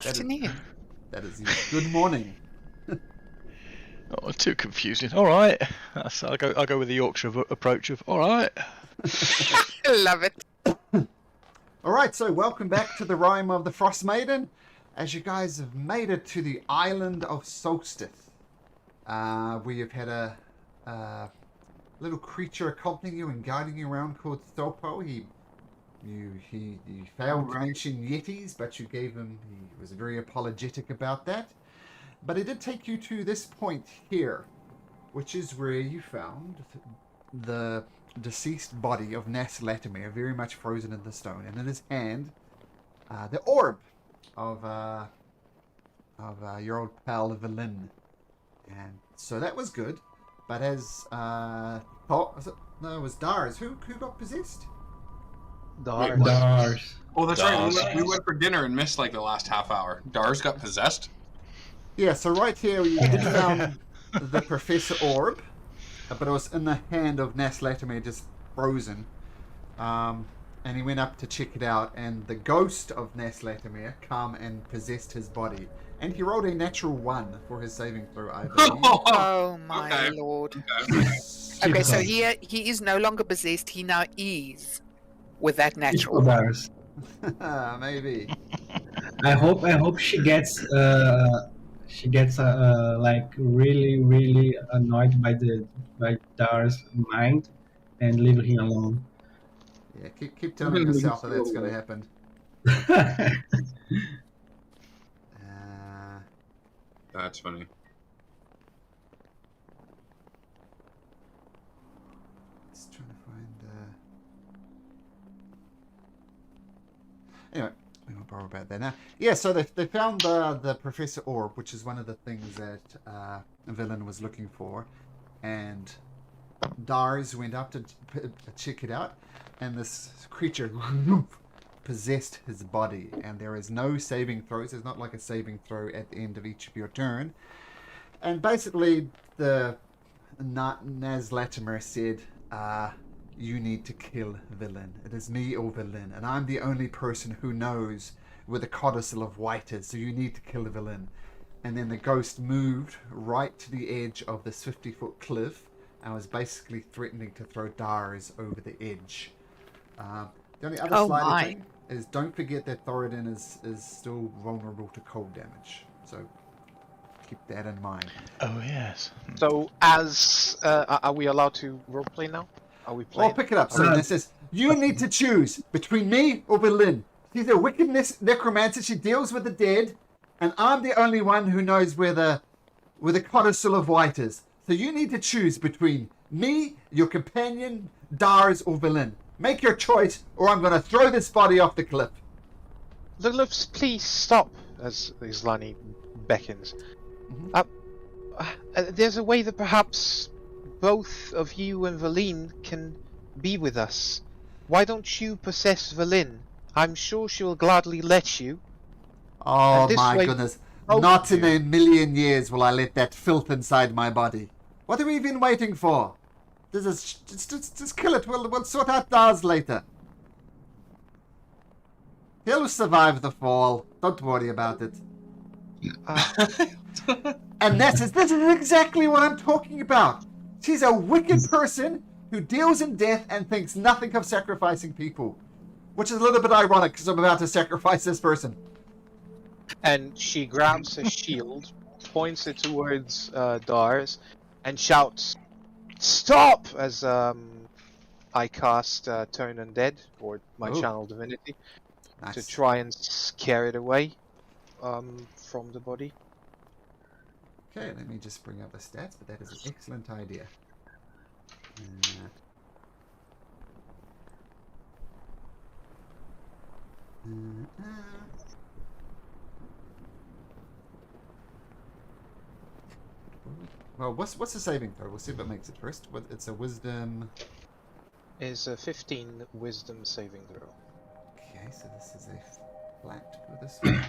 Afternoon. That is good morning. Oh, too confusing. All right, I'll go with the Yorkshire approach of all right. Love it. All right, so welcome back to the Rime of the Frost Maiden. As you guys have made it to the island of Solstice, we have had a little creature accompanying you and guiding you around called Thopo. He failed to mention Yetis, but you gave him. He was very apologetic about that. But it did take you to this point here, which is where you found the deceased body of Nas Latimer, very much frozen in the stone, and in his hand, the orb of your old pal Velen. And so that was good. But as it was Dars. Who got possessed? Dars. Oh, that's right. We went for dinner and missed like the last half hour. Dars got possessed? Yeah, so right here we did found the Professor Orb, but it was in the hand of Nas Latimer, just frozen. And he went up to check it out, and the ghost of Nas Latimer come and possessed his body. And he rolled a natural 1 for his saving throw, I believe. Oh my lord. Okay. Okay, so he is no longer possessed. He now is with that natural. Dars. Maybe. I hope she gets like really annoyed by Dars' mind and leave him alone. Yeah, keep telling yourself that that's going to happen. That's funny. Just trying to find. Anyway, we won't bother about that now. Yeah, so they found the Professor Orb, which is one of the things that Villain was looking for, and Dars went up to check it out, and this creature possessed his body, and there is no saving throws. There's not like a saving throw at the end of each of your turn. And basically, the Nas Latimer said, you need to kill Villain. It is me or Villain, and I'm the only person who knows where the codicil of white is, so you need to kill Villain. And then the ghost moved right to the edge of this 50-foot cliff and was basically threatening to throw Dars over the edge. The only other slight thing is don't forget that Thoradin is still vulnerable to cold damage. So keep that in mind. Oh yes. So, are we allowed to roleplay now? Are we playing? I'll pick it up. So it says, you need to choose between me or Berlin. She's a wicked necromancer. She deals with the dead, and I'm the only one who knows where the codicil of white is. So you need to choose between me, your companion, Dars, or Berlin. Make your choice, or I'm going to throw this body off the cliff. Lilith, please stop, as Islani beckons. There's a way that perhaps both of you and Valine can be with us. Why don't you possess Valine? I'm sure she will gladly let you. Oh my goodness. Not in a million years will I let that filth inside my body. What are we even waiting for? This is just kill it. We'll sort out Dars later. He'll survive the fall. Don't worry about it. And this is exactly what I'm talking about. She's a wicked person who deals in death and thinks nothing of sacrificing people, which is a little bit ironic because I'm about to sacrifice this person. And she grabs her shield, points it towards Dars, and shouts, "Stop!" As I cast Turn Undead, or my channel divinity, to try and scare it away from the body. Okay, let me just bring up the stats, but that is an excellent idea. Well, what's the saving throw? We'll see if it makes it first. It's a wisdom. Is a 15 wisdom saving throw. Okay, so this is a flat for this one.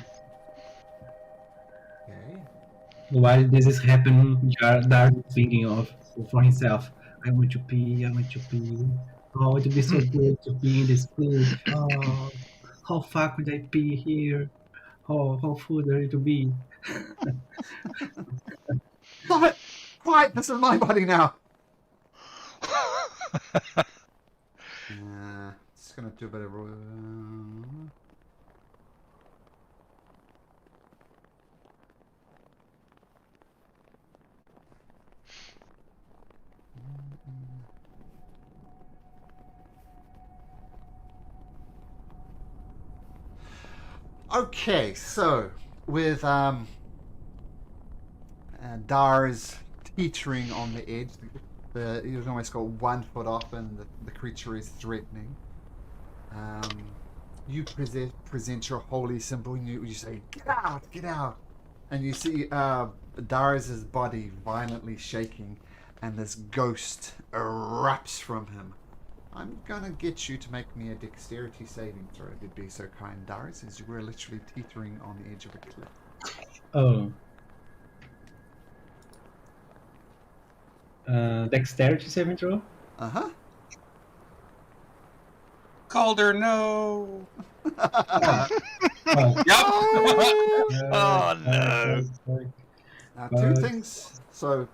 Okay. While this is happening, Dars is thinking of for himself. I want to pee. Oh, it would be so good to pee in this pool. Oh, how far could I pee here? how food are you to be? Stop it! Quiet! This is my body now. Just gonna do a bit of. Okay, so with Dar's teetering on the edge, he's almost got 1 foot off, and the creature is threatening. You present your holy symbol, and you say, "Get out! Get out!" And you see Dar's body violently shaking, and this ghost erupts from him. I'm gonna get you to make me a dexterity saving throw, if you'd be so kind, Darius, as you were literally teetering on the edge of a cliff. Oh. Dexterity saving throw? Uh-huh. Calder, no. Oh. Yep. Oh, no. Now, two things. So,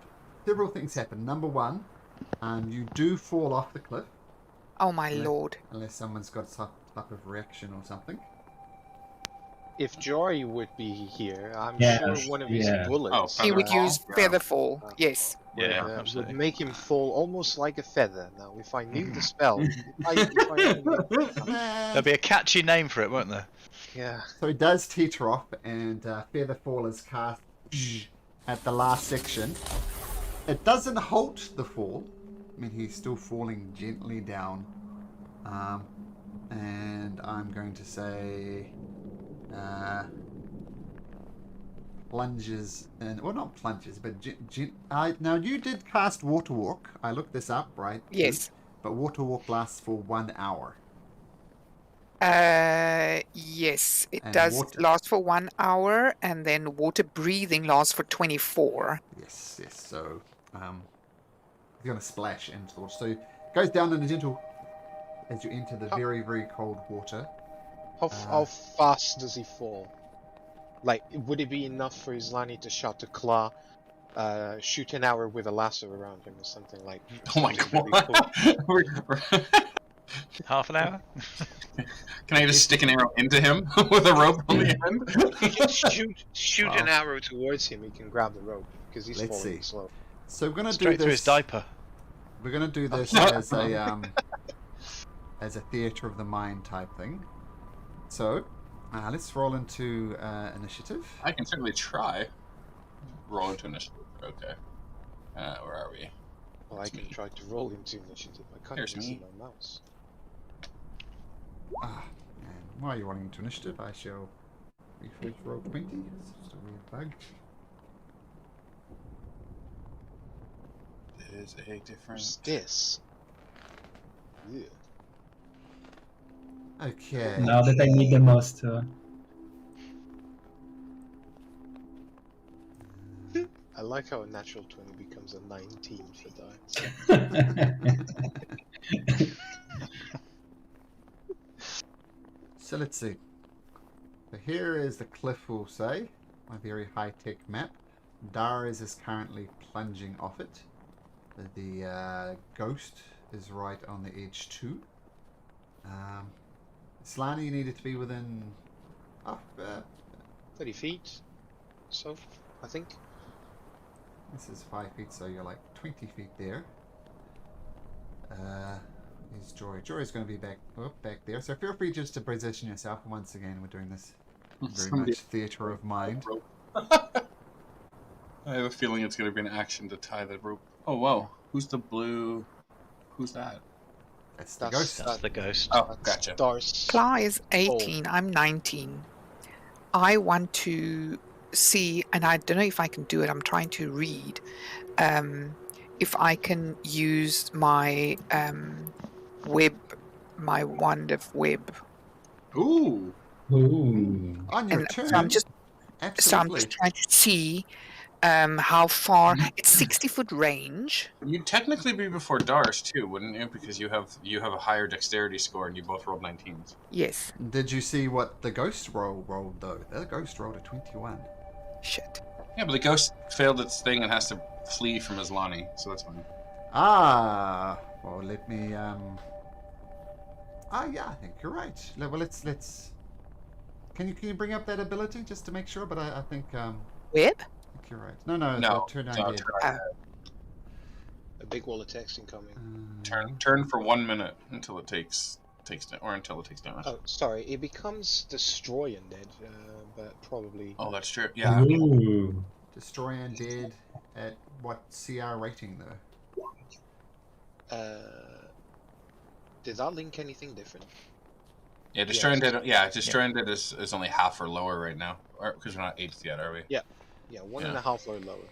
several things happen. Number one, you do fall off the cliff. Oh my lord. Unless someone's got some type of reaction or something. If Jory would be here, I'm Yeah, sure one of his yeah. bullets He would Feather use fall, feather fall. Yes. Yeah, would absolutely. make him fall almost like a feather. Now, if I knew the spell, There'll be a catchy name for it, won't there? yeah. So he does teeter off, and Feather Fall is cast at the last section. It doesn't halt the fall. I mean, he's still falling gently down. And I'm going to say plunges, and well, not plunges, but now you did cast Water Walk. I looked this up, right? Yes. But Water Walk lasts for 1 hour. Yes, it And does water. last for 1 hour, and then water breathing lasts for 24. Yes. So, he's going to splash into the water. So, it goes down in a gentle as you enter the very, very cold water. How fast does he fall? Like, would it be enough for Islani to shout to Claw, shoot an arrow with a lasso around him or something like? Oh my something god. really cool? Half an hour? Can I just stick an arrow into him with a rope on the end? He can shoot Wow. an arrow towards him. He can grab the rope because he's Let's falling see. slow. So, we're going to do Straight through his this. diaper. We're going to do this as a theater of the mind type thing. So, let's roll into initiative. I can certainly try. Roll into initiative. Okay. Where are we? Well, I can try to roll into initiative. I can't Here's even see me. my mouse. And while you're rolling into initiative, I shall refresh roll 20. It's just a weird bug. There's a What's different. this? Yeah. Okay. Now that I need the most. I like how a natural 20 becomes a 19 for dice. So let's see. So here is the cliff, we'll say. My very high-tech map. Darius is currently plunging off it. The ghost is right on the edge too. Slani, you needed to be within 30 feet. So, I think. this is 5 feet, so you're like 20 feet there. Here's Jory. Jory's going to be back there. So feel free just to position yourself. Once again, we're doing this very much theater of mind. I have a feeling it's going to be an action to tie the rope. Oh, wow. Who's the blue? Who's that? That's the ghost. That's the ghost. Oh, gotcha. Stars. Cla is 18. I'm 19. I want to see, and I don't know if I can do it. I'm trying to read. If I can use my web, my wand of web. Ooh. Ooh. On your And turn. so I'm just Absolutely. trying to see How far? It's 60-foot range. You'd technically be before Dars too, wouldn't you? Because you have a higher dexterity score, and you both rolled 19s. Yes. Did you see what the ghost rolled though? The ghost rolled a 21. Shit. Yeah, but the ghost failed its thing and has to flee from Islani, so that's fine. Ah, well, let me. Yeah, I think you're right. Well, let's. Can you bring up that ability just to make sure? But I think Web? I think you're right. No, No, turn no, down. A big wall of text incoming. turn for 1 minute until it takes damage. Oh, sorry. It becomes destroy undead, but probably. Oh, that's true. Yeah. Ooh. Destroy undead at what CR rating though? Did that link anything different? Yeah, Destroy Undead. Yeah, Destroy Undead is only half or lower right now, because we're not 8th yet, are we? Yeah, 1.5 or lower.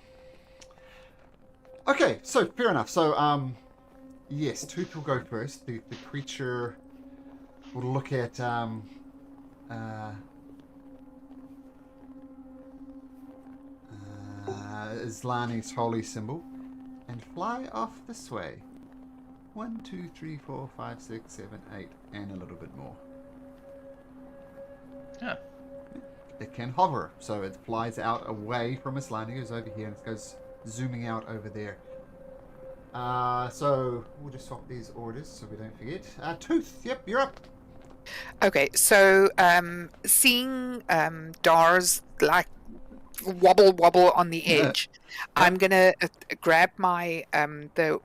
Okay, so fair enough. So yes, Tooth will go first. The creature will look at Islani's holy symbol and fly off this way. 1, 2, 3, 4, 5, 6, 7, 8, and a little bit more. Yeah. It can hover, so it flies out away from Islani, goes over here, and it goes zooming out over there. So we'll just swap these orders so we don't forget. Tooth, yep, you're up. Okay, so seeing Dars like wobble on the edge, I'm gonna grab my the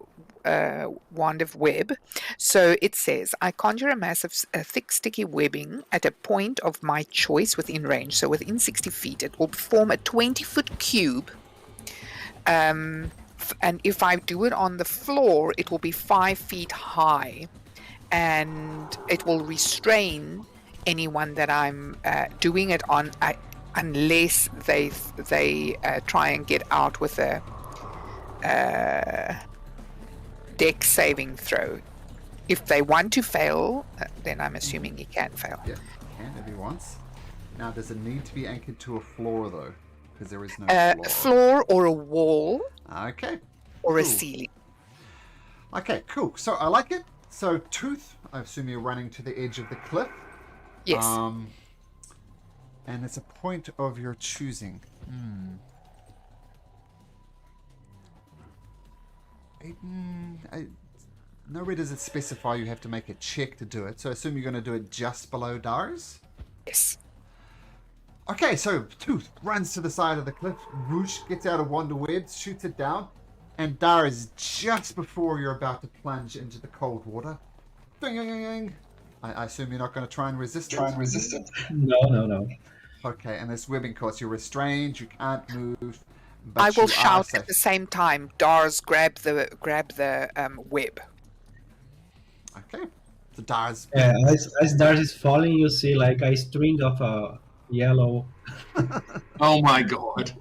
wand of web. So it says, I conjure a mass of thick, sticky webbing at a point of my choice within range. So within 60 feet, it will form a 20-foot cube. And if I do it on the floor, it will be 5 feet high. And it will restrain anyone that I'm doing it on, unless they try and get out with a dex saving throw. If they want to fail, then I'm assuming he can fail. Yeah, he can if he wants. Now, does it need to be anchored to a floor though? Because there is no A floor or a wall. Okay. Or a Cool. ceiling. Okay, cool. So I like it. So Tooth, I assume you're running to the edge of the cliff. Yes. And it's a point of your choosing. Nowhere does it specify you have to make a check to do it. So I assume you're going to do it just below Dars? Yes. Okay, so Tooth runs to the side of the cliff, whoosh, gets out a wand of webs, shoots it down, and Dars, just before you're about to plunge into the cold water, ding. I assume you're not going to try and resist it? No. Okay, and this webbing course, you're restrained, you can't move. But I will you are shout safe. at the same time, Dars, grab the web. Okay, so Dars. Yeah, as Dars is falling, you see like a string of yellow. Oh my god.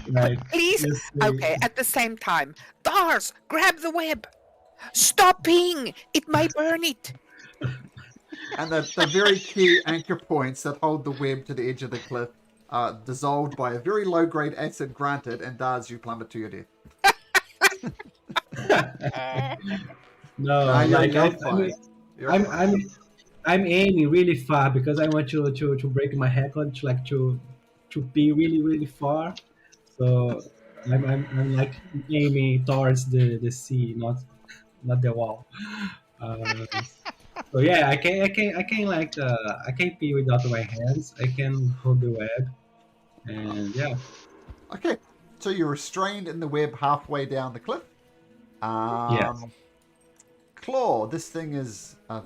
Like, Please. you see- Okay, at the same time, Dars, grab the web. Stop peeing. It may burn it. And the very key anchor points that hold the web to the edge of the cliff are dissolved by a very low-grade acid granted, and Dars, you plummet to your death. No, Nah, you're like fine. You're I'm fine. I'm aiming really far because I want to break my record to be really far. So I'm like aiming towards the sea, not the wall. So yeah, I can like I can pee without my hands. I can hold the web, and yeah. Okay, so you're restrained in the web halfway down the cliff. Yes. Claw, this thing is a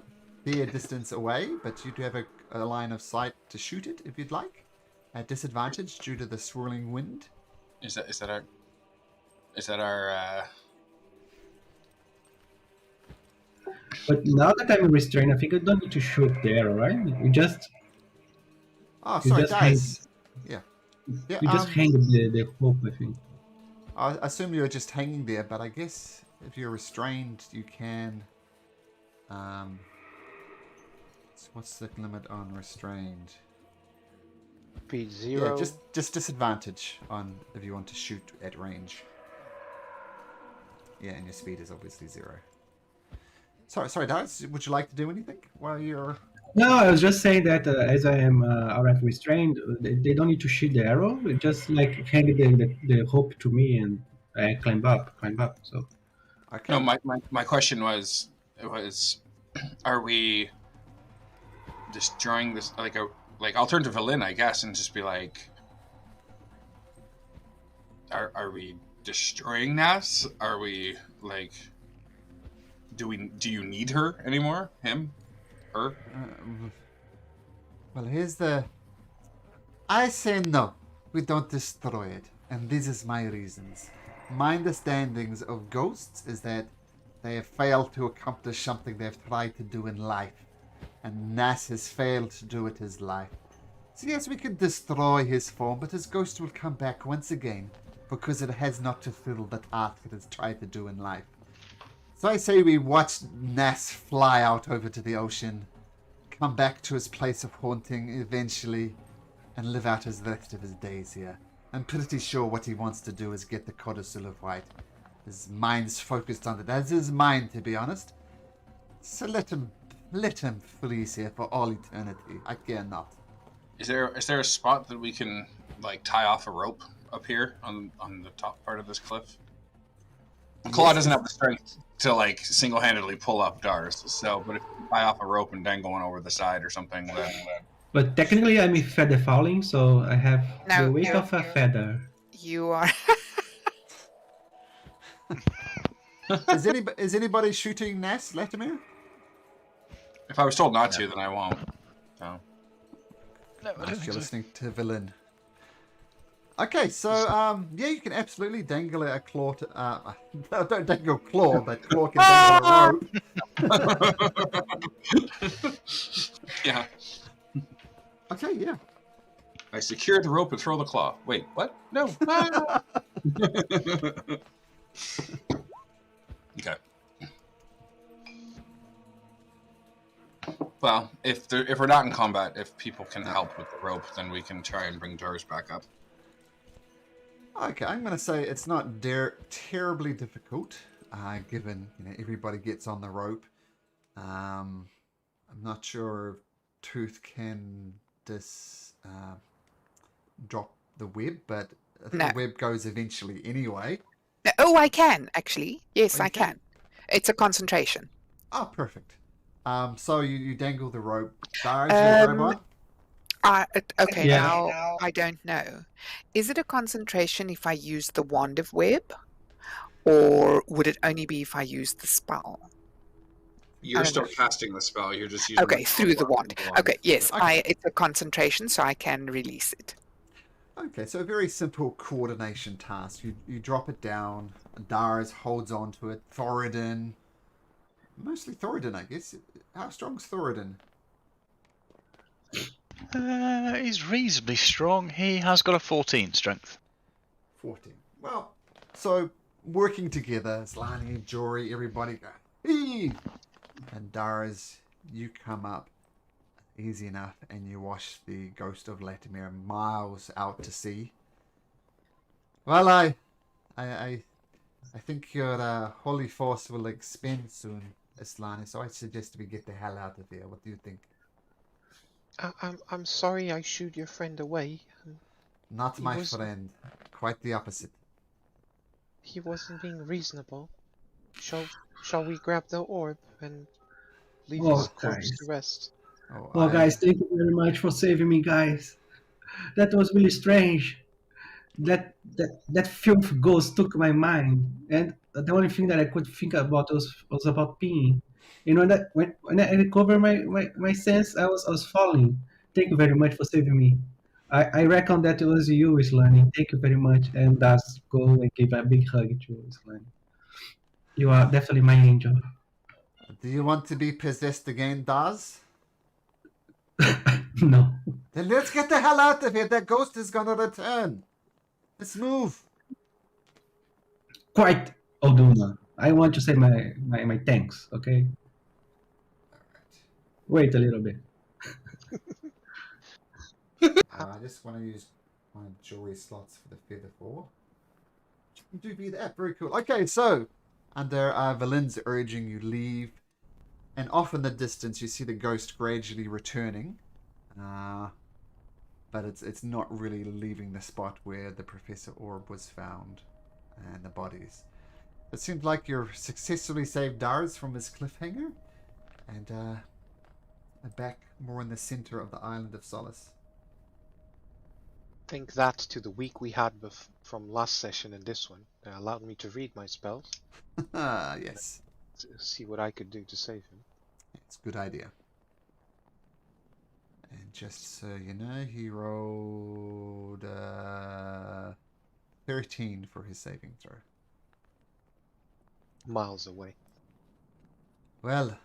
fair distance away, but you do have a line of sight to shoot it if you'd like. At disadvantage due to the swirling wind. Is that our But now that I'm restrained, I think I don't need to shoot there, right? You just Oh, You sorry, just guys. Yeah. Yeah, you just hang the hook, I think. I assume you're just hanging there, but I guess if you're restrained, you can. So what's the limit on restrained? Speed 0. Yeah, just disadvantage on if you want to shoot at range. Yeah, and your speed is obviously 0. Sorry, Darius, would you like to do anything while you're... No, I was just saying that as I am already restrained, they don't need to shoot the arrow. Just like hang the rope to me and I climb up. So Okay. No, my question was, are we destroying this? Like I'll turn to Valin, I guess, and just be like, are we destroying Nas? Are we like, do you need her anymore? Him, her? Well, here's the... I say no. We don't destroy it. And this is my reasons. My understandings of ghosts is that they have failed to accomplish something they've tried to do in life. And Nas has failed to do it his life. So yes, we can destroy his form, but his ghost will come back once again, because it has not fulfilled the task it has tried to do in life. So I say we watch Nas fly out over to the ocean, come back to his place of haunting eventually, and live out the rest of his days here. I'm pretty sure what he wants to do is get the Codicil of White. His mind's focused on it. That's his mind, to be honest. So let him freeze here for all eternity. I care not. Is there a spot that we can like tie off a rope up here on the top part of this cliff? Claw doesn't have the strength to like single-handedly pull up Dars, so but if you tie off a rope and dangle one over the side or something, then but technically I'm feather falling, so I have No, the weight you're- of a feather. You are. Is anybody shooting Nas, Latimer? if I was told not to, then I won't. So. No, I don't If think you're so. listening to Villain. Okay, so yeah, you can absolutely dangle a claw to... no, don't dangle a claw, but claw can dangle a rope. Yeah. Okay, yeah. I secure the rope and throw the claw. Wait, what? No. Ah! Okay. Well, if we're not in combat, if people can help with the rope, then we can try and bring Doris back up. Okay, I'm going to say it's not terribly difficult, given everybody gets on the rope. I'm not sure if Tooth can drop the web, but No. the web goes eventually anyway. Oh, I can actually. Yes, Oh, you I can. It's a concentration. Oh, perfect. So you dangle the rope. Dara, your robot? Okay, Yeah. now I don't know. Is it a concentration if I use the wand of web, or would it only be if I use the spell? You're I don't still know. casting the spell. You're just using Okay, through the wand. Okay, yes, Okay. it's a concentration, so I can release it. Okay, so a very simple coordination task. You drop it down. Dars holds on to it. Thoradin. Mostly Thoradin, I guess. How strong's Thoradin? He's reasonably strong. He has got a 14 strength. 14. Well, so working together, Slani, Jory, everybody go, "Hey!" And Dars, you come up easy enough and you wash the ghost of Latimer miles out to sea. Well, I think your holy force will expend soon, Islani, so I suggest we get the hell out of here. What do you think? I'm sorry I shooed your friend away. Not He my was- friend. Quite the opposite. He wasn't being reasonable. Shall we grab the orb and leave Oh, his corpse guys. to rest? Oh, Well, guys, thank you very much for saving me, guys. That was really strange. That filth ghost took my mind, and the only thing that I could think about was about peeing. And when I recovered my sense, I was falling. Thank you very much for saving me. I reckon that it was you, Islani. Thank you very much. And that's go and give a big hug to Islani. You are definitely my angel. Do you want to be possessed again, Daz? No. Then let's get the hell out of here. That ghost is gonna return. Let's move. Quite, Oduna. I want to say my thanks, okay? Wait a little bit. I just want to use my jewelry slots for the feather fall. Do be that. Very cool. Okay, so under Valin's urging, you leave, and off in the distance you see the ghost gradually returning, but it's not really leaving the spot where the Professor Orb was found and the bodies. It seems like you've successfully saved Dars from his cliffhanger, and are back more in the center of the island of Solace. Think that to the week we had from last session and this one. They allowed me to read my spells. Yes. To see what I could do to save him. It's a good idea. And just so you know, he rolled 13 for his saving throw. Miles away. Well,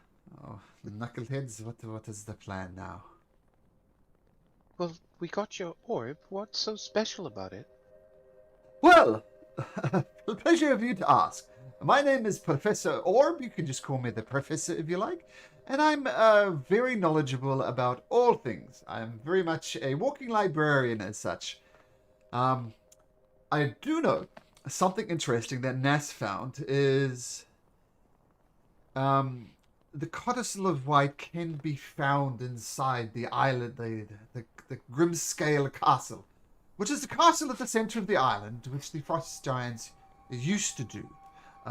the Knuckleheads, what is the plan now? Well, we got your orb. What's so special about it? Well, the pleasure of you to ask. My name is Professor Orb. You can just call me the Professor if you like. And I'm very knowledgeable about all things. I'm very much a walking librarian as such. I do know something interesting that Nas found is the Codicil of White can be found inside the island, the Grimscale Castle, which is the castle at the center of the island, which the Frost Giants used to do,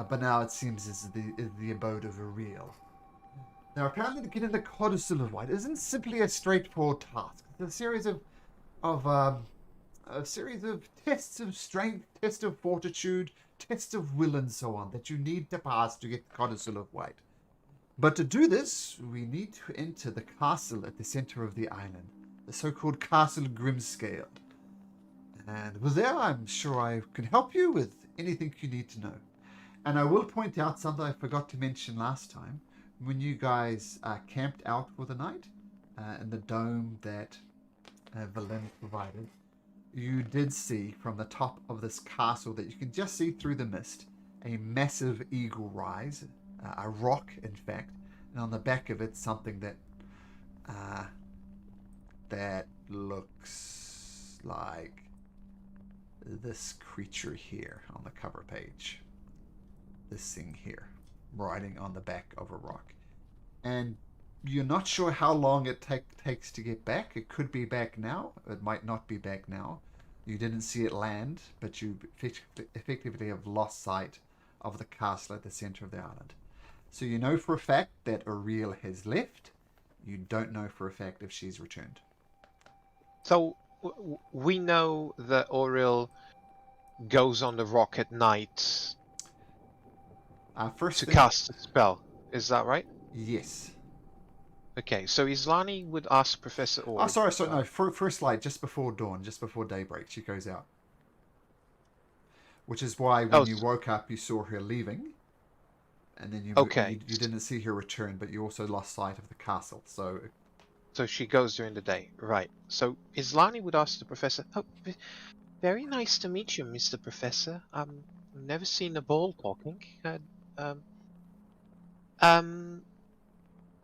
but now it seems is the abode of Ariel. Now, apparently, to get in the Codicil of White isn't simply a straightforward task. It's a series of tests of strength, tests of fortitude, tests of will, and so on that you need to pass to get the Codicil of White. But to do this, we need to enter the castle at the center of the island, the so-called Castle Grimscale. And with there, I'm sure I can help you with anything you need to know. And I will point out something I forgot to mention last time. When you guys camped out for the night in the dome that Valin provided, you did see from the top of this castle that you can just see through the mist a massive eagle rise, a rock in fact, and on the back of it something that looks like this creature here on the cover page. This thing here, riding on the back of a rock. And you're not sure how long it takes to get back. It could be back now. It might not be back now. You didn't see it land, but you effectively have lost sight of the castle at the center of the island. So you know for a fact that Ariel has left. You don't know for a fact if she's returned. So, we know that Auril goes on the rock at night to cast a spell. Is that right? Yes. Okay, so Islani would ask Professor Orb... Oh, sorry, no. First light, just before dawn, just before daybreak, she goes out. Which is why when you woke up, you saw her leaving. And then you didn't see her return, but you also lost sight of the castle, so... So she goes during the day, right. So Islani would ask the Professor, "Oh, very nice to meet you, Mr. Professor. I've never seen a ball talking.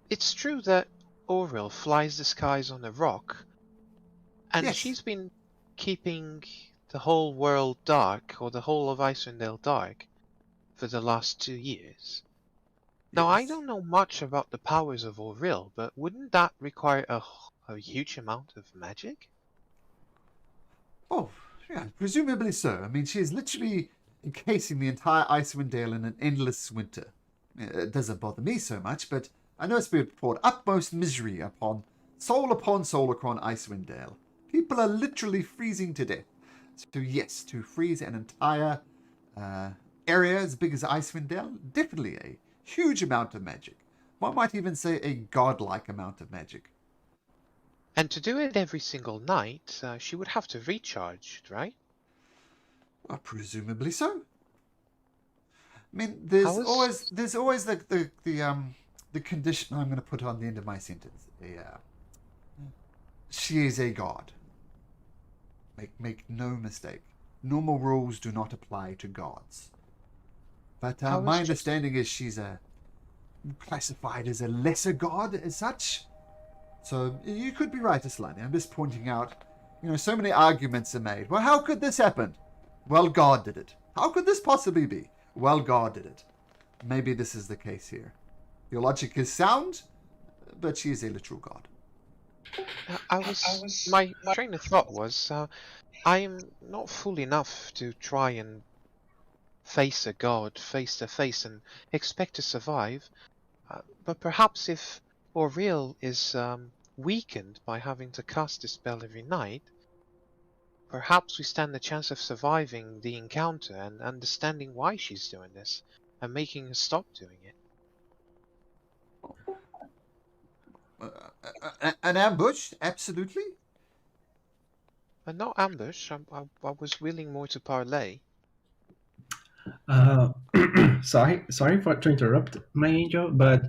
It's true that Auril flies the skies on a rock, and yes. She's been keeping the whole world dark, or the whole of Icewind Dale dark, for the last 2 years. Now, I don't know much about the powers of Auril, but wouldn't that require a huge amount of magic? Oh, yeah, presumably so. I mean, she is literally encasing the entire Icewind Dale in an endless winter. It doesn't bother me so much, but I know it's been poured utmost misery upon soul upon Icewind Dale. People are literally freezing to death. So yes, to freeze an entire area as big as Icewind Dale, definitely a huge amount of magic. One might even say a godlike amount of magic. And to do it every single night, she would have to recharge, right? Well, presumably so. I mean, there's always the condition I'm going to put on the end of my sentence. She is a god. Make no mistake. Normal rules do not apply to gods. But my understanding is she's classified as a lesser god as such. So you could be right, Islani. I'm just pointing out So many arguments are made. Well, how could this happen? Well, God did it. How could this possibly be? Well, God did it. Maybe this is the case here. Your logic is sound, but she is a literal god. My train of thought was, I'm not fool enough to try and face a god face to face and expect to survive. But perhaps if Aurel is weakened by having to cast a spell every night, perhaps we stand the chance of surviving the encounter and understanding why she's doing this, and making her stop doing it. An ambush? Absolutely. And not ambush, I was willing more to parlay. Uh, sorry to interrupt, my angel, but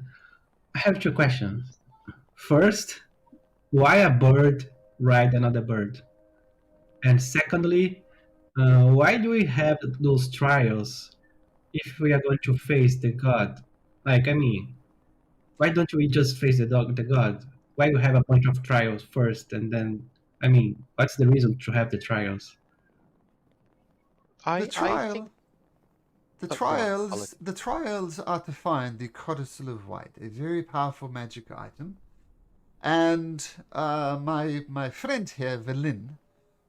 I have two questions. First, why a bird ride another bird? And secondly, why do we have those trials if we are going to face the god? Like, I mean, why don't we just face the god? Why we have a bunch of trials first and then, I mean, what's the reason to have the trials? The I think. trial. The Oh, go on, trials. apologies. The trials are to find the Codicil of White, a very powerful magic item, and my friend here, Velin,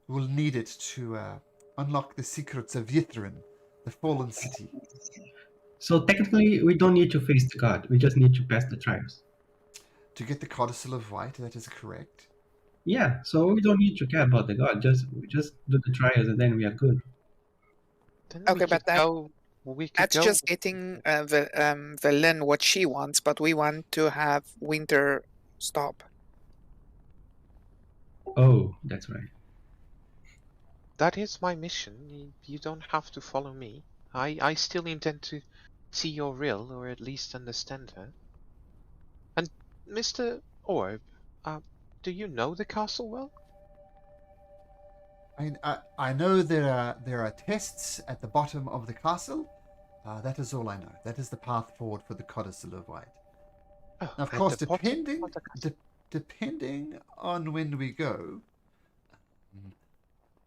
will need it to unlock the secrets of Yithrin, the fallen city. So technically, we don't need to face the god. We just need to pass the trials. To get the Codicil of White, that is correct. Yeah, so we don't need to care about the god. We just do the trials and then we are good. Then Okay, but we could that's go. just getting Velin what she wants, but we want to have Winter stop. Oh, that's right. That is my mission. You don't have to follow me. I still intend to see your real, or at least understand her. And Mr. Orb, do you know the castle well? I know there are tests at the bottom of the castle. That is all I know. That is the path forward for the Codicil of White. Oh, Now, of at course, the bottom of the castle. depending on when we go,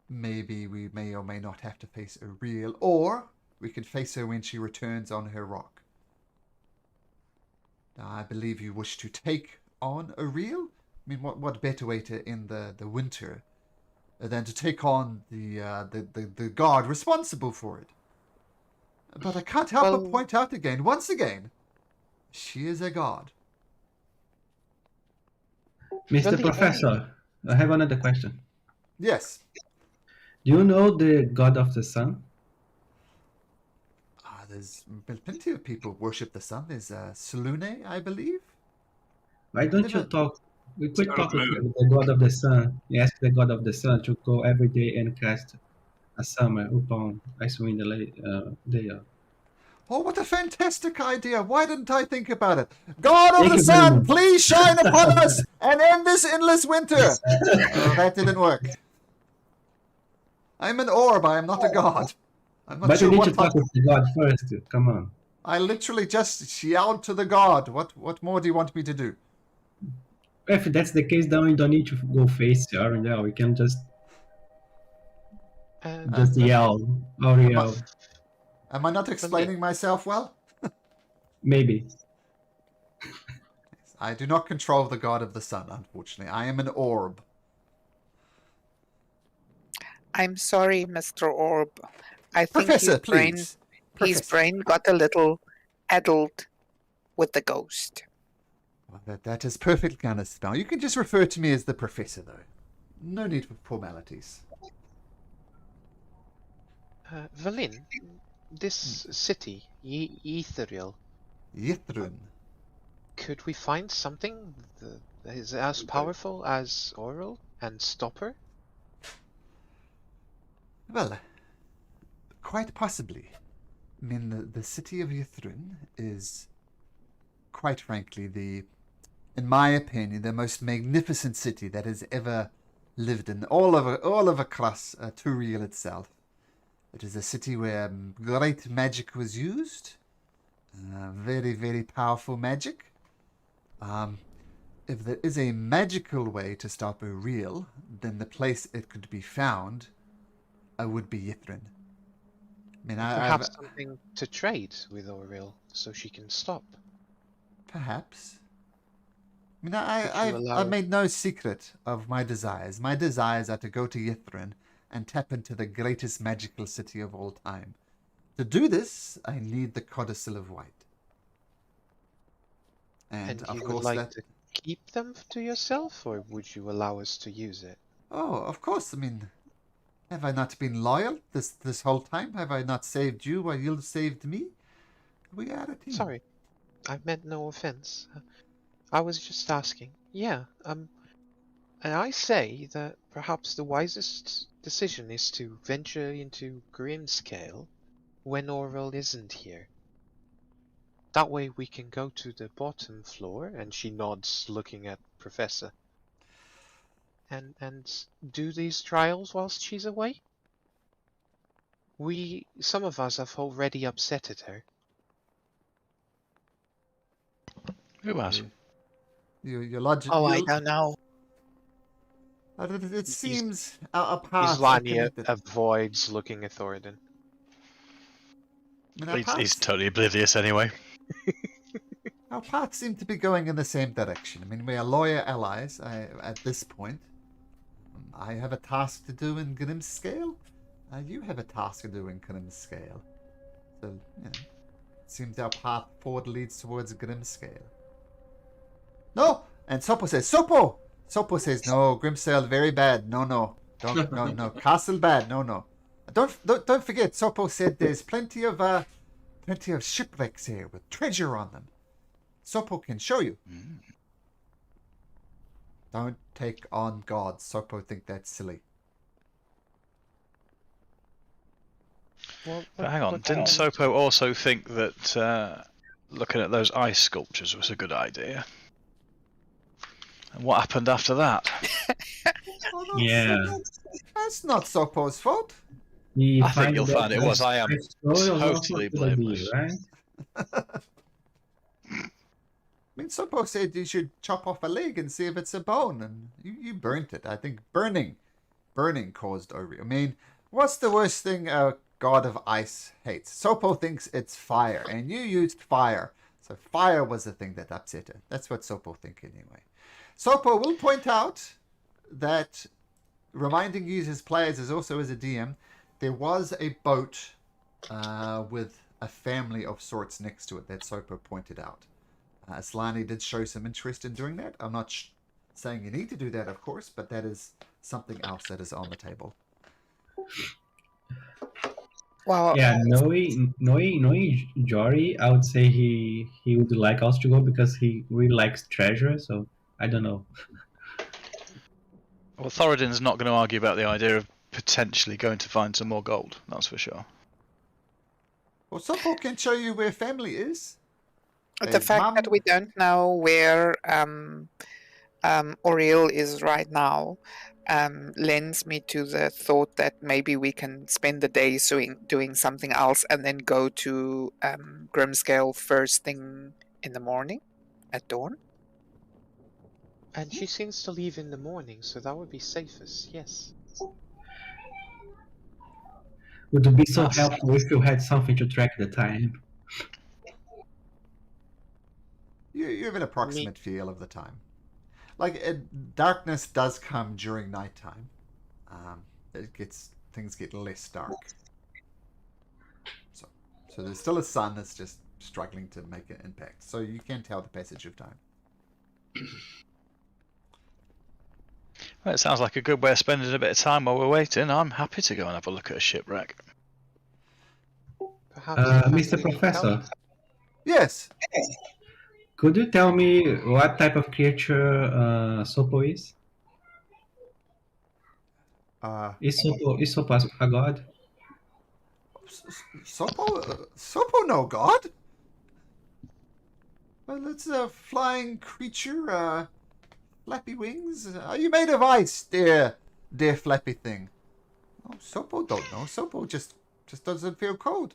maybe we may or may not have to face a real, or we can face her when she returns on her rock. Now, I believe you wish to take on a real. I mean, what better way to end the winter than to take on the guard responsible for it? But I can't help but point out once again, she is a god. Mr. Professor, I have another question. Yes. Do you know the god of the sun? There's plenty of people worship the sun. There's Selune, I believe. Why don't you talk? We could God talk of with moon. the god of the sun. Ask the god of the sun to go every day and cast a summer upon Icewind Dale. Oh, what a fantastic idea. Why didn't I think about it? God of Thank the you very sun, much. please shine upon us and end this endless winter. Oh, that didn't work. I'm an orb. I am not a god. I'm not But sure you need what to talk with the god first. Come on. I literally just yelled to the god. What more do you want me to do? If that's the case, then we don't need to go face Arendelle. We can just yell. Ariel. Am I not explaining myself well? Maybe. I do not control the god of the sun, unfortunately. I am an orb. I'm sorry, Mr. Orb. I think Professor, please. his Professor. brain got a little addled with the ghost. Well, that is perfectly understandable. You can just refer to me as the professor, though. No need for formalities. Valin, this city, Ethereal, Yithrun. could we find something that is as powerful as Oral and stop her? Well, quite possibly. I mean, the city of Yithrun is, quite frankly, in my opinion, the most magnificent city that has ever lived in all of across Turiel itself. It is a city where great magic was used, very, very powerful magic. if there is a magical way to stop Uriel, then the place it could be found would be Yithrin. I mean, Perhaps something to trade with Auril so she can stop. perhaps. I mean, Would you allow I've made no secret of my desires. My desires are to go to Yithrin and tap into the greatest magical city of all time. To do this, I need the Codicil of White. And of you would course like that... to keep them to yourself, or would you allow us to use it? Oh, of course. I mean, have I not been loyal this whole time? Have I not saved you while you saved me? We are a team. Sorry, I meant no offense. I was just asking. Yeah, and I say that perhaps the wisest decision is to venture into Grimscale when Auril isn't here. That way we can go to the bottom floor, and she nods, looking at Professor. And do these trials whilst she's away? Some of us have already upsetted her. Who has? Your logic... Oh, I don't know. It seems our paths are Islani connected. avoids looking at Thoradin. I mean, He's totally oblivious anyway. our paths seem to be going in the same direction. I mean, we are loyal allies at this point. I have a task to do in Grimscale. You have a task to do in Grimscale. So, you know, it seems our path forward leads towards Grimscale. No! And Sopo says, Sopo! Sopo says, no, Grimscale very bad. No. No. Castle bad. No. Don't forget, Sopo said there's plenty of shipwrecks here with treasure on them. Sopo can show you. Don't take on gods. Sopo think that's silly. Well, But hang on, didn't Sopo also think that looking at those ice sculptures was a good idea? And what happened after that? Oh, Yeah. That's not Sopo's fault. I think you'll find it was. I am totally blameless. Right? I mean, Sopo said you should chop off a leg and see if it's a bone, and you burnt it. I think burning caused Ori. I mean, what's the worst thing a god of ice hates? Sopo thinks it's fire, and you used fire. So fire was the thing that upset her. That's what Sopo think anyway. Sopo will point out that, reminding you as players as also as a DM, there was a boat with a family of sorts next to it that Sopo pointed out. Aslani did show some interest in doing that. I'm not saying you need to do that, of course, but that is something else that is on the table. Well, Yeah, knowing Jory, I would say he would like us to go because he really likes treasure. So I don't know. Well, Thoradin's not going to argue about the idea of potentially going to find some more gold. That's for sure. Well, Sopo can show you where family is. the fact that we don't know where Oriel is right now lends me to the thought that maybe we can spend the day doing something else and then go to Grimscale first thing in the morning at dawn. And she seems to leave in the morning, so that would be safest, yes. Would it be so helpful if you had something to track the time? You have an approximate feel of the time. Like, darkness does come during nighttime. Things get less dark. So there's still a sun that's just struggling to make an impact. So you can tell the passage of time. Well, it sounds like a good way of spending a bit of time while we're waiting. I'm happy to go and have a look at a shipwreck. Mr. Professor, Yes. could you tell me what type of creature Sopo is? Is Sopo a god? Sopo no god? Well, it's a flying creature, flappy wings. Are you made of ice, dear flappy thing? Oh, Sopo don't know. Sopo just doesn't feel cold.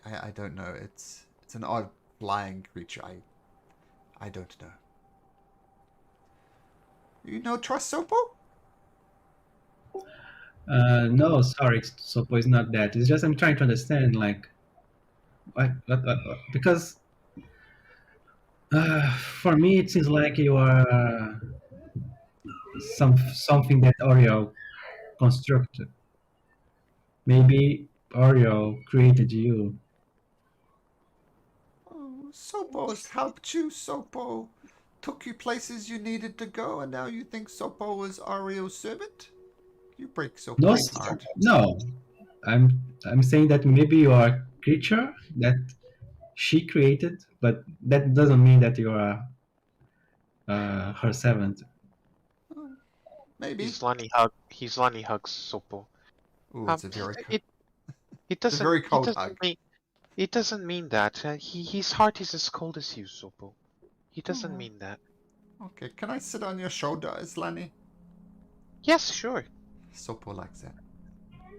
I don't know. It's an odd flying creature. I don't know. You no trust Sopo? No, sorry, Sopo is not that. It's just I'm trying to understand, like, because for me it seems like you are something that Oreo constructed. Maybe Oreo created you. Oh, Sopo's helped you. Sopo took you places you needed to go, and now you think Sopo was Ario's servant? You break No, Sopo's heart. no. I'm saying that maybe you are a creature that she created, but that doesn't mean that you are her servant. Oh, maybe. He's Lani hugs Sopo. Oh, it's a very It it's a very cold hug. it doesn't mean that. His heart is as cold as you, Sopo. He doesn't Oh, mean that. okay, can I sit on your shoulder, Islani? Yes, sure. Sopo likes that.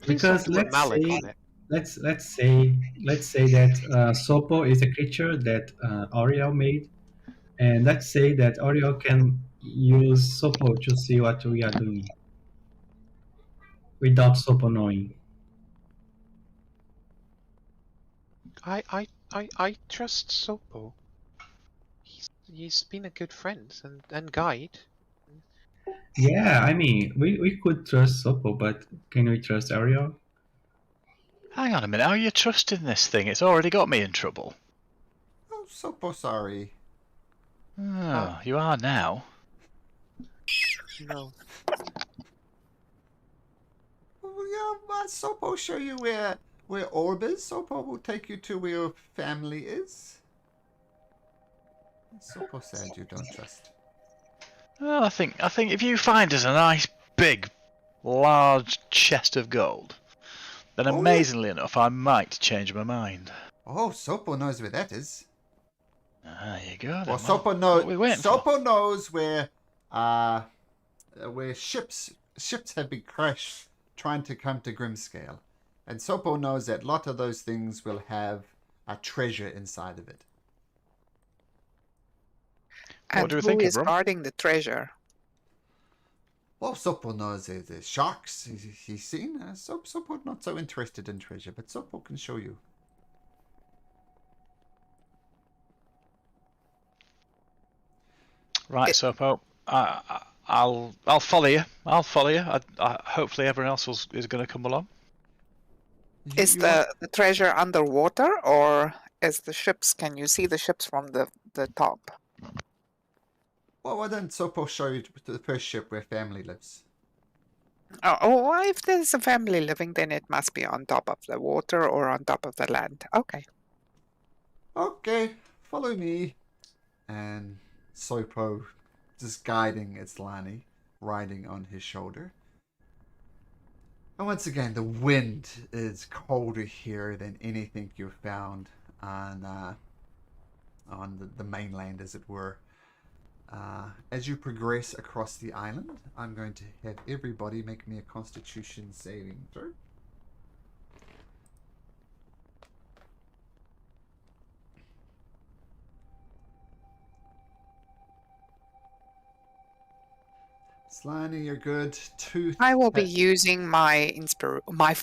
Please don't Because put Malik on it. let's say that Sopo is a creature that Oreo made, and let's say that Oreo can use Sopo to see what we are doing without Sopo knowing. I trust Sopo. He's been a good friend and guide. Yeah, I mean, we could trust Sopo, but can we trust Oreo? Hang on a minute, how are you trusting this thing? It's already got me in trouble. Oh, Sopo, sorry. Oh, you are now. No. Oh, yeah, Sopo show you where Orb is. Sopo will take you to where your family is. Sopo said you don't trust. Well, I think if you find us a nice, big, large chest of gold, then Oh, yeah. amazingly enough, I might change my mind. Oh, Sopo knows where that is. There you go. Then. Well, What are we waiting for? Sopo knows where ships have been crashed trying to come to Grimscale, and Sopo knows that a lot of those things will have a treasure inside of it. What And do we who think, is everyone? guarding the treasure? Well, Sopo knows there's sharks he's seen. Sopo not so interested in treasure, but Sopo can show you. Right, Sopo. I'll follow you. I'll follow you. Hopefully, everyone else is going to come along. Is the treasure underwater, or is the ships? Can you see the ships from the top? Well, why don't Sopo show you to the first ship where family lives? Oh, well, if there's a family living, then it must be on top of the water or on top of the land. Okay. Okay, follow me. And Sopo just guiding Islani, riding on his shoulder. And once again, the wind is colder here than anything you've found on the mainland, as it were. As you progress across the island, I'm going to have everybody make me a Constitution saving throw. Sliny, you're good. I will be using my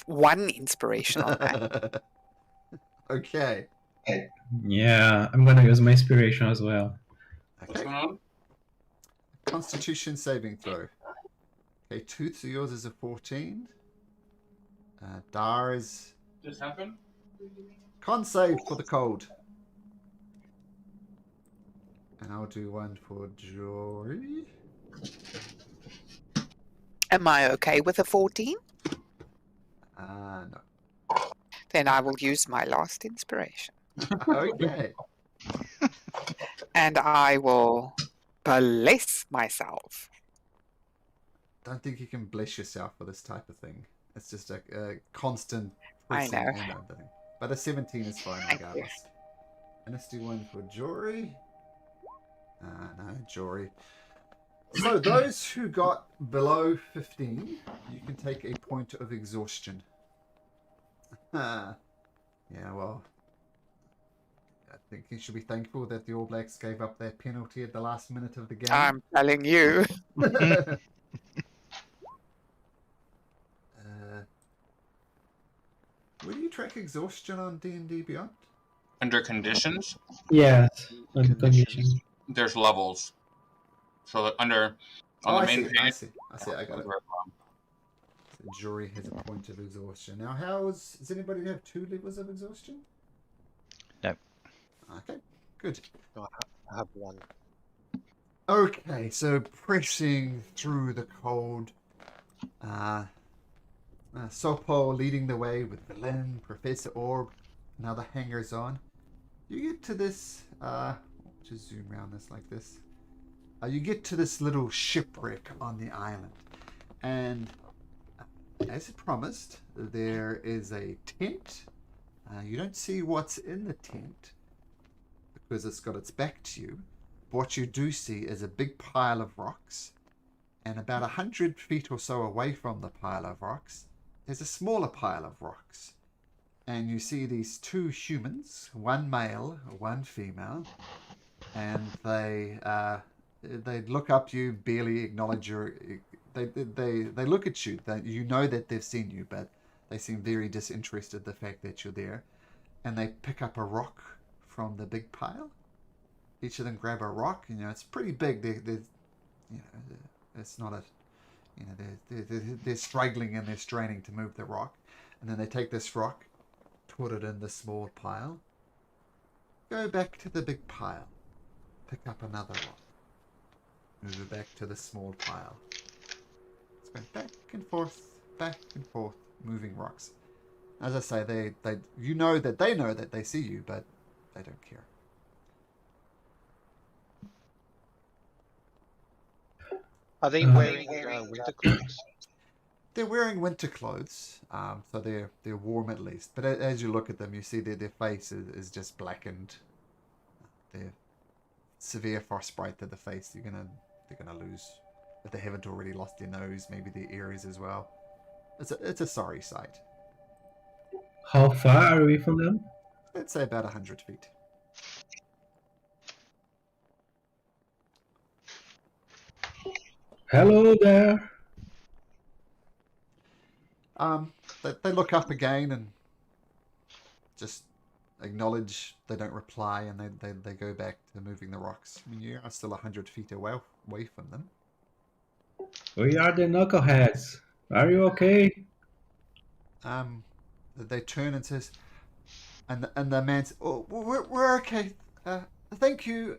one inspiration on that. Okay. Yeah, I'm gonna use my inspiration as well. What's Okay. going on? Constitution saving throw. Okay, Tooth, so yours is a 14. Dar's Just happened? con save for the cold. And I'll do one for Jory. Am I okay with a 14? No. Then I will use my last inspiration. Okay. And I will bless myself. Don't think you can bless yourself for this type of thing. It's just a constant I pressing know. and everything. But a 17 is fine regardless. And let's do one for Jory. No, Jory. So those who got below 15, you can take a point of exhaustion. Yeah, well, think you should be thankful that the All Blacks gave up that penalty at the last minute of the game. I'm telling you. Where do you track exhaustion on D&D Beyond? Under conditions, Yes, on Conditions. condition. there's levels. So that on the I main see, page, I see, I got it. So jury has a point of exhaustion. Now, does anybody have 2 levels of exhaustion? No. Okay, good. No, I have one. Okay, so pressing through the cold, Sopo leading the way with Belen, Professor Orb, and other hangers-on. You get to this, just zoom around this like this. You get to this little shipwreck on the island, and as it promised, there is a tent. You don't see what's in the tent because it's got its back to you. What you do see is a big pile of rocks, and about 100 feet or so away from the pile of rocks, there's a smaller pile of rocks. And you see these 2 humans, one male, one female, and they look up to you, barely acknowledge your. They look at you. You know that they've seen you, but they seem very disinterested the fact that you're there. And they pick up a rock from the big pile. Each of them grab a rock. You know, it's pretty big. It's not a. They're struggling and they're straining to move the rock, and then they take this rock, put it in the small pile, go back to the big pile, pick up another rock, move it back to the small pile. It's going back and forth, moving rocks. As I say, you know that they see you, but they don't care. Are they wearing winter clothes? They're wearing winter clothes, so they're warm at least. But as you look at them, you see that their face is just blackened. They're severe frostbite to the face. They're gonna lose. If they haven't already lost their nose, maybe their ears as well. It's a sorry sight. How far are we from them? Let's say about 100 feet. Hello there. They look up again and just acknowledge. They don't reply, and they go back to moving the rocks. I mean, you are still 100 feet away from them. We are the Knuckleheads. Are you okay? They turn and says, and the man says, "Oh, we're okay. Thank you.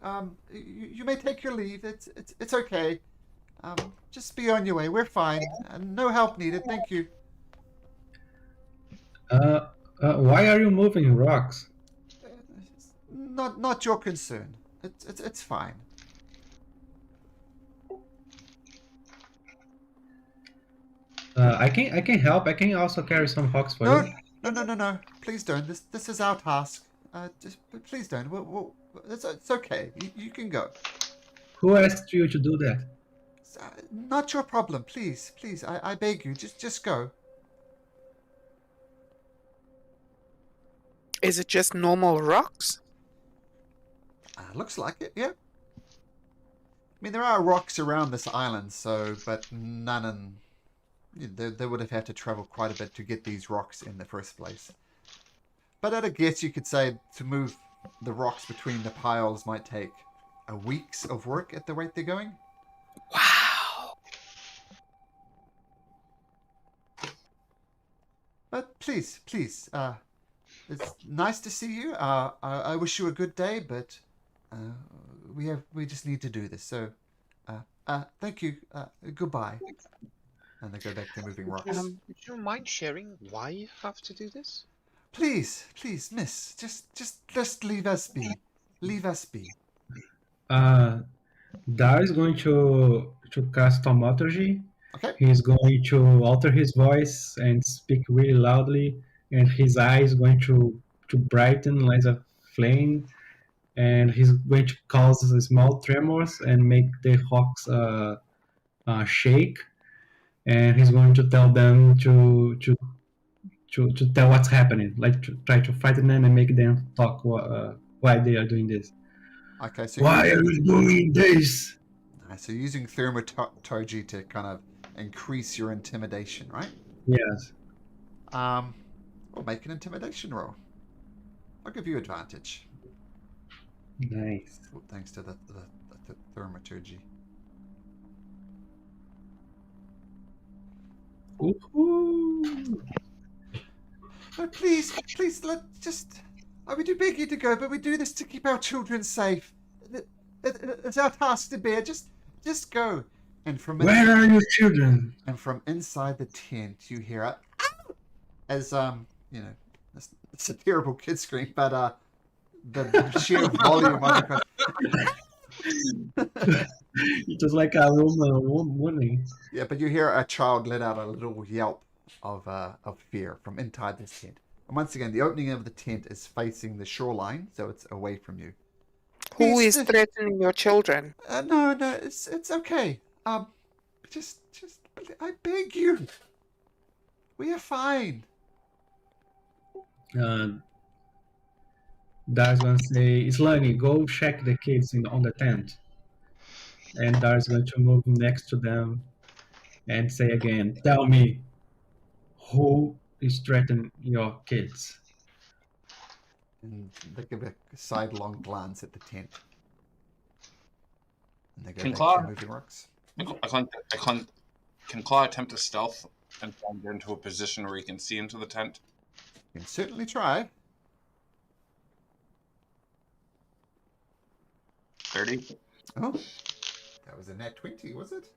You may take your leave. It's okay. Just be on your way. We're fine. No help needed. Thank you." Why are you moving rocks? Not your concern. It's fine. I can help. I can also carry some rocks for you. No. Please don't. This is our task. Please don't. It's okay. You can go. Who asked you to do that? Not your problem. Please. I beg you. Just go. Is it just normal rocks? Looks like it. Yeah. I mean, there are rocks around this island, but none in. They would have had to travel quite a bit to get these rocks in the first place. But at a guess, you could say to move the rocks between the piles might take weeks of work at the rate they're going. Wow. But please, it's nice to see you. I wish you a good day, but we just need to do this. So, thank you. Goodbye. And they go back to moving rocks. Would you mind sharing why you have to do this? Please, miss, just leave us be. Leave us be. Dar is going to cast thaumaturgy. Okay. He's going to alter his voice and speak really loudly, and his eyes going to brighten like a flame, and he's going to cause small tremors and make the rocks shake, and he's going to tell them to tell what's happening, like to try to frighten them and make them talk what why they are doing this. Okay, so Why are you doing this? so you're using thaumaturgy to kind of increase your intimidation, right? Yes. Well, make an intimidation roll. I'll give you advantage. Nice. Thanks to the thaumaturgy. Woohoo! But please, we do beg you to go, but we do this to keep our children safe. It's our task to bear. Just go. And from Where are your children? And from inside the tent, you hear a as it's a terrible kid scream, but the sheer volume of it. It's just like a woman. Yeah, but you hear a child let out a little yelp of fear from inside this tent. And once again, the opening of the tent is facing the shoreline, so it's away from you. Who is threatening your children? No, it's okay. Just I beg you. We are fine. Dar's gonna say, Islani, go check the kids on the tent. And Dar's going to move next to them and say again, tell me, who is threatening your kids? And they give a sidelong glance at the tent. And they go Can back Claw- to moving rocks. Can Claw attempt to stealth and wander into a position where he can see into the tent? You can certainly try. 30. Oh, that was a nat 20, was it?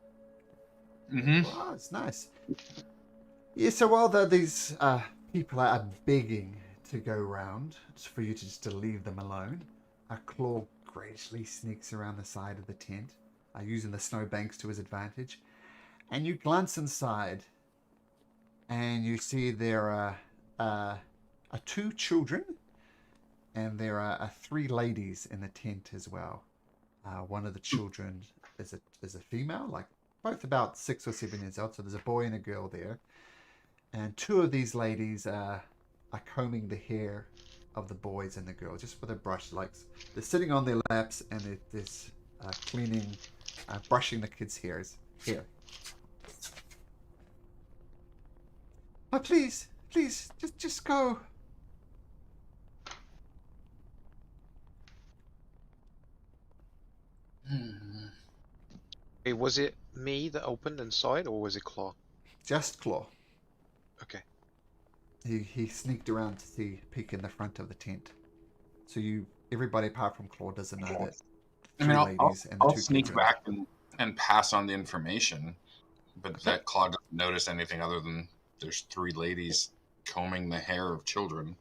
Mm-hmm. Wow, it's nice. Yeah, so while these people are begging to go round for you to leave them alone, a claw gracefully sneaks around the side of the tent, using the snowbanks to his advantage. And you glance inside, and you see there are 2 children, and there are 3 ladies in the tent as well. One of the children is a female, like both about 6 or 7 years old. So there's a boy and a girl there, and 2 of these ladies are combing the hair of the boys and the girl just with a brush. Like they're sitting on their laps and they're cleaning, brushing the kids' hair. Oh, please, just go. Hey, was it me that opened and saw it, or was it Claw? Just Claw. Okay. He sneaked around to peek in the front of the tent. So everybody apart from Claw doesn't know that. I mean, 3 ladies and the I'll 2 sneak children. back and pass on the information, but that Claw doesn't notice anything other than there's 3 ladies combing the hair of children.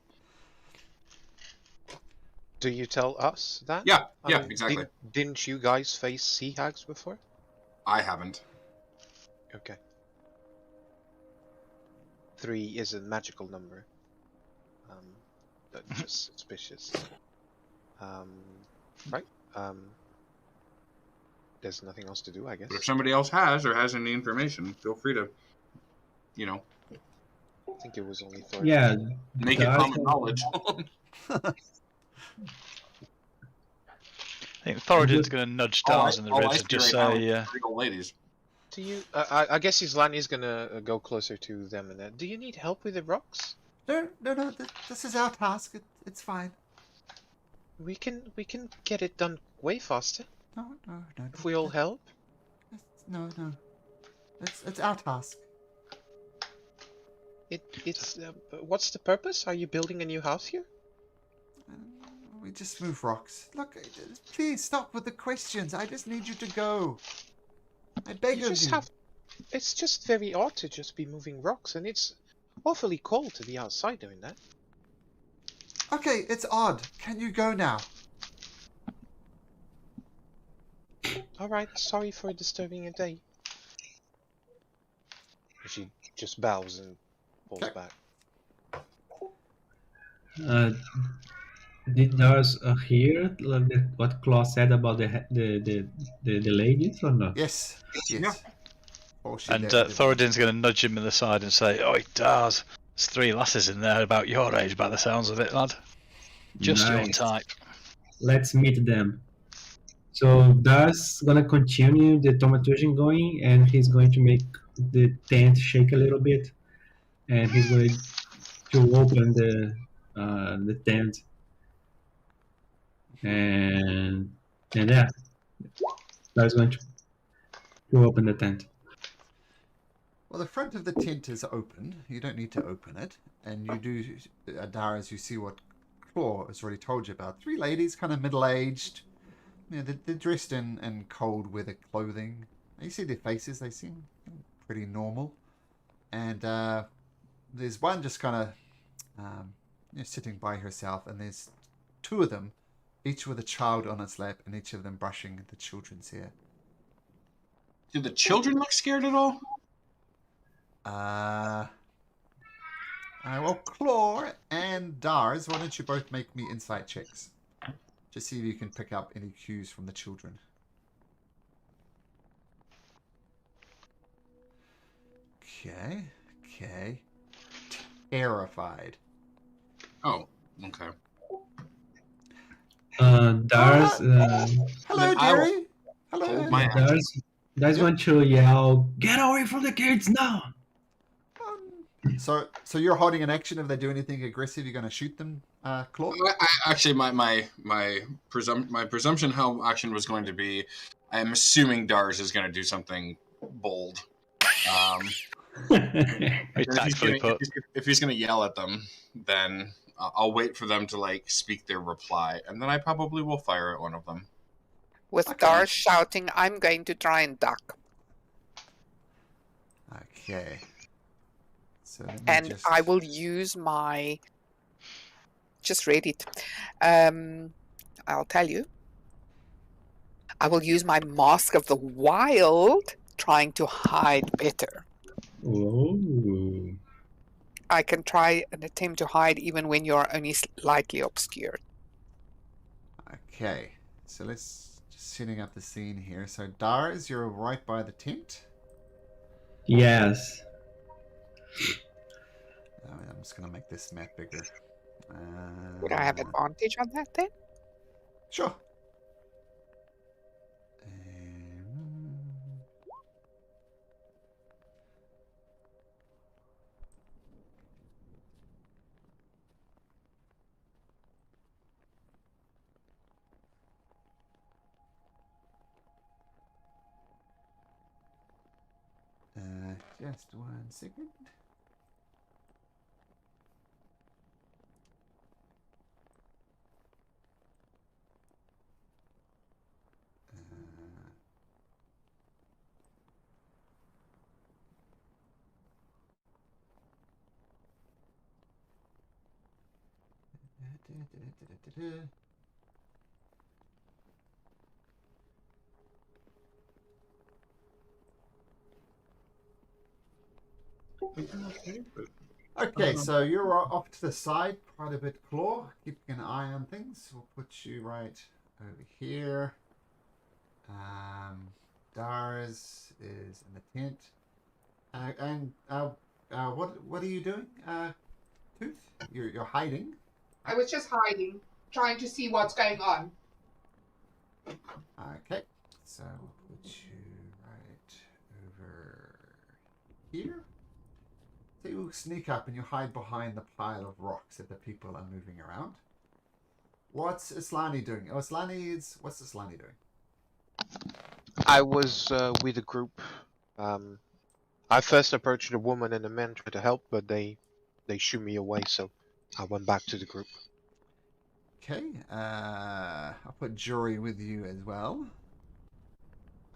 Do you tell us that? Yeah, I mean, exactly. Didn't you guys face sea hags before? I haven't. Okay. 3 is a magical number. But just suspicious. Right. There's nothing else to do, I guess. But if somebody else has any information, feel free to, I think it was only Thor. Yeah. make it common knowledge. I think Thoradin's going to nudge Dars in the ribs and just say, three old ladies. Do you? I guess Islani's gonna go closer to them and that. Do you need help with the rocks? No. This is our task. It's fine. We can get it done way faster No. if we all help. No. It's our task. It's what's the purpose? Are you building a new house here? We just move rocks. Look, please stop with the questions. I just need you to go. I beg of you. It's just very odd to just be moving rocks, and it's awfully cold to be outside doing that. Okay, it's odd. Can you go now? Alright, sorry for disturbing your day. She just bows and pulls Okay. back. Did Dars hear what Claw said about the ladies or not? Yes. Yeah. and Thoradin's going to nudge him in the side and say, "Oi, Dars, there's 3 lasses in there about your age by the sounds of it, lad. Just your Nice. type." let's meet them. So Dar's gonna continue the thaumaturgy going, and he's going to make the tent shake a little bit, and he's going to open the tent, and yeah, Dar's going to open the tent. Well, the front of the tent is open. You don't need to open it. And you do, Dars, you see what Claw has already told you about. 3 ladies, kind of middle-aged. You know, they're dressed in cold weather clothing. You see their faces. They seem pretty normal. And there's one just kind of sitting by herself. And there's 2 of them, each with a child on its lap. And each of them brushing the children's hair. Do the children look scared at all? Well, Claw and Dars, why don't you both make me insight checks? Just see if you can pick up any cues from the children. Okay. Terrified. Oh, okay. Dars, Hello, dearie. Hello. Hold my Dars want to yell, "Get away from the kids now!" So you're holding an action. If they do anything aggressive, you're going to shoot them, Claw? Actually, my presumption how action was going to be, I'm assuming Dars is going to do something bold. Very tactfully put. If he's going to yell at them, then I'll wait for them to like speak their reply, and then I probably will fire at one of them. With Okay. Dars shouting, I'm going to try and duck. Okay. So let me And just... I will use my... Just read it. I'll tell you. I will use my Mask of the Wild, trying to hide better. Oh. I can try and attempt to hide even when you're only slightly obscured. Okay. So let's... Just setting up the scene here. So Dars, you're right by the tent. Yes. I'm just going to make this map bigger. Would I have advantage on that then? Sure. Just 1 second. Okay, so you're off to the side quite a bit, Claw. Keeping an eye on things. We'll put you right over here. Dars is in the tent. What are you doing, Tooth? You're hiding. I was just hiding, trying to see what's going on. Okay, so we'll put you right over here. So you sneak up and you hide behind the pile of rocks that the people are moving around. What's Islani doing? What's Islani doing? I was with a group. I first approached the woman and the men, tried to help, but they shoo me away, so I went back to the group. Okay, I'll put Jory with you as well.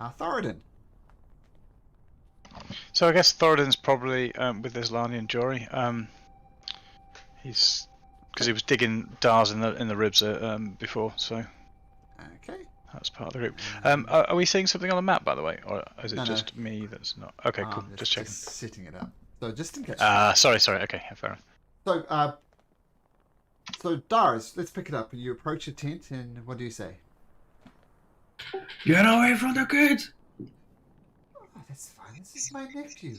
Thoradin. So I guess Thoradin's probably with Islani and Jory. He's because he was digging Dars in the ribs before, so Okay. that's part of the group. Are we seeing something on the map, by the way, or is it No, just me that's not? Okay, cool. Just checking. Just setting it up. So just in case. Sorry. Okay, yeah, fair enough. So Dars, let's pick it up. You approach the tent, and what do you say? Get away from the kids! Oh, that's fine. This is my nephew.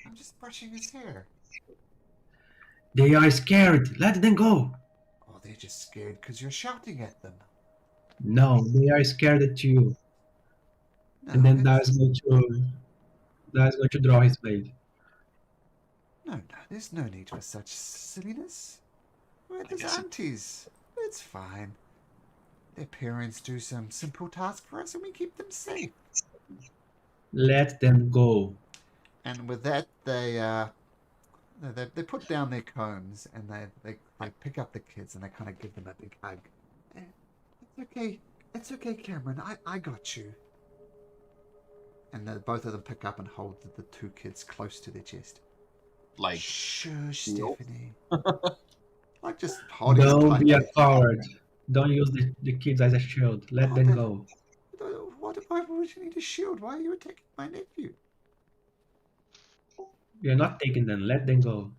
I'm just brushing his hair. They are scared. Let them go. Oh, they're just scared because you're shouting at them. No, they are scared at you. No, And then it's Dar's going to draw his blade. no. There's no need for such silliness. We're I his guess aunties. It's fine. Their parents do some simple tasks for us, and we keep them safe. Let them go. And with that, they put down their combs and they pick up the kids and they kind of give them a big hug. It's okay. It's okay, Cameron. I got you. And both of them pick up and hold the two kids close to their chest. like Shush, Nope. Stephanie. Like just holding them Don't be a tightly. coward. Don't use the kids as a shield. Let them go. Why would you need a shield? Why are you attacking my nephew? You're not taking them. Let them go.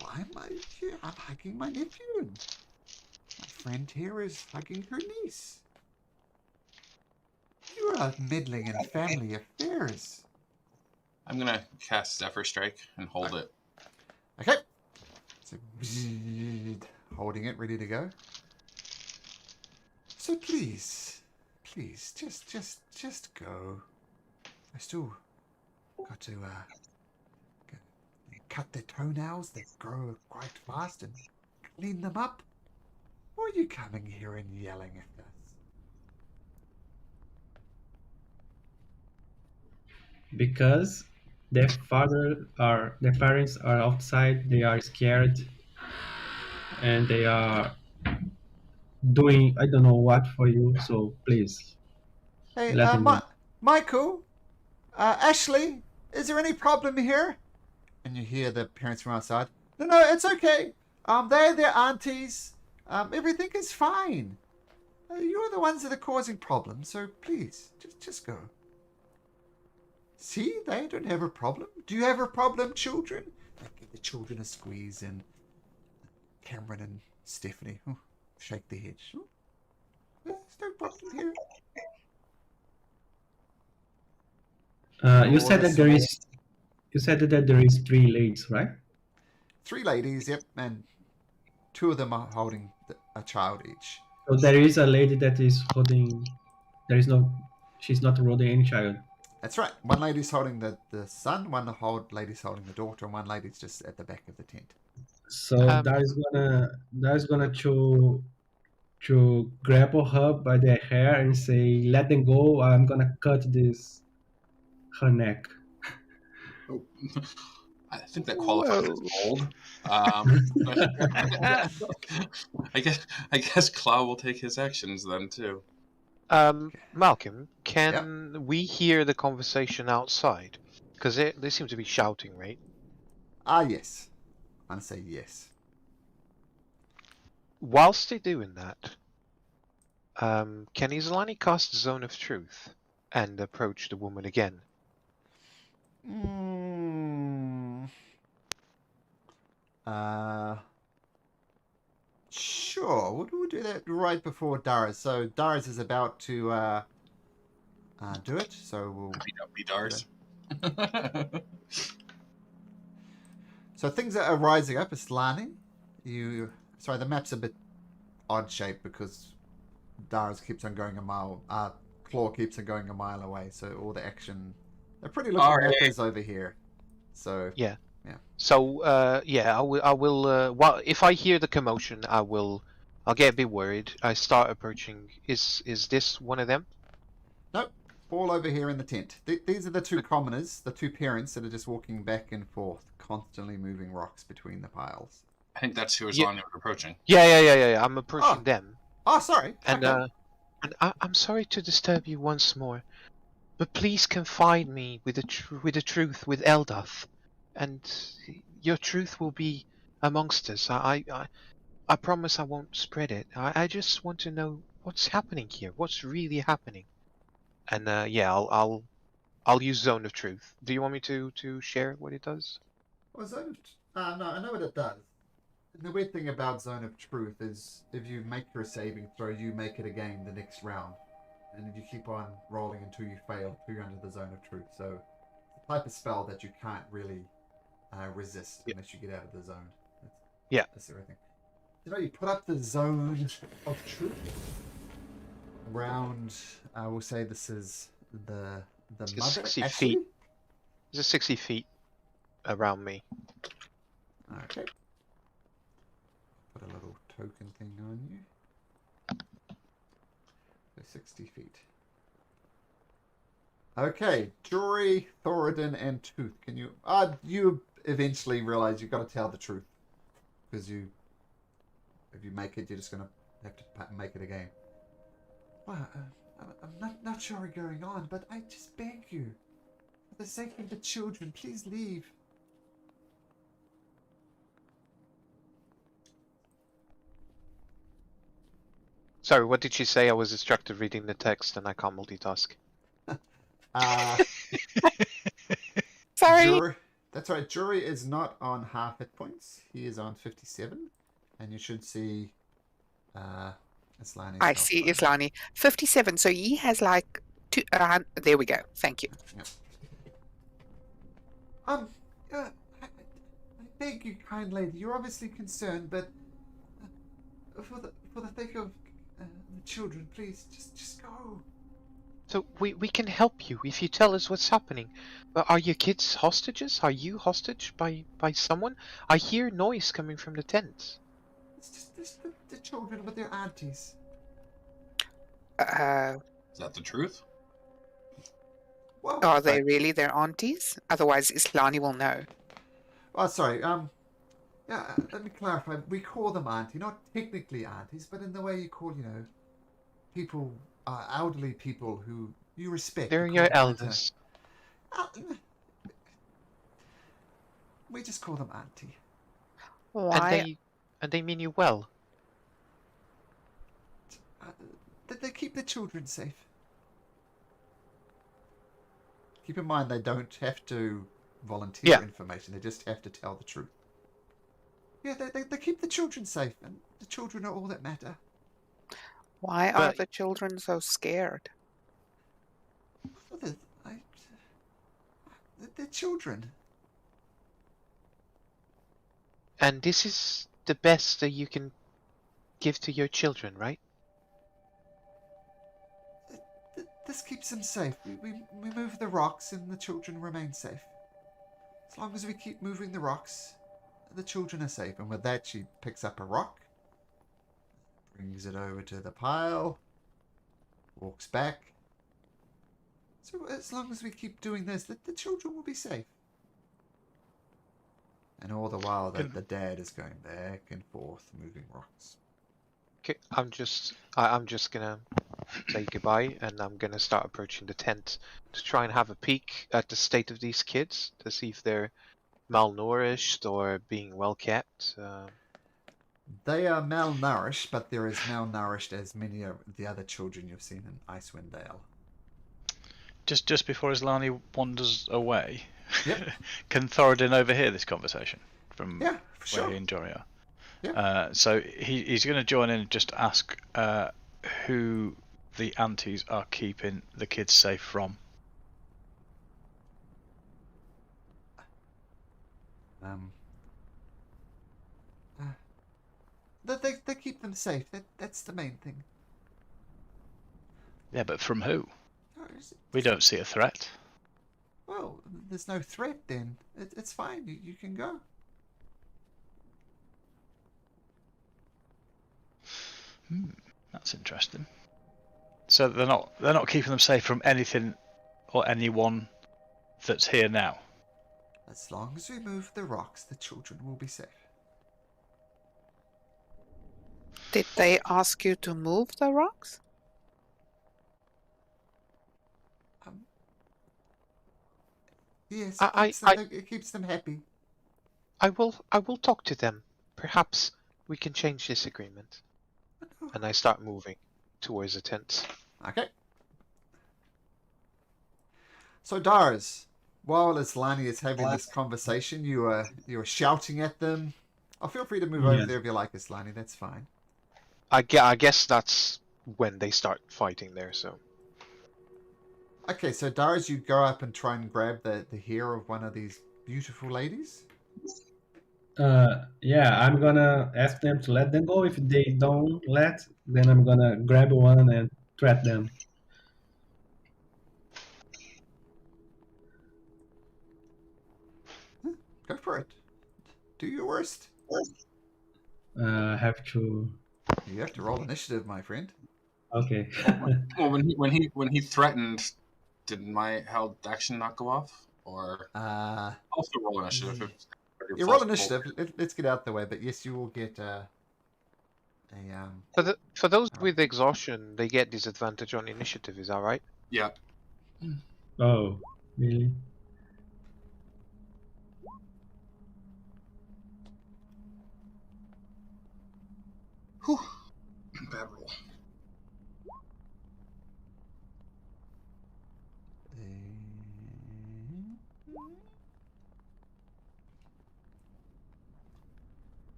Why am I here? I'm hugging my nephew. And my friend here is hugging her niece. You are meddling in family affairs. I'm gonna cast Zephyr Strike and hold it. Okay. So, holding it, ready to go. So please, just go. I still got to cut their toenails that grow quite fast and clean them up. Or are you coming here and yelling at us? Because their parents are outside, they are scared, and they are doing I don't know what for you, so please Hey, let them go. Michael, Ashley, is there any problem here? And you hear the parents from outside. No, it's okay. They're their aunties. Everything is fine. You're the ones that are causing problems, so please, just go. See, they don't have a problem. Do you have a problem, children? They give the children a squeeze, and Cameron and Stephanie shake their heads. There's no problem here. You said that there is three ladies, right? 3 ladies, yep, and 2 of them are holding a child each. So there is a lady that is holding. There is no. She's not holding any child. That's right. One lady's holding the son, one lady's holding the daughter, and one lady's just at the back of the tent. So Um, Dar's gonna to grab her by the hair and say, "Let them go. I'm gonna cut her neck." Oh. I think that qualifies as bold. I guess Claw will take his actions then too. Malcolm, can Yep. we hear the conversation outside? Because they seem to be shouting, right? Yes. I'm going to say yes. Whilst they're doing that, can Isolani cast Zone of Truth and approach the woman again? Sure. We'll do that right before Darius. So Darius is about to do it. So we'll Beat up Dars. So things are rising up. Islani, sorry, the map's a bit odd shaped because Darius keeps on going a mile. Claw keeps on going a mile away. So all the action, they're pretty looking Alright. at is over here. So Yeah. Yeah. So yeah, I will. Well, if I hear the commotion, I'll get a bit worried. I start approaching. Is this one of them? nope, all over here in the tent. These are the 2 commoners, the 2 parents that are just walking back and forth, constantly moving rocks between the piles. I think that's who Yeah. Isolani was approaching. Yeah. I'm approaching Oh. them. Oh, sorry. And Okay. and I'm sorry to disturb you once more, but please confide me with the truth with Eldath, and your truth will be amongst us. I promise I won't spread it. I just want to know what's happening here. What's really happening? And yeah, I'll use Zone of Truth. Do you want me to share what it does? Well, no, I know what it does. The weird thing about Zone of Truth is if you make your saving throw, you make it again the next round. And you keep on rolling until you fail, until you're under the Zone of Truth. So it's a type of spell that you can't really resist unless you get out of the zone. Yeah. That's everything. you put up the zone of truth around. I will say this is the It's mother. 60 Ashley? feet. There's 60 feet around me. Okay. Put a little token thing on you. So 60 feet. Okay, Jory, Thoradin, and Tooth. Can you? You eventually realize you've got to tell the truth, because if you make it, you're just gonna have to make it again. Well, I'm not sure what's going on, but I just beg you, for the sake of the children, please leave. Sorry, what did she say? I was distracted reading the text and I can't multitask. Uh, Sorry. Jury, that's right. Jury is not on half hit points. He is on 57, and you should see Islani's I health see bar. Islani. 57. So he has like two. There we go. Thank you. Yep. I beg you, kind lady. You're obviously concerned, but for the sake of the children, please just go. So we can help you if you tell us what's happening. But are your kids hostages? Are you hostage by someone? I hear noise coming from the tent. It's just the children with their aunties. Is that the truth? Well, Are they really their aunties? Otherwise, Islani will know. Oh, sorry. Yeah. Let me clarify. We call them auntie, not technically aunties, but in the way you call, people, elderly people who you respect. They're You call your them auntie. elders. We just call them auntie. Why? And they mean you well. They keep the children safe. Keep in mind they don't have to volunteer information. They just have to tell the truth. Yeah, they keep the children safe, and the children are all that matter. Why are the children so scared? Well, they're children. And this is the best that you can give to your children, right? This keeps them safe. We move the rocks and the children remain safe. As long as we keep moving the rocks, the children are safe. And with that, she picks up a rock, brings it over to the pile, walks back. So as long as we keep doing this, the children will be safe. And all the while, the dad is going back and forth, moving rocks. Okay, I'm just gonna say goodbye, and I'm gonna start approaching the tent to try and have a peek at the state of these kids to see if they're malnourished or being well kept. They are malnourished, but they're as malnourished as many of the other children you've seen in Icewind Dale. Just before Islani wanders away, Yep. can Thoradin overhear this conversation from Yeah, for sure. where he and Jory are? Yeah. So he's going to join in and just ask who the aunties are keeping the kids safe from. They keep them safe. That's the main thing. Yeah, but from who? No, We don't see a threat. Well, there's no threat then. It's fine. You can go. That's interesting. So they're not keeping them safe from anything or anyone that's here now. As long as we move the rocks, the children will be safe. Did they ask you to move the rocks? Yes, it keeps them happy. I will talk to them. Perhaps we can change this agreement. And I start moving towards the tent. Okay. So Dars, while Islani is having this conversation, you are shouting at them. Oh, feel free to move over there if you like, Islani. That's fine. I guess that's when they start fighting there. So. Okay, so Dars, you go up and try and grab the hair of one of these beautiful ladies. Yeah, I'm gonna ask them to let them go. If they don't let, then I'm gonna grab one and threat them. Go for it. Do your worst. Have to. You have to roll initiative, my friend. Okay. Well, when he threatened, did my held action not go off? Or also roll initiative. You roll initiative. Let's get out the way. But yes, you will get a For those with exhaustion, they get disadvantage on initiative. Is that right? Yeah. Oh, really? Whew. Bad roll.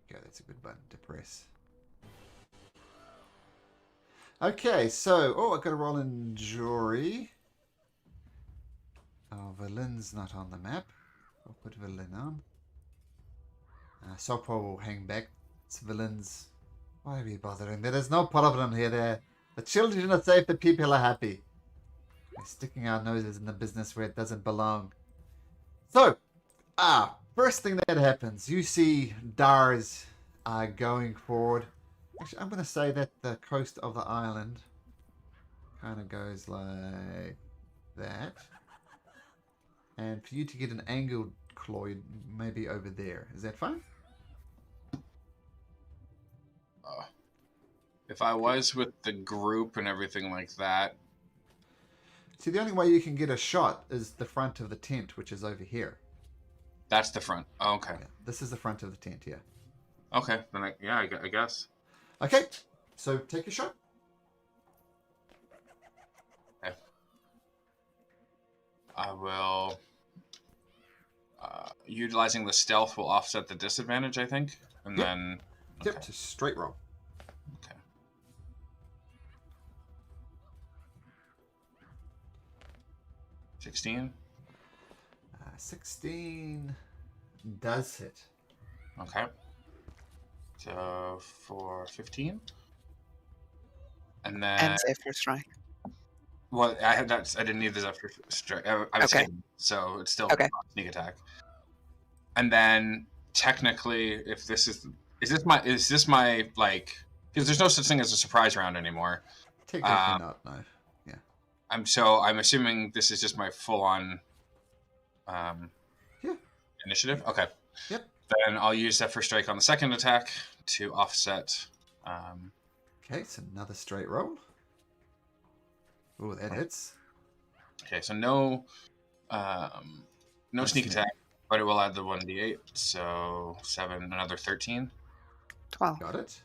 Okay, that's a good button to press. Okay, so I've got to roll in jury. Oh, Valin's not on the map. I'll put Valin on. Sopra will hang back. It's Valin's. Why are we bothering? There is no problem here. The children are safe. The people are happy. We're sticking our noses in the business where it doesn't belong. So, first thing that happens, you see Dars going forward. Actually, I'm going to say that the coast of the island kind of goes like that. And for you to get an angled claw, maybe over there. Is that fine? If I was with the group and everything like that. See, the only way you can get a shot is the front of the tent, which is over here. That's the front. Oh, okay. Yeah, this is the front of the tent, yeah. Okay, then I guess. Okay, so take a shot. Okay. I will. Utilizing the stealth will offset the disadvantage, I think. And Yep. then. Okay. Okay. Yep, just straight roll. Okay. 16. 16 does hit. Okay. So for 15. And then. And Zephyr Strike. Well, I had that. I didn't need the Zephyr strike. I was Okay. hidden, so it's still Okay. sneak attack. And then technically, if this is this my like, because there's no such thing as a surprise round anymore. Technically not, no. Yeah. I'm assuming this is just my full on Yeah. initiative. Okay. Yep. Then I'll use Zephyr strike on the second attack to offset. Okay, so another straight roll. Oh, that hits. Okay, so no sneak attack, but it will add the 1d8. So 7, another 13. 12. Got it.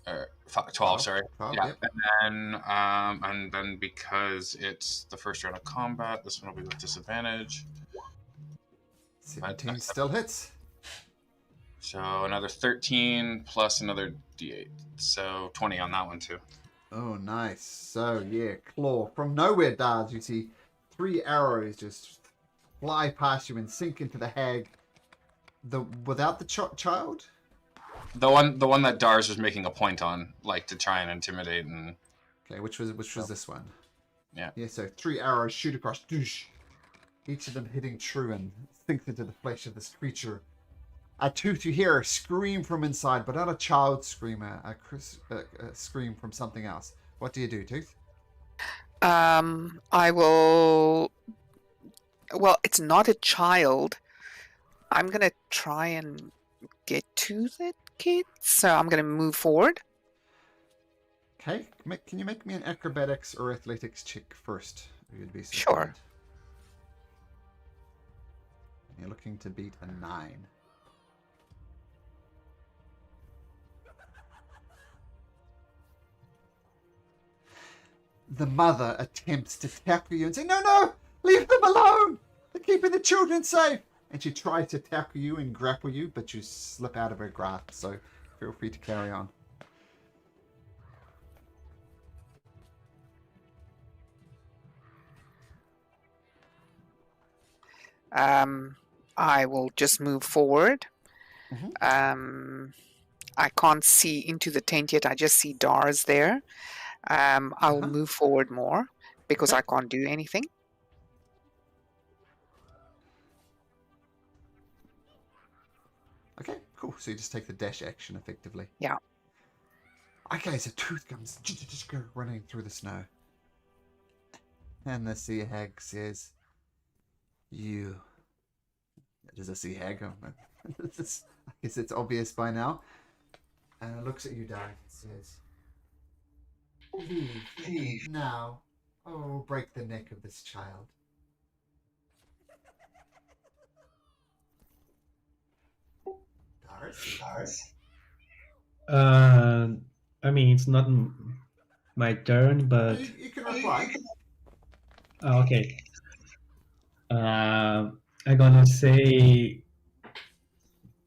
Or 12, sorry. 12, yeah. yep. And then because it's the first round of combat, this one will be with disadvantage. 17 still hits. So another 13 plus another d8. So 20 on that one too. Oh, nice. So, yeah, claw. From nowhere, Dars, you see 3 arrows just fly past you and sink into the hag. Without the child? The one that Dars was making a point on, like to try and intimidate and. Okay, which was this one? Yeah. Yeah. So 3 arrows shoot across, doosh, each of them hitting true and sinks into the flesh of this creature. Tooth, you hear a scream from inside, but not a child scream, a scream from something else. What do you do, Tooth? I will. Well, it's not a child. I'm gonna try and get to that kid, so I'm gonna move forward. Okay, can you make me an acrobatics or athletics check first? You'd be so Sure. kind. You're looking to beat a 9. The mother attempts to tackle you and say, no, leave them alone. They're keeping the children safe. And she tries to tackle you and grapple you, but you slip out of her grasp, so feel free to carry on. I will just move forward. Mhm. I can't see into the tent yet. I just see Dars there. I'll Uh-huh. move forward more because Okay. I can't do anything. Okay, cool. So you just take the dash action effectively. Yeah. Okay, so Tooth comes running through the snow. And the sea hag says, "You." It is a sea hag. I guess it's obvious by now. And it looks at you, Darren, and says, "Leave now. Oh, break the neck of this child." Dars? Uh, I mean, it's not my turn, but You can reply. okay. I'm gonna say,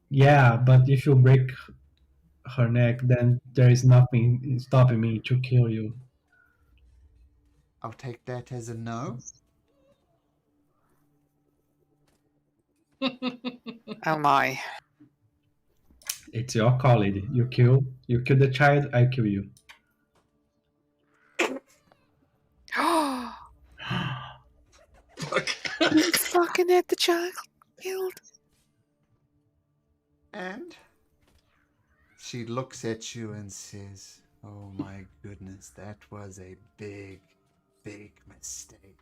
yeah, but if you break her neck, then there is nothing stopping me to kill you. I'll take that as a no. Oh my. It's your call, lady. You kill the child, I kill you. You fucking had the child killed. And she looks at you and says, "Oh my goodness, that was a big, big mistake.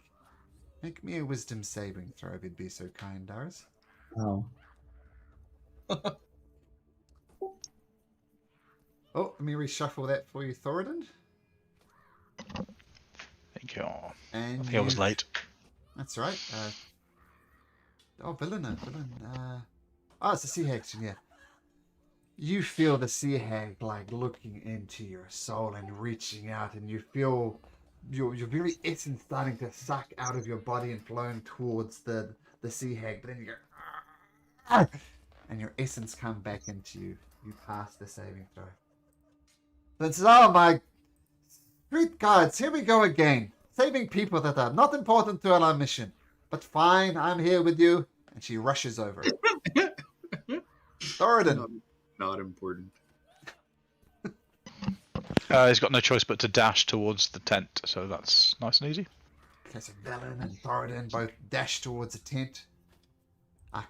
Make me a wisdom saving throw if you'd be so kind, Dars." Oh. Oh, let me reshuffle that for you, Thoradin. Thank you. I And think I was late. That's right. Villain. It's a sea hag, yeah. You feel the sea hag like looking into your soul and reaching out, and you feel your very essence starting to suck out of your body and flowing towards the sea hag. But then you go, "Ah!" and your essence come back into you. You pass the saving throw. Then says, "Oh my street guards, here we go again, saving people that are not important to our mission. But fine, I'm here with you." And she rushes over. Thoradin. Not important. He's got no choice but to dash towards the tent, so that's nice and easy. Okay, so Velen and Thoradin both dash towards the tent.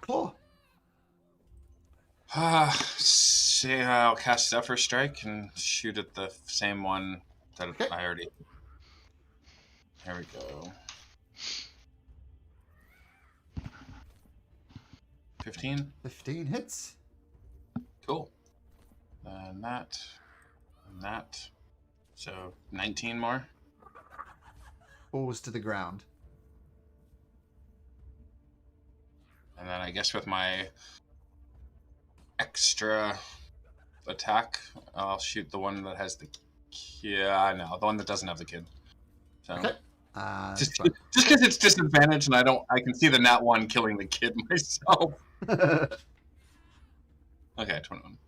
Claw. See, I'll cast Zephyr Strike and shoot at the same one that Okay. I already. There we go. 15. 15 hits. Cool. And that. And that. So 19 more. Falls to the ground. And then I guess with my extra attack, I'll shoot the one that has the. Yeah, no, the one that doesn't have the kid. So. Okay. Just because it's disadvantage and I can see the nat 1 killing the kid myself. Okay, 21.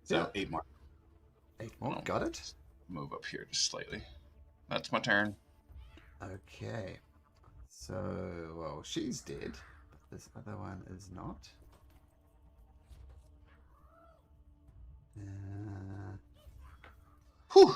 So Yeah. 8 more. 8 more. Got it. Move up here just slightly. That's my turn. Okay. So, well, she's dead, but this other one is not. Whew.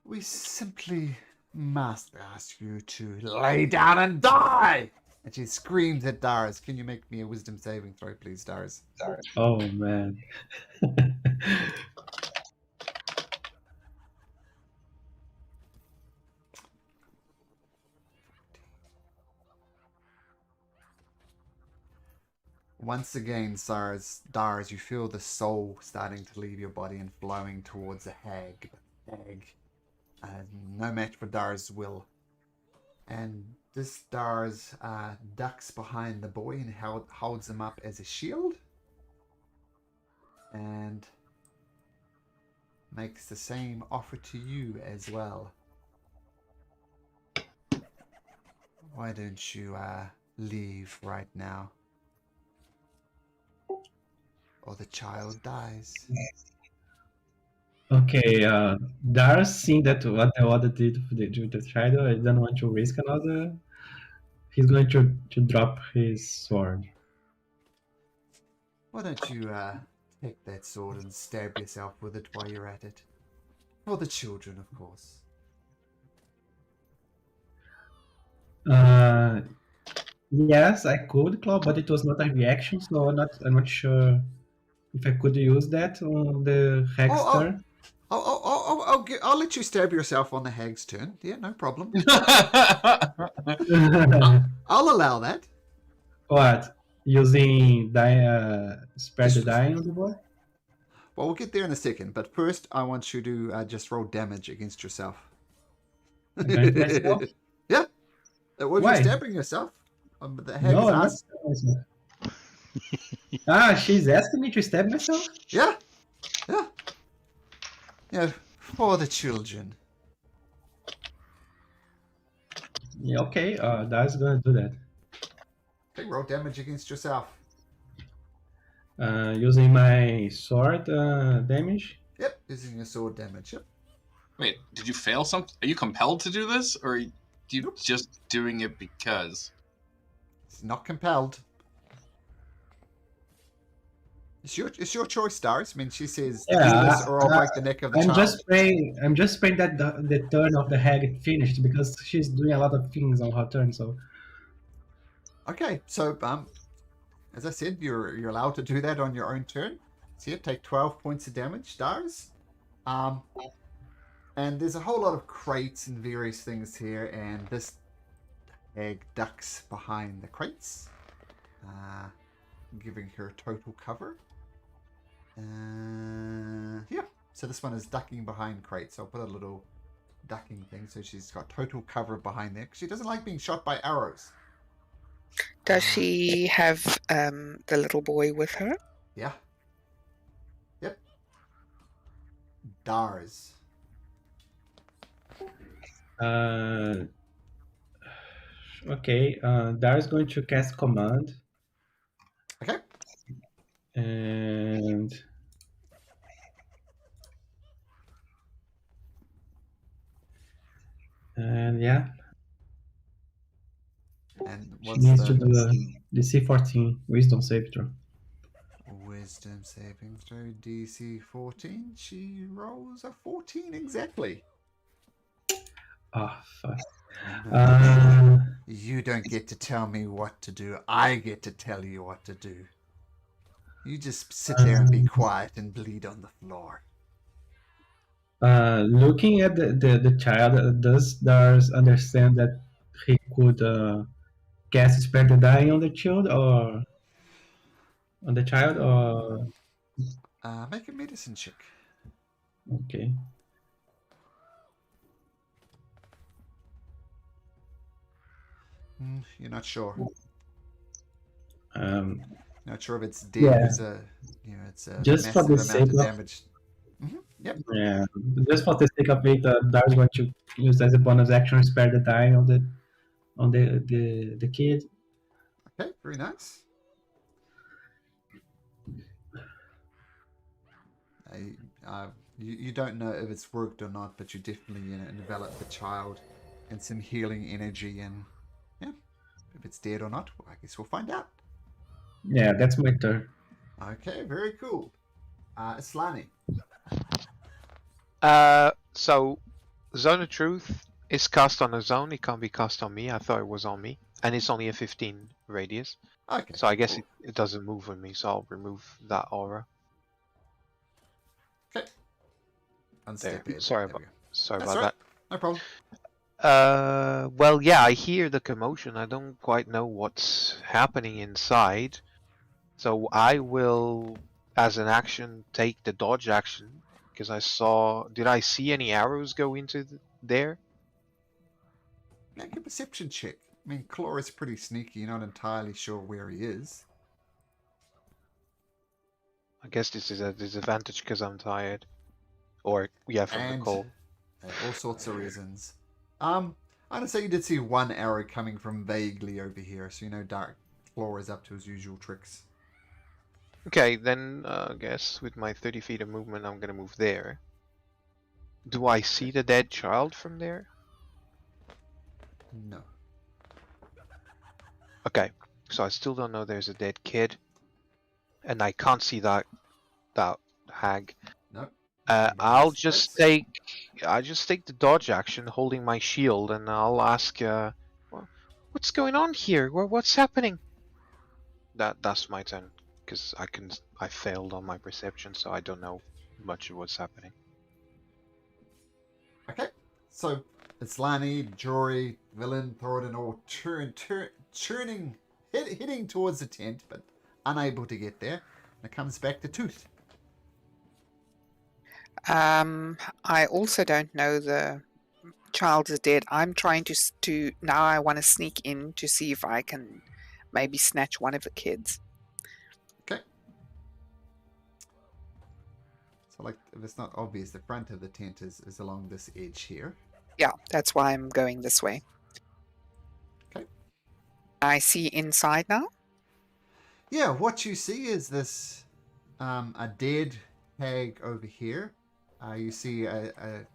We simply must ask you to lay down and die! And she screams at Dars. Can you make me a wisdom saving throw, please, Dars? Oh man. Once again, Dars, you feel the soul starting to leave your body and flowing towards the hag. But hag, no match for Dars' will. And this Dars ducks behind the boy and holds him up as a shield. And makes the same offer to you as well. Why don't you leave right now? Or the child dies. Okay, Dara, seeing that what the other did with the child, I don't want to risk another. He's going to drop his sword. Why don't you take that sword and stab yourself with it while you're at it? For the children, of course. Yes, I could, Claw, but it was not a reaction, so I'm not sure if I could use that on the Hexter. I'll let you stab yourself on the hag's turn. Yeah, no problem. I'll allow that. What? Using spare the die on the board? Well, we'll get there in a second, but first I want you to just roll damage against yourself. Against myself? Yeah. Well, if Why? you're stabbing yourself, the hag No, is I'm not asked. stabbing myself. She's asking me to stab myself? Yeah. Yeah. Yeah, for the children. Yeah, okay, that's gonna do that. Okay, roll damage against yourself. Using my sword damage. Yep, using your sword damage. Yep. Wait, did you fail something? Are you compelled to do this, or are you just doing it because? It's not compelled. It's your choice, Stars. I mean, she says, do this or I'll break the neck of the child. I'm just praying that the turn of the hag finished because she's doing a lot of things on her turn. So okay, so as I said, you're allowed to do that on your own turn. So you take 12 points of damage, Stars. And there's a whole lot of crates and various things here, and this hag ducks behind the crates, giving her total cover. Yeah, so this one is ducking behind crates. I'll put a little ducking thing so she's got total cover behind there because she doesn't like being shot by arrows. Does she have the little boy with her? Yeah. Yep. Dars. okay, Dar is going to cast command. Okay. And yeah. And She what's needs to do the DC 14 Wisdom save throw. Wisdom saving throw DC 14? She rolls a 14 exactly. Oh, fuck. You don't get to tell me what to do. I get to tell you what to do. You just sit there and be quiet and bleed on the floor. Looking at the child, does Dars understand that he could cast spare the die on the child or on the child or Make a medicine check. okay. You're not sure. Not sure if it's dead. Yeah. It's a Just for massive the amount sake of of damage. Yep. Yeah, just for the sake of it, Dars going to use as a bonus action spare the die on the kid. Okay, very nice. You don't know if it's worked or not, but you definitely envelop the child in some healing energy, and yeah, if it's dead or not, well, I guess we'll find out. Yeah, that's my turn. Okay, very cool. Slani. So Zone of Truth is cast on a zone. It can't be cast on me. I thought it was on me, and it's only a 15 radius. Okay. So I guess it doesn't move with me. So I'll remove that aura. Okay. Unstep it. Sorry There we about go. That's right. that. No problem. Well, yeah, I hear the commotion. I don't quite know what's happening inside. So I will, as an action, take the dodge action. Because I saw... Did I see any arrows go into there? Make a perception check. I mean, Claw is pretty sneaky. You're not entirely sure where he is. I guess this is a disadvantage because I'm tired. Or yeah, from the And coal. all sorts of reasons. I'm gonna say you did see one arrow coming from vaguely over here, so you know Dark Claw is up to his usual tricks. Okay, then I guess with my 30 feet of movement, I'm gonna move there. Do I see the dead child from there? No. Okay, so I still don't know there's a dead kid, and I can't see that hag. Nope. I'll just take the dodge action, holding my shield, and I'll ask, what's going on here? What's happening? That's my turn, because I failed on my perception, so I don't know much of what's happening. Okay. So it's Lani, Jory, Villain, Thoradin all heading towards the tent, but unable to get there. And it comes back to Tooth. I also don't know the child is dead. I'm trying to now. I want to sneak in to see if I can maybe snatch one of the kids. Okay. So, like, if it's not obvious, the front of the tent is along this edge here. Yeah, that's why I'm going this way. Okay. I see inside now. Yeah, what you see is this a dead hag over here. You see a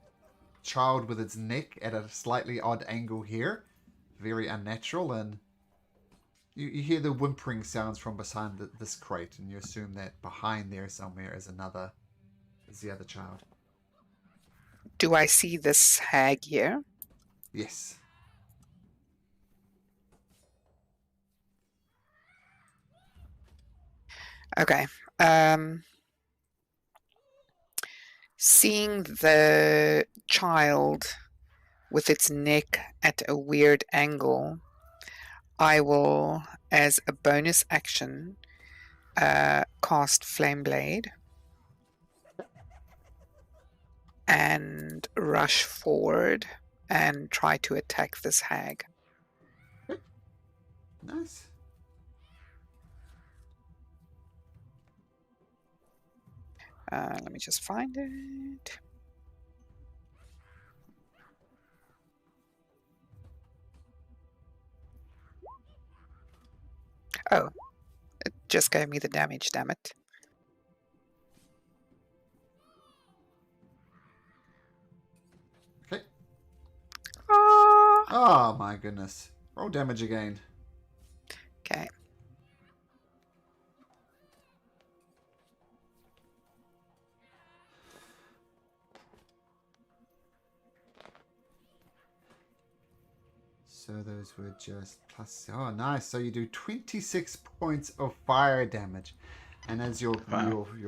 child with its neck at a slightly odd angle here. Very unnatural, and you hear the whimpering sounds from behind this crate, and you assume that behind there somewhere is the other child. Do I see this hag here? Yes. Okay. Seeing the child with its neck at a weird angle, I will, as a bonus action, cast Flame Blade and rush forward and try to attack this hag. Nice. Let me just find it. Oh, it just gave me the damage, damn it. Okay. Ah, Oh my goodness. Roll damage again. okay. So those were just plus. Oh, nice. So you do 26 points of fire damage. And as your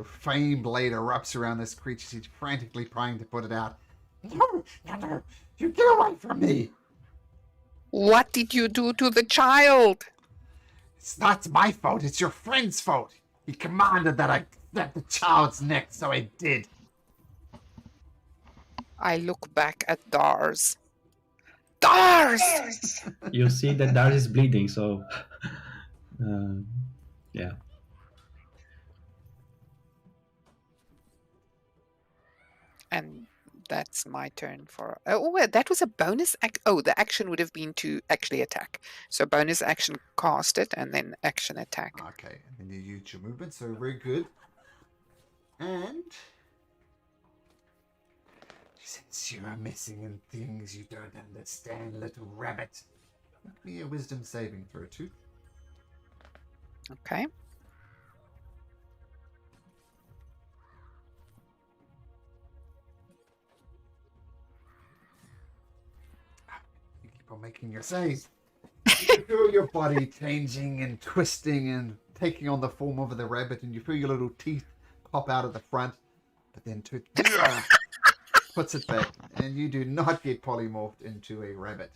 flame blade erupts around this creature, she's frantically trying to put it out. No, you get away from me! What did you do to the child? It's not my fault, it's your friend's fault. He commanded that I snap the child's neck, so I did. I look back at Dars. Dars! You see that Dars is bleeding, so yeah. And that's my turn for. Oh, that was a bonus. The action would have been to actually attack. So bonus action, cast it, and then action attack. Okay, and then you use your movement, so very good. And since you are missing in things you don't understand, little rabbit, make me a wisdom saving throw too. Okay. You keep on making your saves. You feel your body changing and twisting and taking on the form of the rabbit, and you feel your little teeth pop out of the front, but then puts it back, and you do not get polymorphed into a rabbit.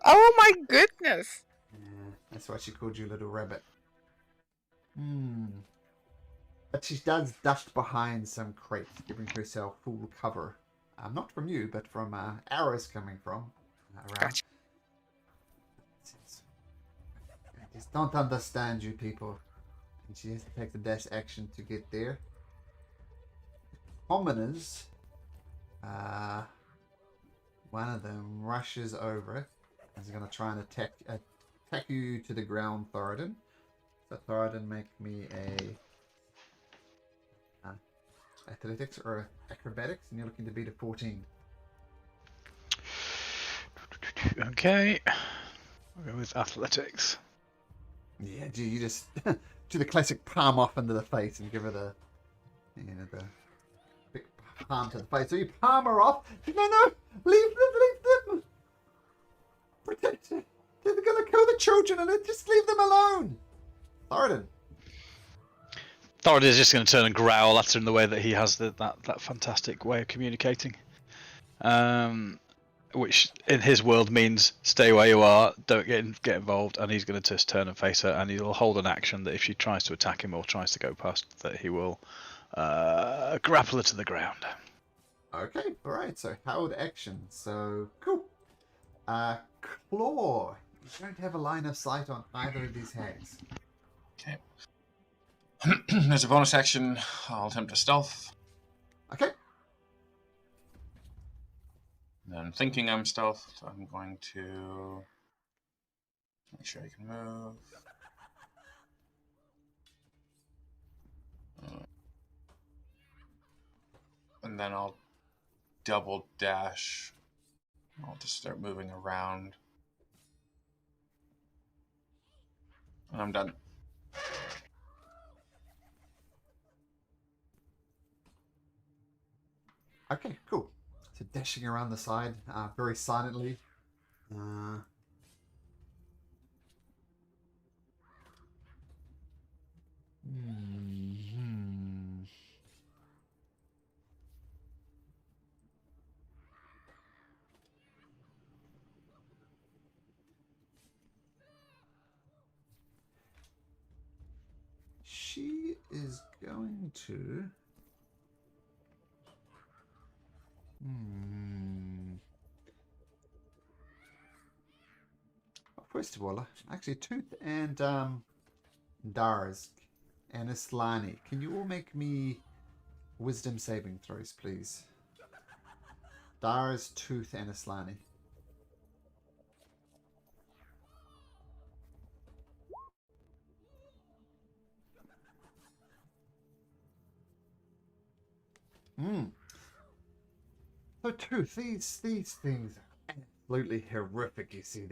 Oh my goodness! Yeah, that's why she called you Little Rabbit. But she does duck behind some crates, giving herself full cover. Not from you, but from arrows coming from around. Gotcha. I just don't understand you people. And she has to take the dash action to get there. Commoners One of them rushes over it. He's going to try and attack you to the ground, Thoradin. So Thoradin, make me a athletics or acrobatics, and you're looking to beat a 14. Okay. We'll go with athletics. Yeah, you just do the classic palm off into the face and give her the big palm to the face. So you palm her off. No, leave them. Protect her. They're going to kill the children, and just leave them alone. Thoradin. Thorin is just going to turn and growl at her in the way that he has that fantastic way of communicating. Which in his world means stay where you are, don't get involved, and he's going to just turn and face her, and he'll hold an action that if she tries to attack him or tries to go past, that he will grapple her to the ground. Okay, alright, so held action, so cool. Claw, you don't have a line of sight on either of these hags. Okay. As a bonus action, I'll attempt a stealth. Okay. Then thinking I'm stealth, so I'm going to make sure I can move. And then I'll double dash. I'll just start moving around. And I'm done. Okay, cool. So dashing around the side, very silently. She is going to... First of all, actually, Tooth and Darz and Islani, can you all make me wisdom saving throws, please? Darz, Tooth, and Islani. So Tooth, these things are absolutely horrific. You see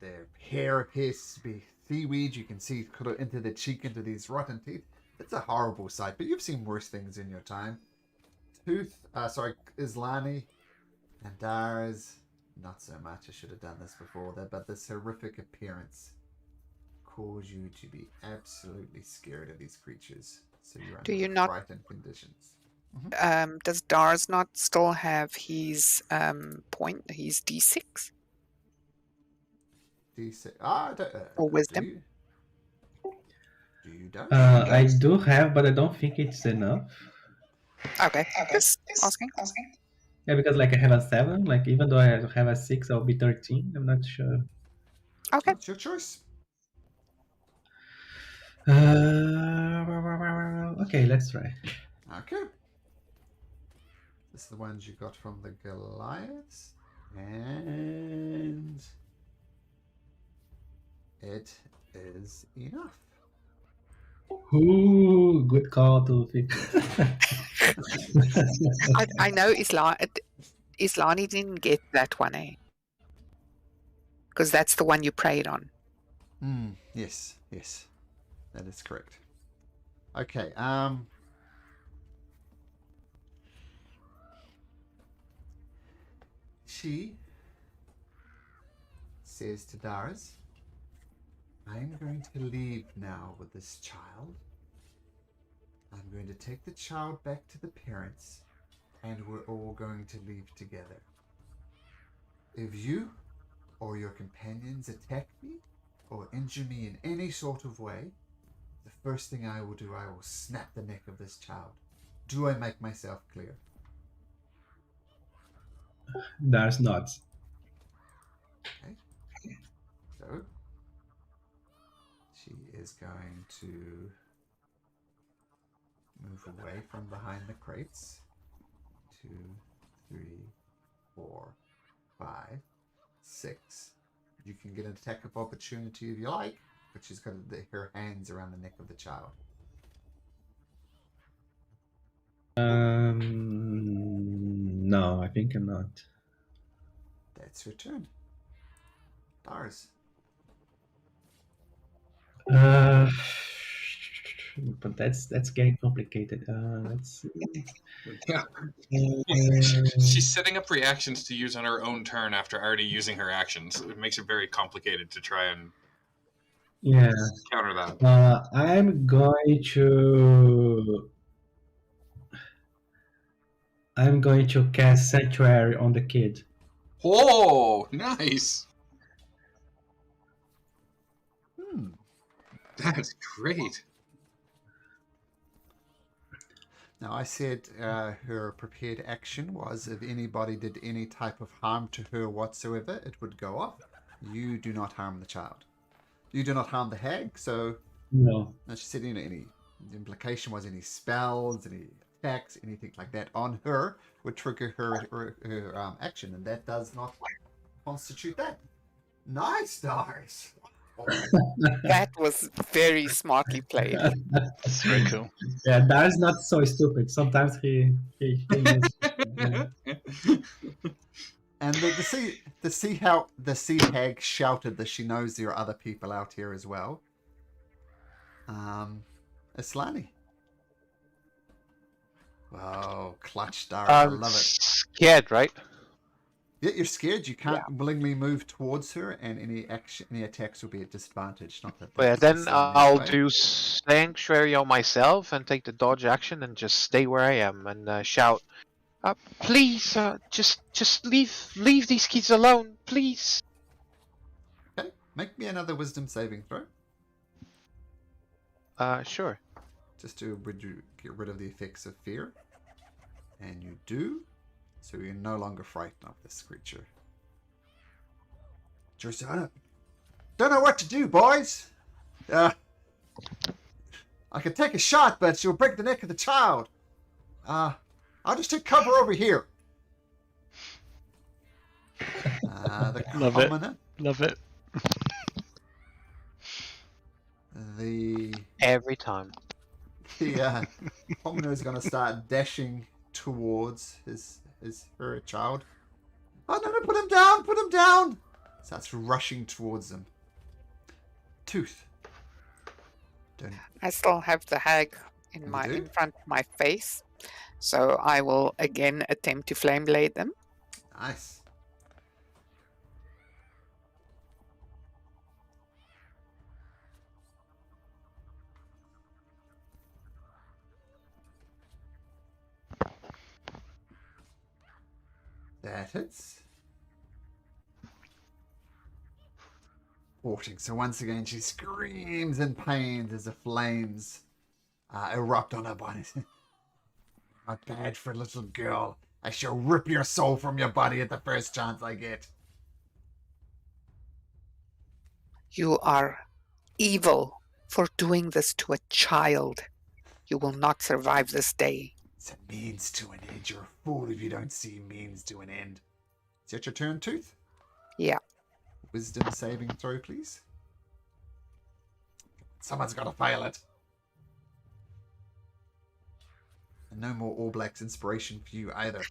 their hair appears to be seaweed. You can see kind of into the cheek, into these rotten teeth. It's a horrible sight, but you've seen worse things in your time. Tooth, Islani and Darz, not so much. I should have done this before that, but this horrific appearance cause you to be absolutely scared of these creatures. So you're Do under you not- frightened conditions. Does Dars not still have his point? His D6 D6. or wisdom? Do you don't? I do have, but I don't think it's enough. Okay, just asking. Yeah, because like I have a 7, like even though I have a 6, I'll be 13. I'm not sure. Okay. It's your choice. Okay, let's try. Okay. This is the ones you got from the Goliaths. And it is enough. Ooh, good call to fix. I know Islani didn't get that one, eh? Because that's the one you prayed on. Yes. That is correct. Okay, she says to Darius, I am going to leave now with this child. I'm going to take the child back to the parents, and we're all going to leave together. If you or your companions attack me or injure me in any sort of way, the first thing I will do, I will snap the neck of this child. Do I make myself clear? That's not. Okay. So, she is going to move away from behind the crates. 2, 3, 6. You can get an attack of opportunity if you like, but she's got her hands around the neck of the child. No, I think I'm not. That's her turn. Dars. But that's getting complicated. Let's see. Yeah. She's setting up reactions to use on her own turn after already using her actions. It makes it very complicated to try and Yeah. counter that. I'm going to cast Sanctuary on the kid. Oh, nice. That's great. Now, I said her prepared action was if anybody did any type of harm to her whatsoever, it would go off. You do not harm the child. You do not harm the hag, so... No. Now, she said, the implication was any spells, any attacks, anything like that on her would trigger her action, and that does not constitute that. Nice, Dars. That was very smartly played. It's very cool. Yeah, that is not so stupid. Sometimes he uses, yeah. And to see how the sea hag shouted that she knows there are other people out here as well. Islani. Whoa, clutch, Dars. I love it. Scared, right? Yeah, you're scared. You can't willingly move towards her, and any attacks will be at disadvantage. Not that. But then I'll do Sanctuary on myself and take the dodge action and just stay where I am and shout, "Please, just leave these kids alone, please." Okay, make me another Wisdom saving throw. Sure. Just to get rid of the effects of fear, and you do. So you're no longer frightened of this creature. Josiah, don't know what to do, boys. I could take a shot, but she'll break the neck of the child. I'll just take cover over here. The Love commoner, Love it. Every time. The commoner is going to start dashing towards her child. Oh no, put him down, put him down! Starts rushing towards them. Tooth. I still have the hag in front of my face, so I will again attempt to flame blade them. Nice. That hits. 14. So once again, she screams in pain as the flames erupt on her body. Not bad for a little girl. I shall rip your soul from your body at the first chance I get. You are evil for doing this to a child. You will not survive this day. It's a means to an end. You're a fool if you don't see means to an end. Is that your turn, Tooth? Yeah. Wisdom saving throw, please. Someone's got to fail it. And no more All Blacks inspiration for you either.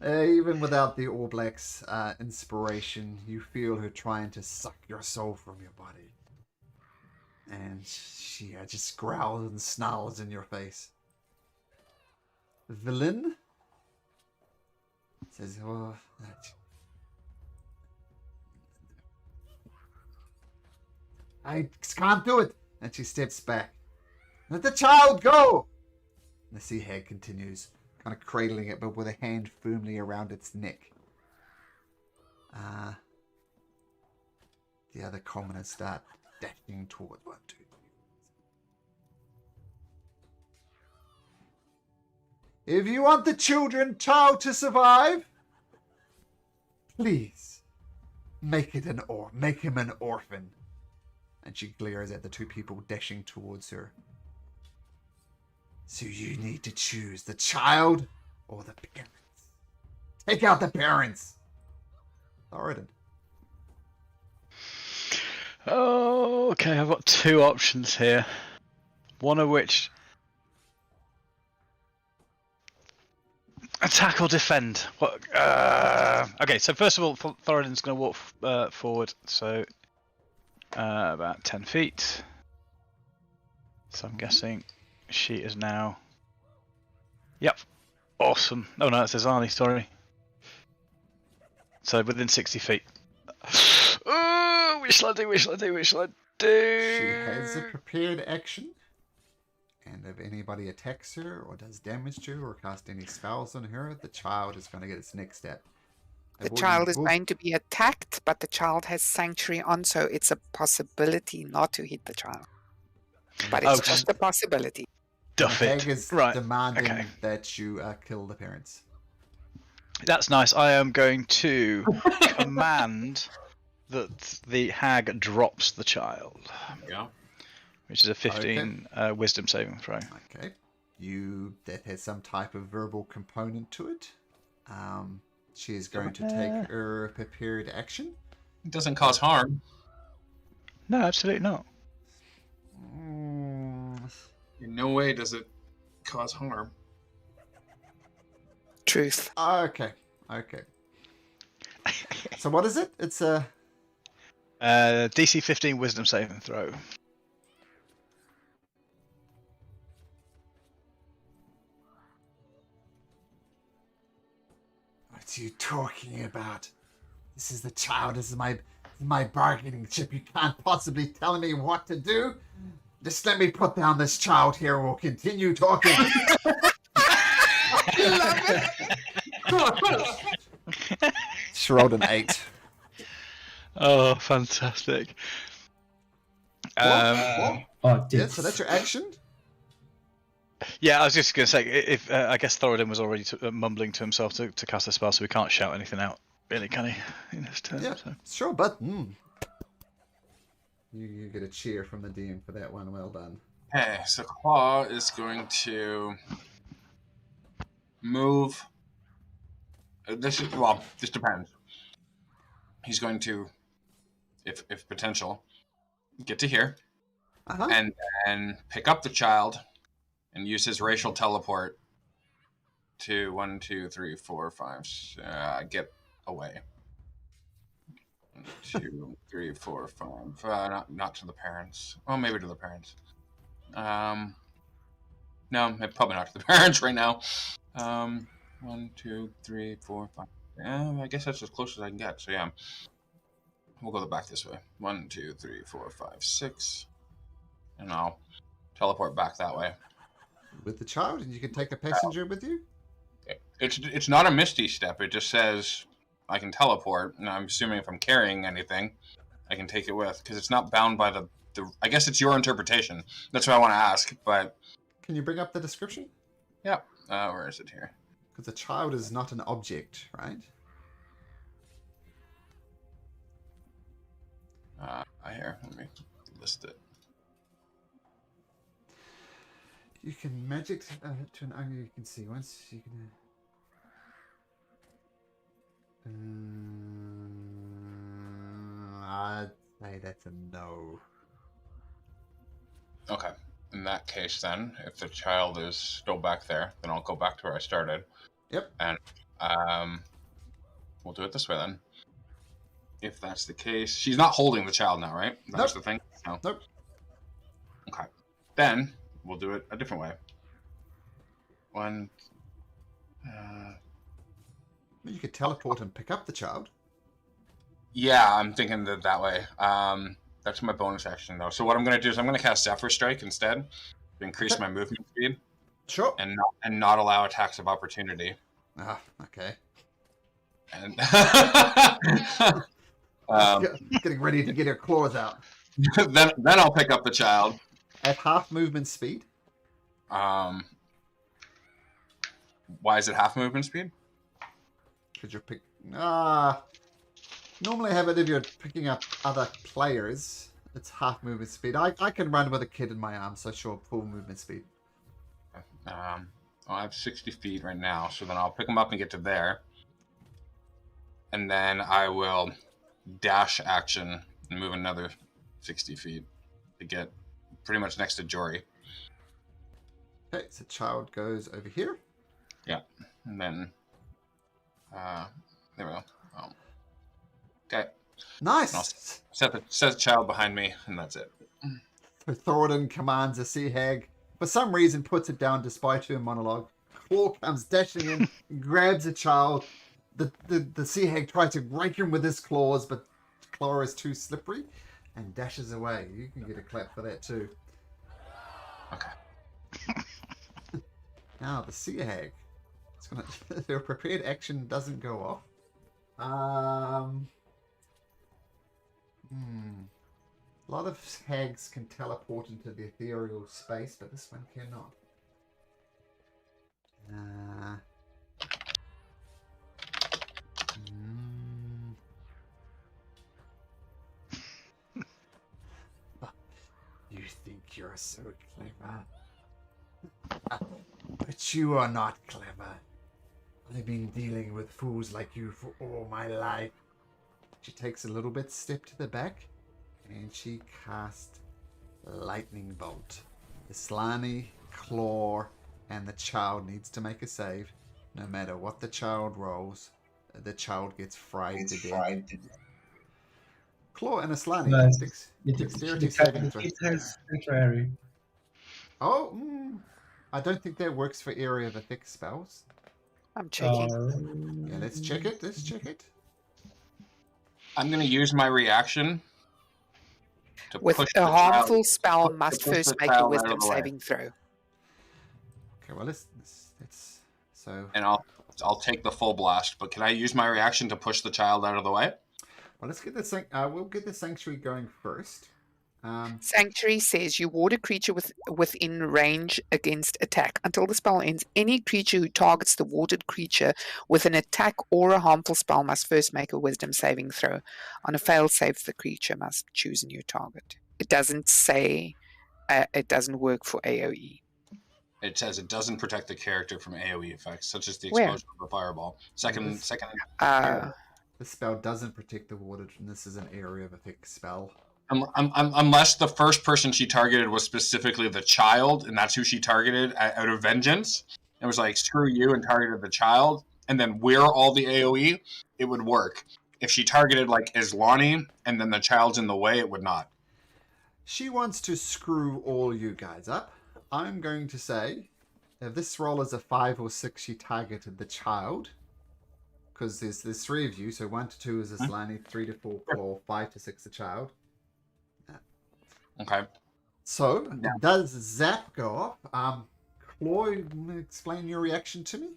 Even without the All Blacks inspiration, you feel her trying to suck your soul from your body. And she just growls and snarls in your face. Villain says, "Oh, I can't do it." And she steps back. "Let the child go!" And the sea hag continues, kind of cradling it, but with a hand firmly around its neck. The other commoners start dashing toward 1, 2, 3. If you want the child to survive, please make him an orphan. And she glares at the two people dashing towards her. So you need to choose the child or the parents. Take out the parents. Thoradin. Oh, okay. I've got two options here. One of which attack or defend. What? Okay. So first of all, Thoradin's going to walk forward. So about 10 feet. So I'm guessing she is now. Yep. Awesome. Oh no, it says Arnie. Sorry. So within 60 feet. Oh, which shall I do? Which shall I do? Which shall I do? She has a prepared action. And if anybody attacks her or does damage to her or cast any spells on her, the child is going to get its next step. The child is going to be attacked, but the child has sanctuary on, so it's a possibility not to hit the child. But it's just a possibility. Duff it. Hag is Right. demanding that you kill the parents. That's nice. I am going to command that the hag drops the child. Yeah. Which is a 15 wisdom saving throw. Okay. That has some type of verbal component to it. She is going to take her prepared action. It doesn't cause harm. No, absolutely not. In no way does it cause harm. Truth. Okay. So what is it? It's a DC 15 wisdom saving throw. What are you talking about? This is the child. This is my bargaining chip. You can't possibly tell me what to do. Just let me put down this child here. We'll continue talking. She rolled an 8. Oh, fantastic. What? Oh, Yeah, so that's your action? Yeah, I was just going to say, if I guess Thoradin was already mumbling to himself to cast a spell, so he can't shout anything out, really, can he? In his turn. Yeah, So. sure, but you get a cheer from the DM for that one. Well done. Okay, so Claw is going to move. This depends. He's going to, if potential, get to here, and then pick up the child, and use his racial teleport to 1, 2, 3, 4, 5. Get away. 1, 2, 3, 4, 5. Not to the parents. Well, maybe to the parents. No, probably not to the parents right now. 1, 2, 3, 4, 5. Yeah, I guess that's as close as I can get. So yeah, we'll go back this way. 1, 2, 3, 4, 5, 6, and I'll teleport back that way. With the child, and you can take a passenger with you. It's not a misty step. It just says I can teleport, and I'm assuming if I'm carrying anything, I can take it with, because it's not bound by the. I guess it's your interpretation. That's what I want to ask. But can you bring up the description? Yeah. Where is it here? Because a child is not an object, right? Here, let me list it. You can magic to an angle you can see once. You can. I'd say that's a no. Okay. In that case, then, if the child is still back there, then I'll go back to where I started. Yep. And we'll do it this way then. If that's the case, she's not holding the child now, right? That's the thing. No. Nope. Okay. Then we'll do it a different way. You could teleport and pick up the child. Yeah, I'm thinking that way. That's my bonus action, though. So what I'm going to do is I'm going to cast Zephyr Strike instead to increase my movement speed. Sure. And not allow attacks of opportunity. Okay. And getting ready to get her claws out. then I'll pick up the child at half movement speed. Why is it half movement speed? Because you're normally have it if you're picking up other players. It's half movement speed. I can run with a kid in my arm, so sure, full movement speed. I have 60 feet right now, so then I'll pick him up and get to there. and then I will dash action and move another 60 feet to get pretty much next to Jory. Okay, so child goes over here. Yeah, and then there we go. Okay. Nice. I'll set the child behind me, and that's it. So Thoradin commands a sea hag. For some reason, puts it down despite her monologue. Claw comes dashing in, grabs a child. The sea hag tries to break him with his claws, but Claw is too slippery and dashes away. You can get a clap for that too. Okay. Now the sea hag. It's gonna. Their prepared action doesn't go off. A lot of hags can teleport into the ethereal space, but this one cannot. You think you're so clever. But you are not clever. I've been dealing with fools like you for all my life. She takes a little bit step to the back, and she casts Lightning Bolt. The Slimy, Claw, and the child needs to make a save. No matter what the child rolls, the child gets fried to death. Claw and a Slimy. Nice. Dexterity saving throw. It has sanctuary. Oh, I don't think that works for area of effect spells. I'm checking. Yeah, let's check it. Let's check it. I'm going to use my reaction to With push a the harmful child, spell, to must push first the make a child out wisdom of the way. saving throw. Okay, well let's so. And I'll take the full blast. But can I use my reaction to push the child out of the way? Well, let's get the we'll get the sanctuary going first. Sanctuary says you ward a creature within range against attack. Until the spell ends, any creature who targets the warded creature with an attack or a harmful spell must first make a wisdom saving throw. On a failed save, the creature must choose a new target. It doesn't say it doesn't work for AoE. It says it doesn't protect the character from AoE effects, such as the Where? explosion of a fireball. Second. The spell doesn't protect the warded, and this is an area of effect spell. Unless the first person she targeted was specifically the child, and that's who she targeted out of vengeance, and was like, screw you, and targeted the child, and then we're all the AoE, it would work. If she targeted, like, Islani, and then the child's in the way, it would not. She wants to screw all you guys up. I'm going to say, if this roll is a 5 or 6, she targeted the child. Because there's 3 of you, so 1 to 2 is Islani, 3 to 4 Claw, 5 to 6 the child. Okay. So, does Zap go off? Claw, explain your reaction to me?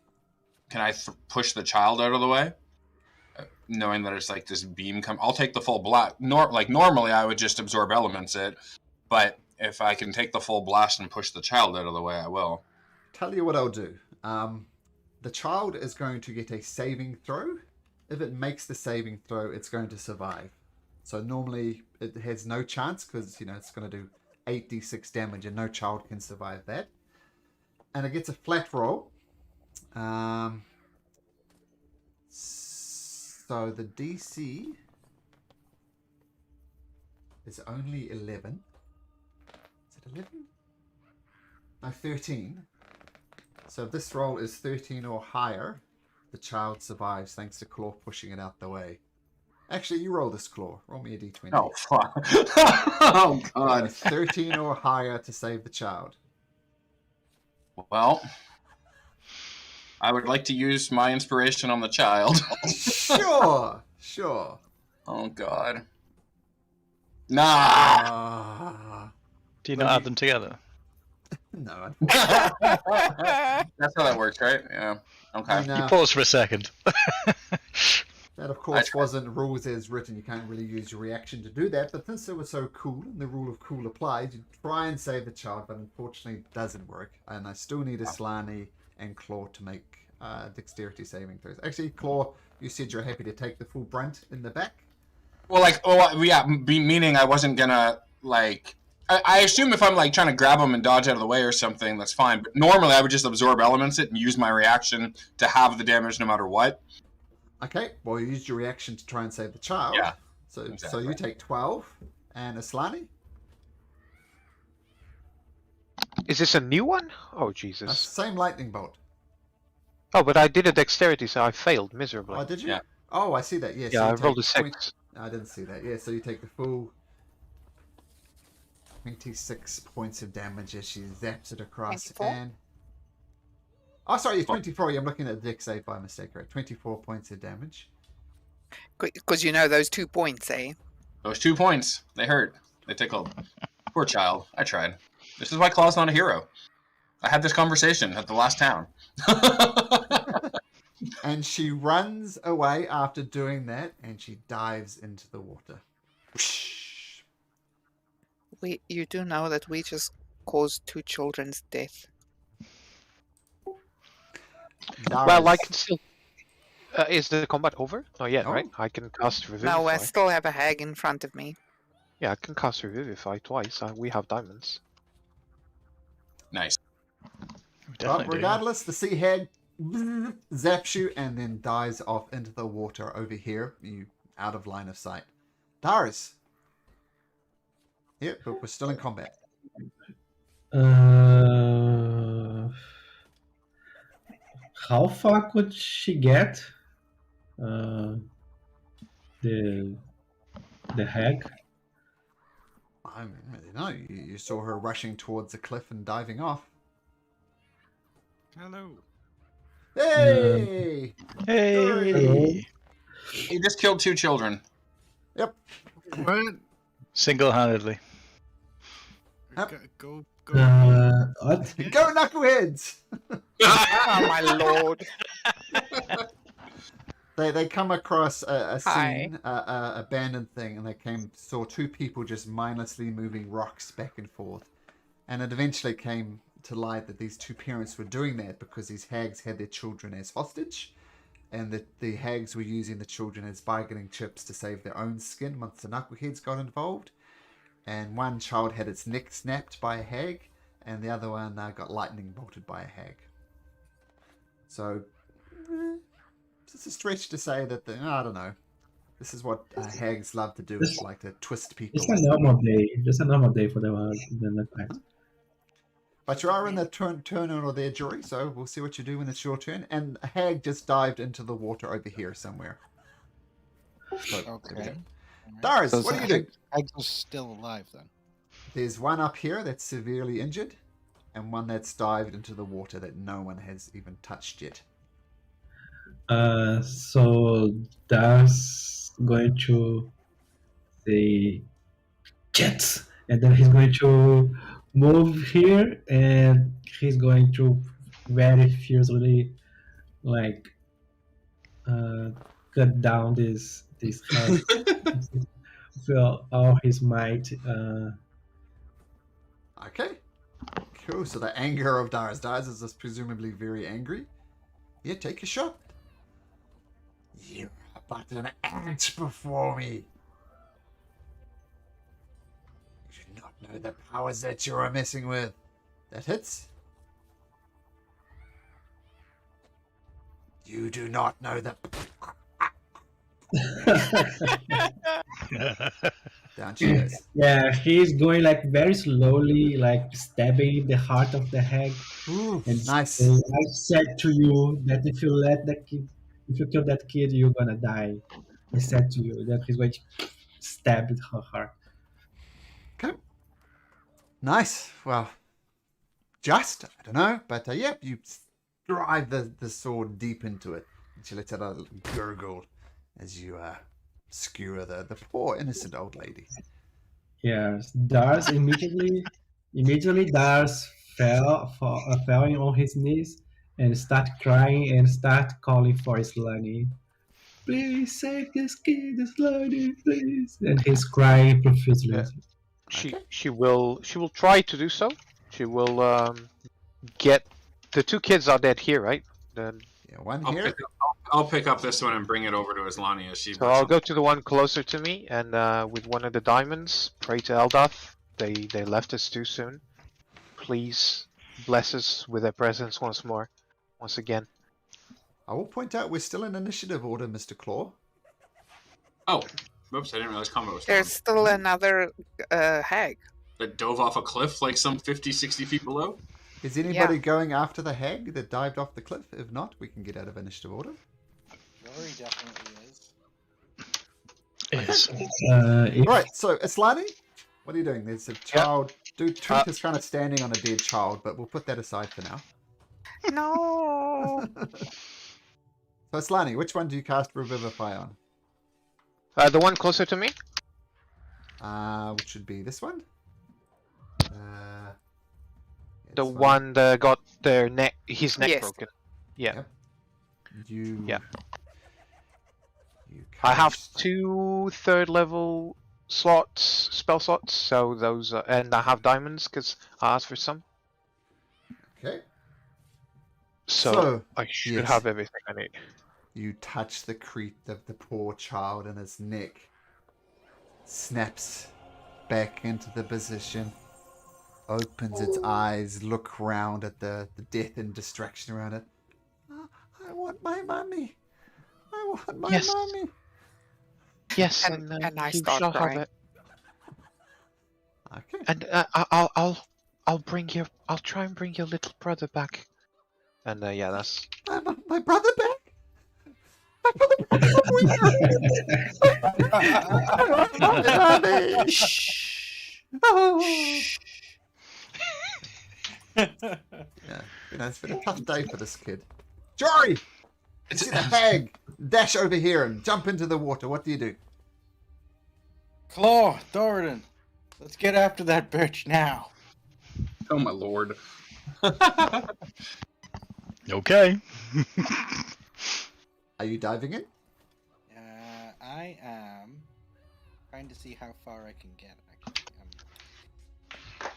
Can I push the child out of the way? Knowing that it's like this beam come, I'll take the full blast. Normally I would just absorb elements it, but if I can take the full blast and push the child out of the way, I will. Tell you what I'll do. The child is going to get a saving throw. If it makes the saving throw, it's going to survive. So normally it has no chance because, it's going to do 8d6 damage and no child can survive that. And it gets a flat roll. So the DC is only 11. Is it 11? No, 13. So if this roll is 13 or higher, the child survives thanks to Claw pushing it out the way. Actually, you roll this, Claw. Roll me a d20. Oh, fuck. Oh, God. 13 or higher to save the child. Well, I would like to use my inspiration on the child. Sure. Oh, God. Nah. Do you not add them together? No. That's how that works, right? Yeah. Okay. No. You pause for a second. That, of course, wasn't rules as written. You can't really use your reaction to do that. But since it was so cool, and the rule of cool applies, you try and save the child, but unfortunately it doesn't work. And I still need a Slani and Claw to make dexterity saving throws. Actually, Claw, you said you're happy to take the full brunt in the back. Well, meaning I wasn't gonna, I assume if I'm, trying to grab them and dodge out of the way or something, that's fine. But normally I would just absorb elements it and use my reaction to have the damage no matter what. Okay, well, you used your reaction to try and save the child. Yeah, So exactly. you take 12. And Aslani? Is this a new one? Oh Jesus! Same lightning bolt. Oh, but I did a dexterity, so I failed miserably. Oh, did you? Yeah. Oh, I see that. Yeah, Yeah, so I you rolled take a 6. I didn't see that. Yeah, so you take the full 26 points of damage as she zaps it across. 24? And oh, sorry, it's 24. Yeah, I'm looking at the dex save by mistake. Right, 24 points of damage. Because you know those 2 points, eh? Those 2 points, they hurt. They tickled. Poor child. I tried. This is why Claw's not a hero. I had this conversation at the last town. And she runs away after doing that, and she dives into the water. You do know that we just caused 2 children's death. Well, I can still. Is the combat over? Not yet, No. right? I can cast Revivify. No, I still have a hag in front of me. Yeah, I can cast Revivify twice. We have diamonds. Nice. But regardless, the sea hag zaps you and then dives off into the water over here. You out of line of sight. Dars. Yep, but we're still in combat. How far could she get? The hag. I don't really know. You saw her rushing towards the cliff and diving off. Hello. Hey! Hey! He just killed 2 children. Yep. What? Single-handedly. Yep. Go. What? Go Knuckleheads! Oh my lord. They come across a Hi. scene, a abandoned thing, and they saw 2 people just mindlessly moving rocks back and forth. And it eventually came to light that these 2 parents were doing that because these hags had their children as hostage, and that the hags were using the children as bargaining chips to save their own skin once the Knuckleheads got involved. And one child had its neck snapped by a hag, and the other one got lightning bolted by a hag. So, it's a stretch to say that I don't know. This is what hags love to do, is like to twist people. It's a normal day. Just a normal day for the Knuckleheads. But you are in the turn order there, Jory, so we'll see what you do when it's your turn. And a hag just dived into the water over here somewhere. So, there we go. Okay. Dars, So what do you do? Eggs are still alive then. There's one up here that's severely injured, and one that's dived into the water that no one has even touched yet. So that's going to say jets, and then he's going to move here, and he's going to very fiercely like cut down this head with all his might. Okay. Cool. So the anger of Dars. Dars is presumably very angry. Yeah, take a shot. You're but an ant before me. You do not know the powers that you are messing with. That hits. You do not know the... Down she goes. Yeah, he's going like very slowly, like stabbing the heart of the hag. Ooh, And nice. so I said to you that if you let that kid, if you kill that kid, you're gonna die. I said to you that he's going to stab her heart. Okay. Nice. Well, just, I don't know, but yep, you drive the sword deep into it. And she lets out a little gurgle as you skewer the poor innocent old lady. Yes, Dars immediately Dars fell on his knees and start crying and start calling for Slani. Please save this kid, Slani, please. And he's crying profusely. Yeah. Okay. She will try to do so. She will get the 2 kids are dead here, right? Then Yeah, one I'll here. pick up this one and bring it over to Islani as she. so I'll go to the one closer to me and with one of the diamonds pray to Eldath. They left us too soon. Please bless us with their presence once again. I will point out we're still in initiative order, Mr. Claw. Oh, whoops! I didn't realize combat was There's still still another hag. that dove off a cliff like some 50, 60 feet below. Is anybody going after the hag that dived off the cliff? If not, we can get out of initiative order. Jory definitely is. Yes. Right, so Islani, what are you doing? There's a child. Dude, Truth is kind of standing on a dead child, but we'll put that aside for now. No. So Islani, which one do you cast Revivify on? The one closer to me? Which should be this one? The one that got his neck Yes. broken. Yeah. Yep. You. Yeah. You I have cast- 2 third level slots, spell slots, so those, and I have diamonds because I asked for some. Okay. So I should yes. have everything I need. You touch the the poor child, and his neck snaps back into the position, opens its eyes, look round at the death and destruction around it. I want my mummy. I want my Yes. mummy. Yes, And I you start shall have crying. it. Okay. And I'll try and bring your little brother back. And yeah, that's My brother back? My brother back from where? Shh. Oh. Yeah, it's been a tough day for this kid. Jory! You see the hag dash over here and jump into the water. What do you do? Claw, Doradin, let's get after that bitch now. Oh my lord. Okay. Are you diving in? I am trying to see how far I can get. Actually,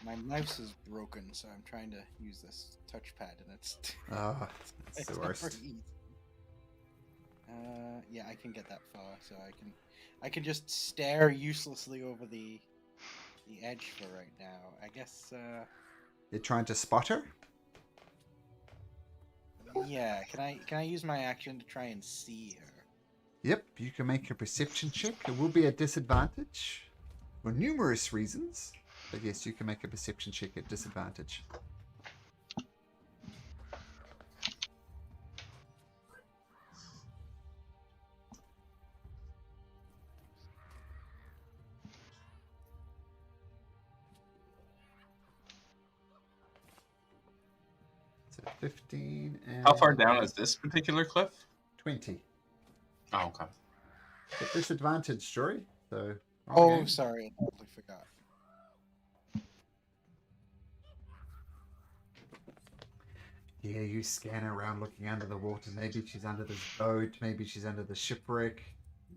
my mouse is broken, so I'm trying to use this touchpad, and it's Oh, that's it's the not worst. very easy. Yeah, I can get that far, so I can just stare uselessly over the edge for right now. I guess. You're trying to spot her? Yeah, can I use my action to try and see her? Yep, you can make a perception check. It will be a disadvantage for numerous reasons. But yes, you can make a perception check at disadvantage. So 15 and... How far down is this particular cliff? 20. Oh, okay. At disadvantage, Jory. So... Oh, again. sorry, I totally forgot. Yeah, you scan around looking under the water. Maybe she's under this boat. Maybe she's under the shipwreck.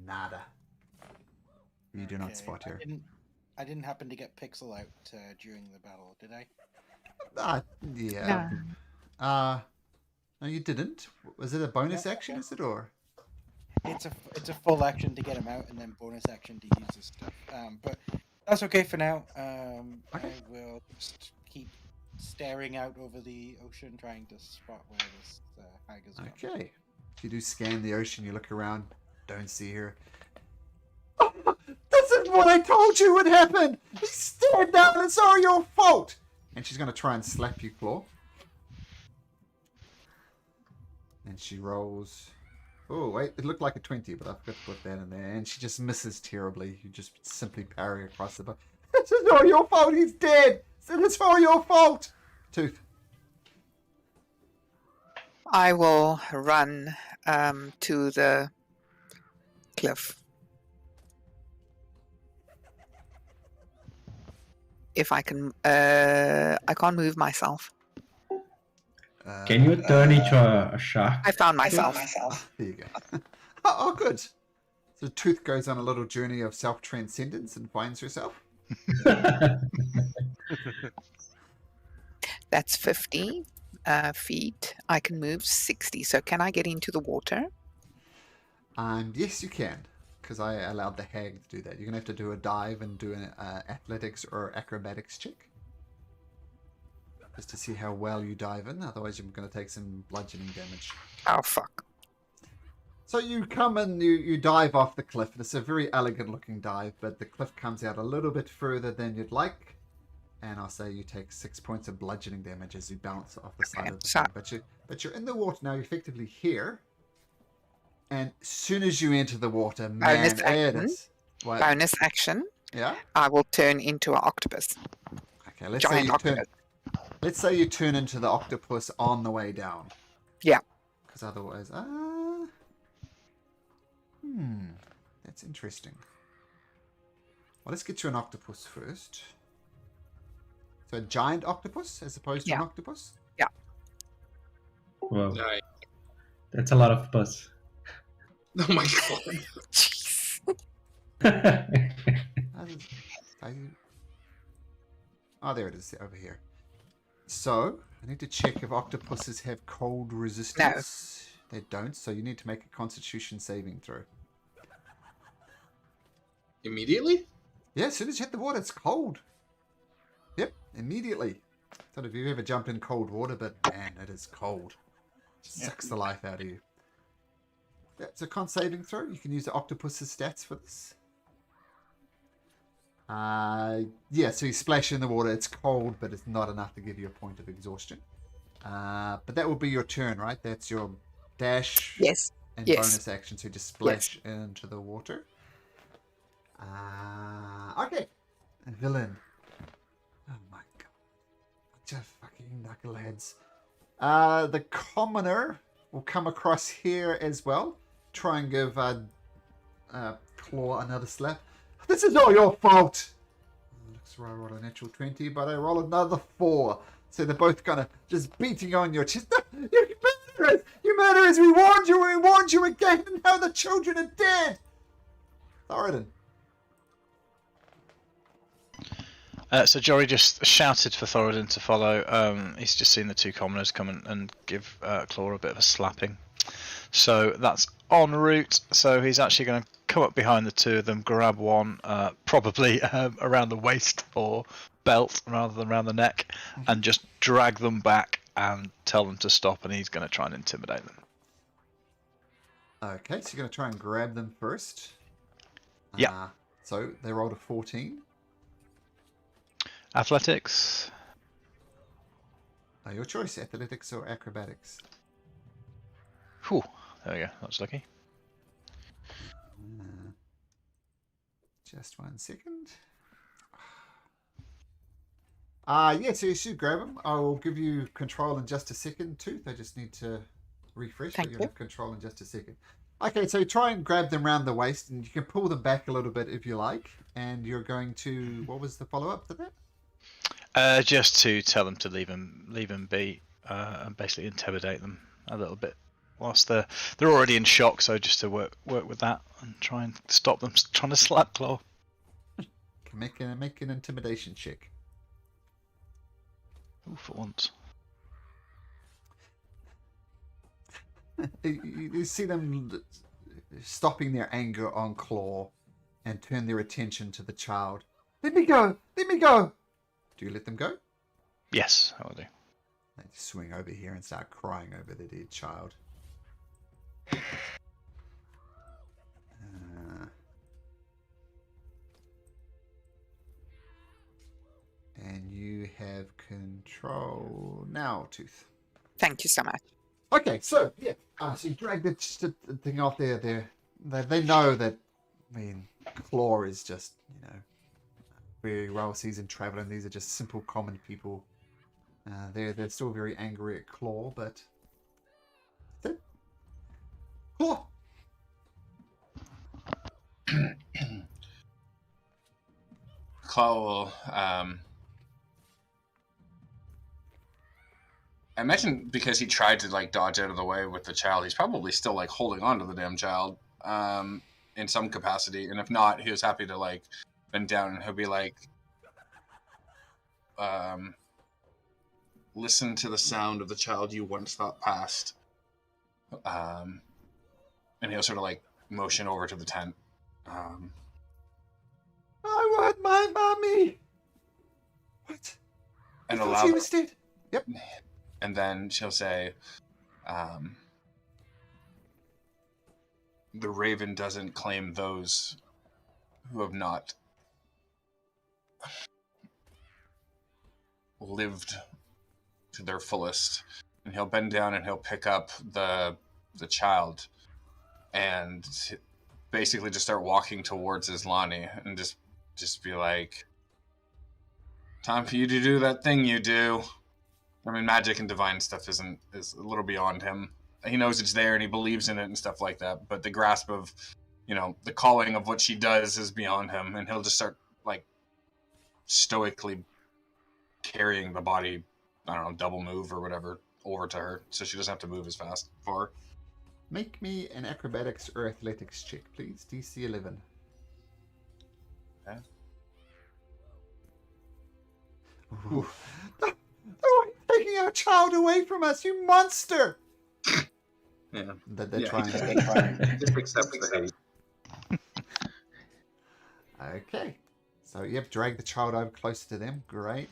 Nada. You do not Okay, spot her. I didn't happen to get Pixel out during the battle, did I? Yeah. No, you didn't. Was it a bonus action, is it, or? It's a full action to get him out, and then bonus action to use his stuff. But that's okay for now. Okay. I will just keep staring out over the ocean, trying to spot where this hag is going. Okay. You do scan the ocean, you look around, don't see her. This is what I told you would happen! He stared down, it's all your fault! And she's going to try and slap you, Claw. And she rolls... Oh, wait, it looked like a 20, but I forgot to put that in there. And she just misses terribly. You just simply parry across the bow. This is all your fault, he's dead! It's all your fault! Tooth. I will run to the cliff. If I can, I can't move myself. Can you turn into a shark? I found myself. There you go. Oh, good. So Tooth goes on a little journey of self-transcendence and finds herself. That's 50 feet. I can move 60. So can I get into the water? Yes, you can, because I allowed the hag to do that. You're going to have to do a dive and do an athletics or acrobatics check. Just to see how well you dive in. Otherwise, you're going to take some bludgeoning damage. Oh, fuck. So you come and you dive off the cliff. It's a very elegant looking dive, but the cliff comes out a little bit further than you'd like. And I'll say you take 6 points of bludgeoning damage as you bounce off the side Okay, of the so- thing. But you're in the water now, you're effectively here. And as soon as you enter the water, man, Bonus it action. is. What? Bonus action. Yeah? I will turn into an octopus. Okay, let's Giant say you octopus. let's say you turn into the octopus on the way down. Yeah. Because otherwise, that's interesting. Well, let's get you an octopus first. So a giant octopus as opposed to an Yeah. octopus? Whoa, Nice. that's a lot of pus. Oh my god. Jeez. Oh, there it is, over here. So, I need to check if octopuses have cold resistance. They don't, so you need to make a constitution saving throw. Immediately? Yeah, as soon as you hit the water, it's cold. Yep, immediately. Don't know if you've ever jumped in cold water, but man, it is cold. Sucks the life out of you. That's a con saving throw. You can use the octopus's stats for this. Yeah, so you splash in the water. It's cold, but it's not enough to give you a point of exhaustion. But that will be your turn, right? That's your dash Yes. and Yes. bonus action. So you just splash into the water. Okay. Villain. Oh my god. Bunch of fucking knuckleheads. The commoner will come across here as well. Try and give Claw another slap. This is all your fault! Looks like I rolled a natural 20, but I roll another 4. So they're both kind of just beating on your chest. No, you murderers! You murderers! We warned you again, and now the children are dead! Thoradin. So Jory just shouted for Thoradin to follow. He's just seen the two commoners come and give Claw a bit of a slapping. So that's en route. So he's actually going to come up behind the two of them, grab one, probably around the waist or belt rather than around the neck, and just drag them back and tell them to stop. And he's going to try and intimidate them. Okay, so you're going to try and grab them first. Yeah. So they rolled a 14. Athletics. Your choice, athletics or acrobatics. Whew, there we go. That's lucky. Just 1 second. Yeah, so you should grab them. I will give you control in just a second, Tooth. I just need to refresh, Thank but you'll you. have control in just a second. Okay, so try and grab them round the waist, and you can pull them back a little bit if you like. And you're going to... What was the follow-up to that? Just to tell them to leave him be, and basically intimidate them a little bit, whilst they're already in shock. So just to work with that and try and stop them trying to slap Claw. Can make an intimidation check. Ooh, for once. You see them stopping their anger on Claw and turn their attention to the child. Let me go! Let me go! Do you let them go? Yes, I will do. They swing over here and start crying over the dead child. And you have control now, Tooth. Thank you so much. Okay, so yeah, so you drag the thing off there. They know that. I mean, Claw is just very well seasoned traveler, and these are just simple, common people. They're still very angry at Claw, but that's it. Claw. Claw will, I imagine because he tried to like dodge out of the way with the child, he's probably still like holding on to the damn child, in some capacity. And if not, he was happy to like bend down and he'll be like, listen to the sound of the child you once thought passed. And he'll sort of like motion over to the tent. I want my mommy. What? And I thought allow she was dead. Yep. And then she'll say, the raven doesn't claim those who have not lived to their fullest. And he'll bend down and he'll pick up the child and basically just start walking towards Islani and just be like, time for you to do that thing you do. I mean, magic and divine stuff is a little beyond him. He knows it's there and he believes in it and stuff like that, but the grasp of, the calling of what she does is beyond him, and he'll just start, like, stoically carrying the body, I don't know, double move or whatever, over to her, so she doesn't have to move as fast for her. Make me an acrobatics or athletics check, please. DC 11. Okay. Ooh. Oh, you're taking our child away from us, you monster! Yeah. They're Yeah, trying he to... just accepts the hate. Okay. So, yep, drag the child over closer to them. Great.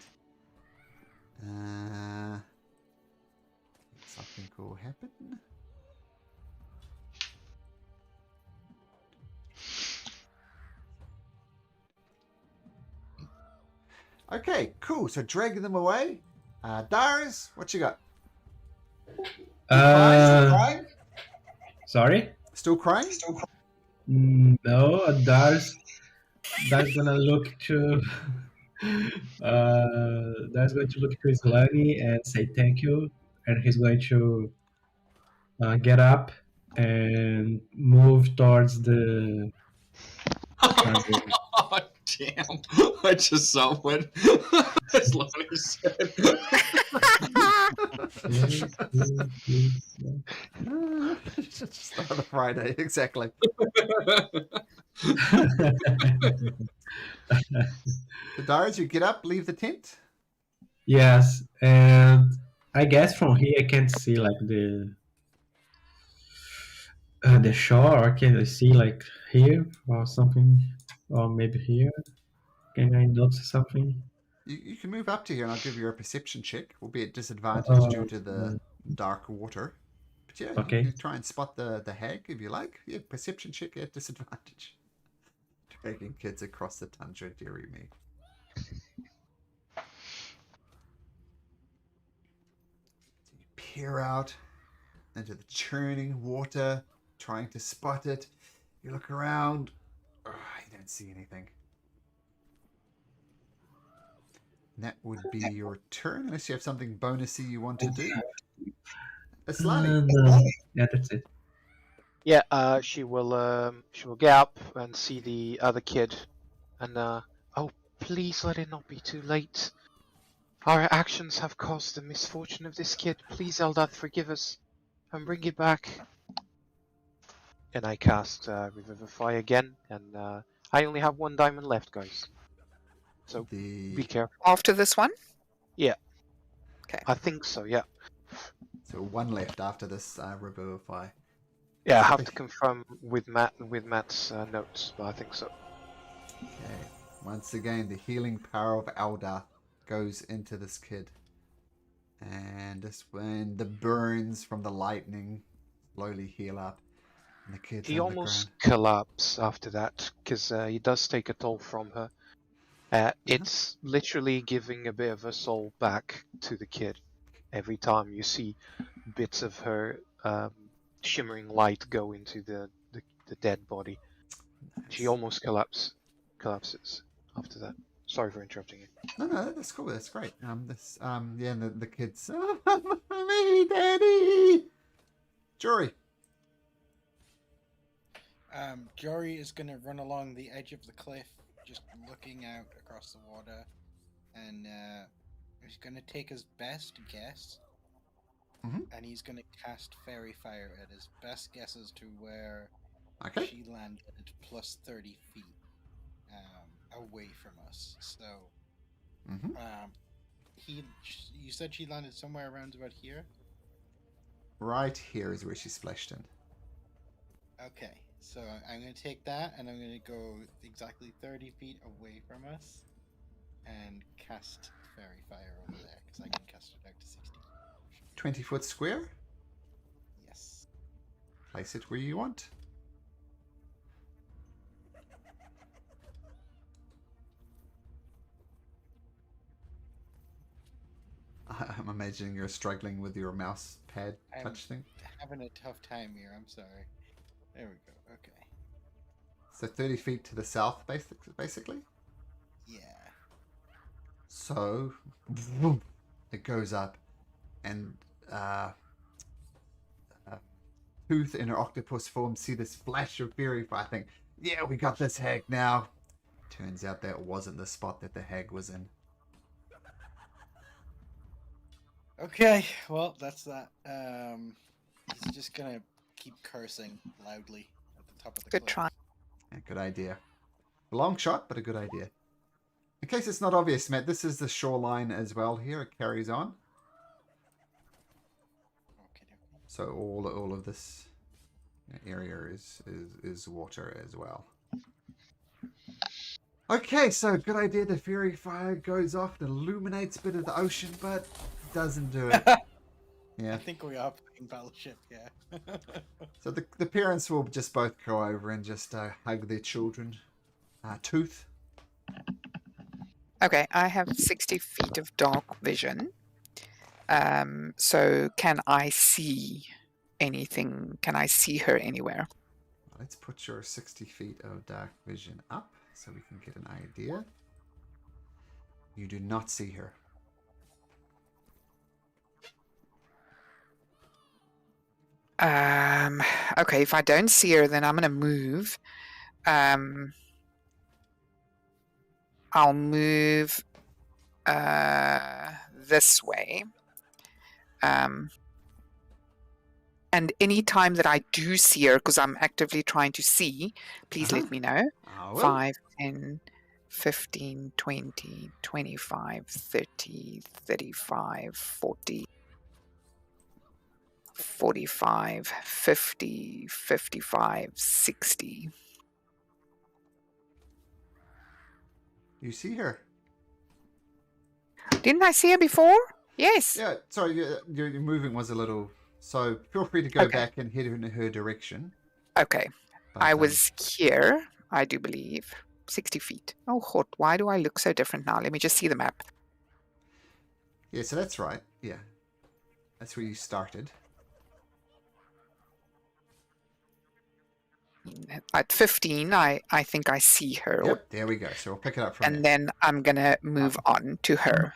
Something cool happen. Okay, cool. So drag them away. Darius, what you got? Crying? Sorry? Still crying? No, Dar's gonna look to Dar's going to look to Islani and say thank you, and he's going to get up and move towards the. Oh, damn. I just saw what Islani said. Just another Friday, exactly. So Darius, you get up, leave the tent. Yes, and I guess from here I can't see like the shore. Or can I see like here or something, or maybe here? Can I notice something? You can move up to here and I'll give you a perception check. Will be at disadvantage due to the dark water. But yeah, Okay. you can try and spot the hag if you like. Yeah, perception check at disadvantage. Dragging kids across the tundra, dearie me. So you peer out into the churning water, trying to spot it. You look around. Oh, you don't see anything. And that would be your turn, unless you have something bonusy you want to do. Aslani. No. Yeah, that's it. Yeah, she will get up and see the other kid, and oh, please let it not be too late. Our actions have caused the misfortune of this kid. Please, Eldath, forgive us and bring it back. And I cast Revivify again, and I only have 1 diamond left, guys. So be careful. After this one? Yeah. Okay. I think so, yeah. So 1 left after this Revivify. Yeah, I have to confirm with Matt's notes, but I think so. Okay. Once again, the healing power of Eldath goes into this kid. And just when the burns from the lightning slowly heal up, and the kid's He on the almost ground. collapses after that, because he does take a toll from her. It's literally giving a bit of her soul back to the kid. Every time you see bits of her shimmering light go into the dead body. Nice. She almost collapses after that. Sorry for interrupting you. No, that's cool. That's great. Yeah, and the kids. Me, Daddy. Jory. Jory is going to run along the edge of the cliff, just looking out across the water, and he's going to take his best guess, and he's going to cast Fairy Fire at his best guess as to where she landed plus 30 feet away from us. So, you said she landed somewhere around about here? Right here is where she splashed in. Okay, so I'm going to take that, and I'm going to go exactly 30 feet away from us, and cast Fairy Fire over there, because I can cast it out to 60. 20-foot square? Yes. Place it where you want. imagining you're struggling with your mouse pad I'm touch thing. having a tough time here. I'm sorry. There we go. Okay. So 30 feet to the south, basically. Yeah. So it goes up, and Tooth in her octopus form see this flash of fury. I think, yeah, we got this hag now. Turns out that wasn't the spot that the hag was in. Okay. Well, that's that. He's just gonna keep cursing loudly at the top of the Good cliff. try. Yeah, good idea. A long shot, but a good idea. In case it's not obvious, Matt, this is the shoreline as well here. It carries on. Okay. So all of this area is water as well. Okay, so good idea. The fury fire goes off and illuminates a bit of the ocean, but doesn't do it. Yeah. I think we are playing Battleship. Yeah. So the parents will just both go over and just hug their children. Tooth. Okay, I have 60 feet of dark vision. So can I see anything? Can I see her anywhere? Let's put your 60 feet of dark vision up so we can get an idea. You do not see her. Okay, if I don't see her, then I'm gonna move. I'll move this way. And any time that I do see her, because I'm actively trying to see, please let me know. I will. 5, 10, 15, 20, 25, 30, 35, 40, 45, 50, 55, 60. You see her? Didn't I see her before? Yes. Yeah, sorry, your moving was a little... So feel free to go back and head in her direction. Okay. But, I was here, I do believe. 60 feet. Oh, God, why do I look so different now? Let me just see the map. Yeah, so that's right. Yeah. That's where you started. At 15, I think I see her. Yep, there we go. So we'll pick it up from And there. then I'm going to move on to her.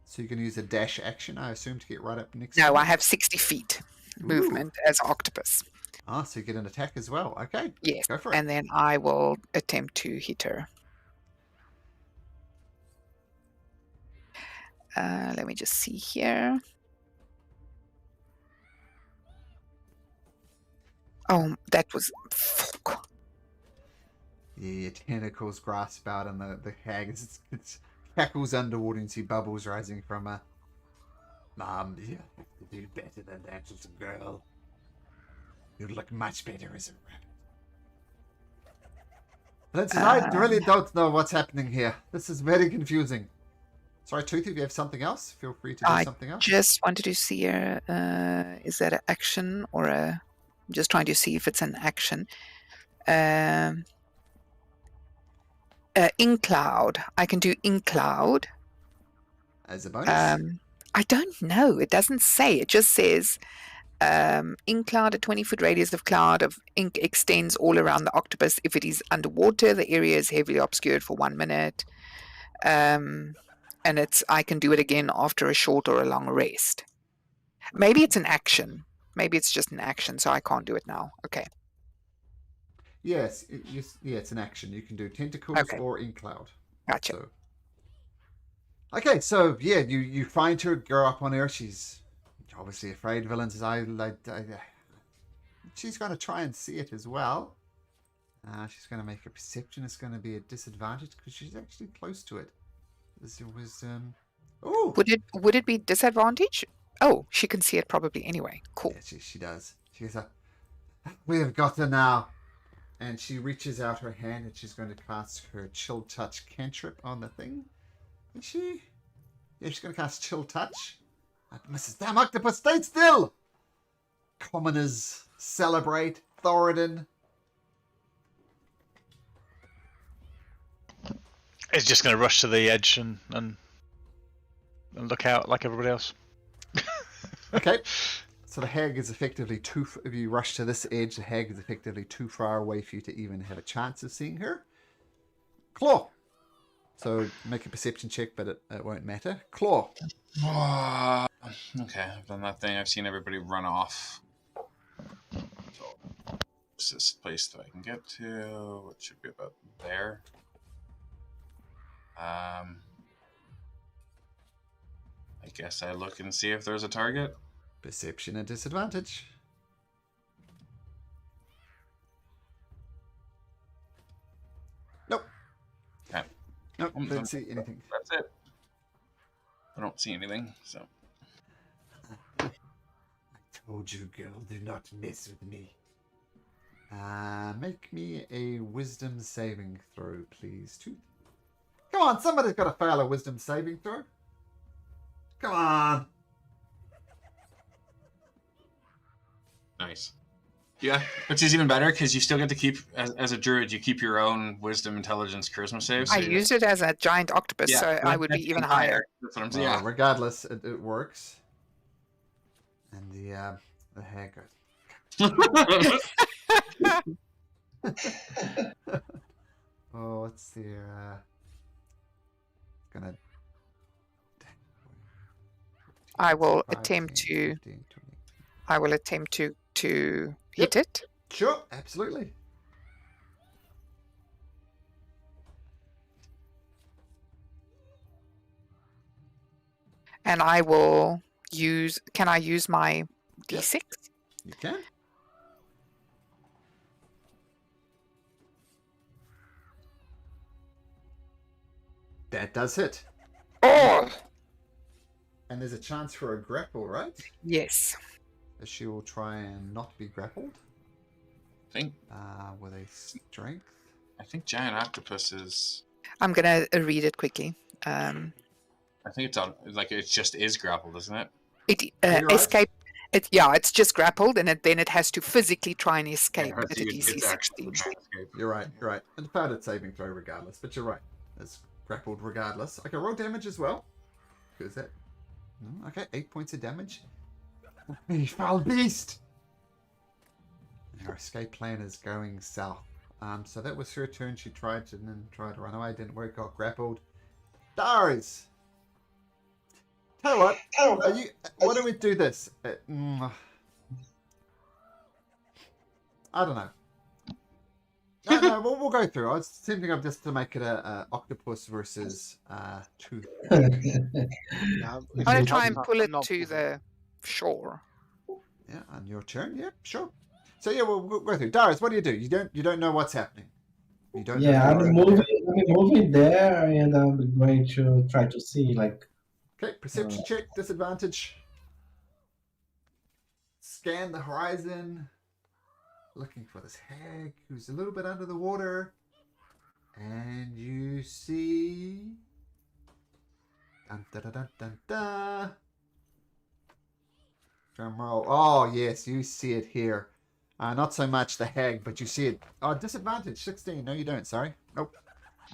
So you can use a dash action, I assume, to get right up next to No, her? I have 60 feet movement as octopus. Ah, so you get an attack as well. Okay. Yes. Go for it. And then I will attempt to hit her. Let me just see here. Oh, that was... Fuck. Yeah, your tentacles grasp out and the hag it's cackles underwater and see bubbles rising from her. Mom, you have to do better than that, little girl. You look much better as a rabbit. Princess, I really don't know what's happening here. This is very confusing. Sorry, Tooth, if you have something else, feel free to do something else. Just wanted to see her. Is that an action or a... I'm just trying to see if it's an action. In cloud. I can do in cloud. As a bonus? I don't know. It doesn't say. It just says in cloud, a 20-foot radius of cloud of ink extends all around the octopus. If it is underwater, the area is heavily obscured for 1 minute. And I can do it again after a short or a long rest. Maybe it's an action. Maybe it's just an action, so I can't do it now. Okay. Yes, it's an action. You can do tentacles or in cloud. Gotcha. So. Okay, so yeah, you find her, go up on her. She's obviously afraid. Villains, she's going to try and see it as well. She's going to make a perception. It's going to be a disadvantage because she's actually close to it. This was oh. Would it be disadvantage? Oh, she can see it probably anyway. Cool. Yeah, she does. She goes, we have got her now. And she reaches out her hand and she's going to cast her Chill Touch cantrip on the thing. Is she? Yeah, she's going to cast Chill Touch. Mrs. Damn Octopus, stay still! Commoners celebrate. Thoradin. It's just going to rush to the edge and look out like everybody else. Okay. So the hag is effectively if you rush to this edge, the hag is effectively too far away for you to even have a chance of seeing her. Claw. So make a perception check, but it won't matter. Claw. Okay, I've done that thing. I've seen everybody run off. So, what's this place that I can get to? It should be about there. I guess I look and see if there's a target. Perception at disadvantage. Nope. Okay. Nope, don't see anything. That's it. I don't see anything, so. I told you, girl, do not mess with me. Make me a wisdom saving throw, please. Come on, somebody's got to fail a wisdom saving throw. Come on. Nice. Yeah, which is even better because you still get to keep, as a druid, you keep your own wisdom, intelligence, charisma saves. I used it as a giant octopus, Yeah, so I would be even higher. That's what I'm saying. Well, Yeah. regardless, it works. And the hag goes. Oh, what's the gonna? I will 5, attempt 10, to. 15, 20. I will attempt to hit it. Sure, absolutely. And I will use. Can I use my D6? You can. That does hit. Oh, And there's a chance for a grapple, right? yes. She will try and not be grappled. With a strength. I think giant octopus is. I'm gonna read it quickly. I think it's on. Like it just is grappled, isn't it? It You're right. escape. It's just grappled, and then it has to physically try and escape Yeah, at a DC 16. You're right. You're right. And failed at saving throw regardless, but you're right. It's grappled regardless. Okay, roll damage as well. Because that. Okay, 8 points of damage. You foul beast! Our escape plan is going south. So that was her turn. She tried to run away. Didn't work. Got grappled. Darius! Tell you what. Why don't we do this? I don't know. No, we'll go through. I was thinking of just to make it a octopus versus tooth. I'm gonna try and pull it to the shore. Yeah, on your turn. Yeah, sure. So yeah, we'll go through. Darius, what do? You don't know what's happening. You don't. Yeah, know I'm moving there, and I'm going to try to see like. Okay, perception check, disadvantage. Scan the horizon. Looking for this hag who's a little bit under the water. And you see. Dun, dun, dun, dun, dun, dun. Drum roll. Oh, yes, you see it here. Not so much the hag, but you see it. Oh, disadvantage, 16. No, you don't, sorry. Nope.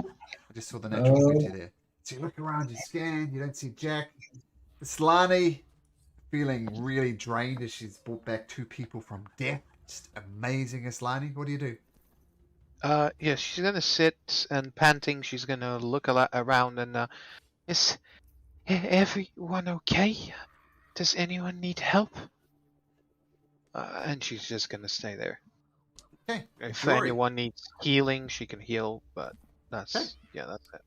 I just saw the natural 50 there. So you look around, you scan, you don't see Jack. Slani feeling really drained as she's brought back 2 people from death. Just amazing, Aslani. What do you do? Yeah, she's gonna sit and panting. She's gonna look around and is everyone okay? Does anyone need help? And she's just gonna stay there. Okay. If Jory. anyone needs healing, she can heal, but that's Okay. that's it.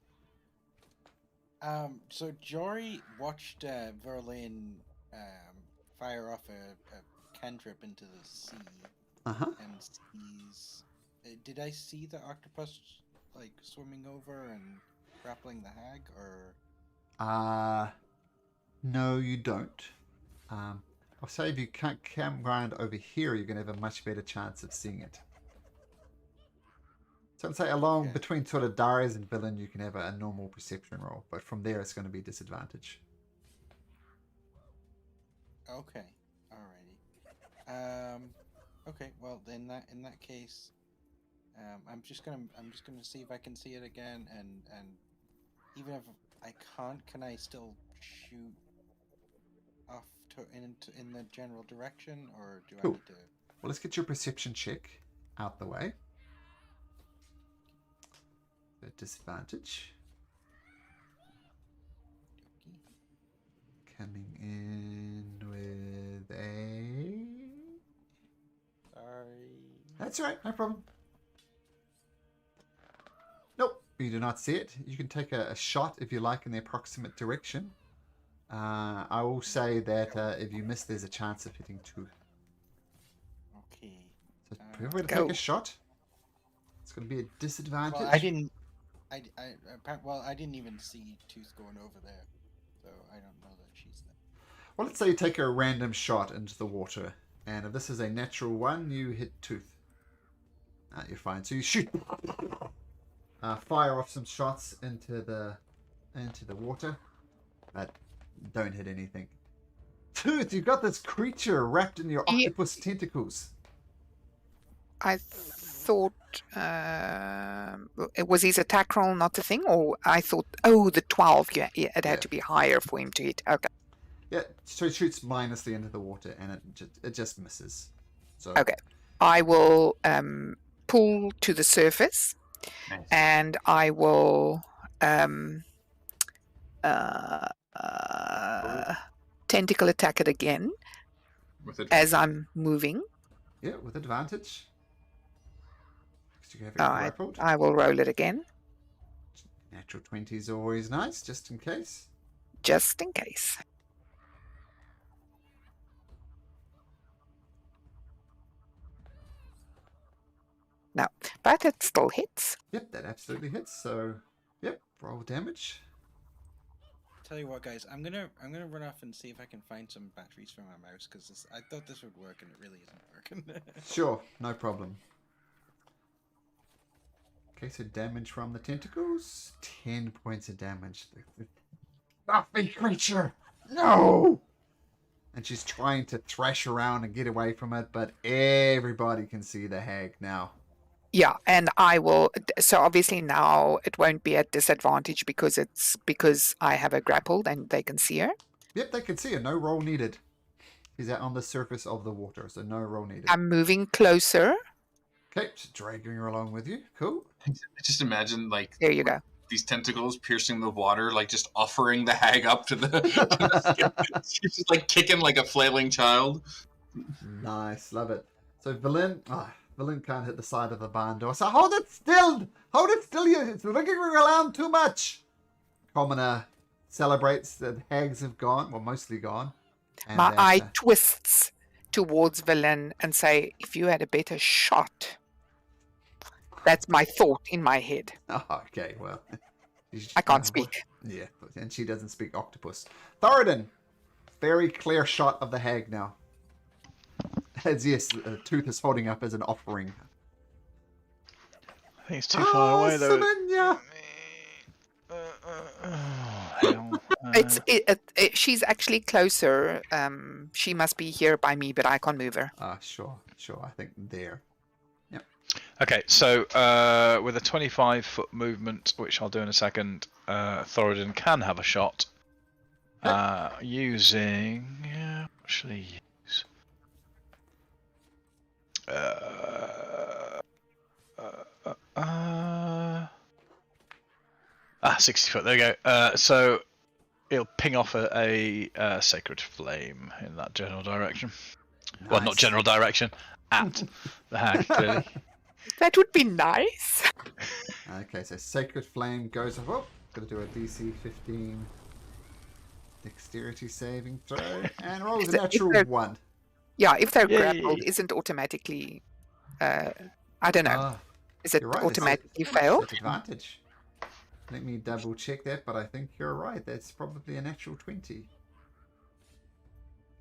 So Jory watched Verlaine fire off a cantrip into the sea, and sees. Did I see the octopus like swimming over and grappling the hag, or? No, you don't. I'll say if you can't campground over here, you're going to have a much better chance of seeing it. So I'd say along between sort of Darius and Villain, you can have a normal perception roll, but from there it's going to be disadvantage. Okay, alrighty. Okay, well in that case, I'm just gonna see if I can see it again and even if I can't, can I still shoot off in the general direction, or do I Cool. need to? Well, let's get your perception check out the way. The disadvantage. Coming in with a... Sorry. That's all right, no problem. Nope, you do not see it. You can take a shot if you like in the approximate direction. I will say that if you miss, there's a chance of hitting 2. Okay. So feel free to Go. take a shot. It's going to be a disadvantage. Well, I didn't. I didn't even see Tooth going over there, so I don't know that she's there. Well, let's say you take a random shot into the water, and if this is a natural 1, you hit Tooth. You're fine. So you shoot, fire off some shots into the water, but don't hit anything. Tooth, you've got this creature wrapped in your octopus tentacles. I thought was his attack roll not the thing, or I thought, oh, the 12. Yeah, it had to be higher for him to hit. Okay. Yeah, so it shoots mindlessly into the water, and it just misses. So Okay. I will pull to the surface, Nice. and I will tentacle attack it again With it. as I'm moving. yeah, with advantage. 'Cause you have it All right. grappled. I will roll it again, Natural 20 is always nice, just in case. just in case. No, but it still hits. Yep, that absolutely hits. So, yep, roll damage. Tell you what, guys, I'm gonna run off and see if I can find some batteries for my mouse, because I thought this would work and it really isn't working. Sure, no problem. Okay, so damage from the tentacles. 10 points of damage. Stuffy creature! No! And she's trying to thrash around and get away from it, but everybody can see the hag now. Yeah, and I will. So obviously now it won't be at disadvantage because I have her grappled and they can see her. Yep, they can see her. No roll needed. She's out on the surface of the water, so no roll needed. I'm moving closer. Okay, just dragging her along with you. Cool. I just imagine like There you go. these tentacles piercing the water, like just offering the hag up to the. She's just like kicking like a flailing child. Nice, love it. So Villain can't hit the side of the barn door. So hold it still! Hold it still, you! It's wriggling around too much! Commoner celebrates that hags have gone, well, mostly gone. And My that, eye twists towards Villain and say, if you had a better shot. That's my thought in my head. Oh, okay, well. I can't speak. Yeah, and she doesn't speak octopus. Thoradin! Very clear shot of the hag now. As yes, Tooth is holding up as an offering. I think it's too far away though. Selenia! She's actually closer. She must be here by me, but I can't move her. Sure. I think there. Yep. Okay, so with a 25-foot movement, which I'll do in a second, Thoradin can have a shot using. Actually, use. 60 foot. There we go. So it'll ping off a sacred flame in that general direction. Nice. Well, not general direction. At the hag, clearly. That would be nice. Okay, so Sacred Flame goes off. Oh, gotta do a DC 15 dexterity saving throw. And rolls a natural 1. Yeah, if they're Yay. grappled, isn't automatically. I don't know. Is it you're right, automatically it's failed? advantage. Let me double check that, but I think you're right. That's probably a natural 20.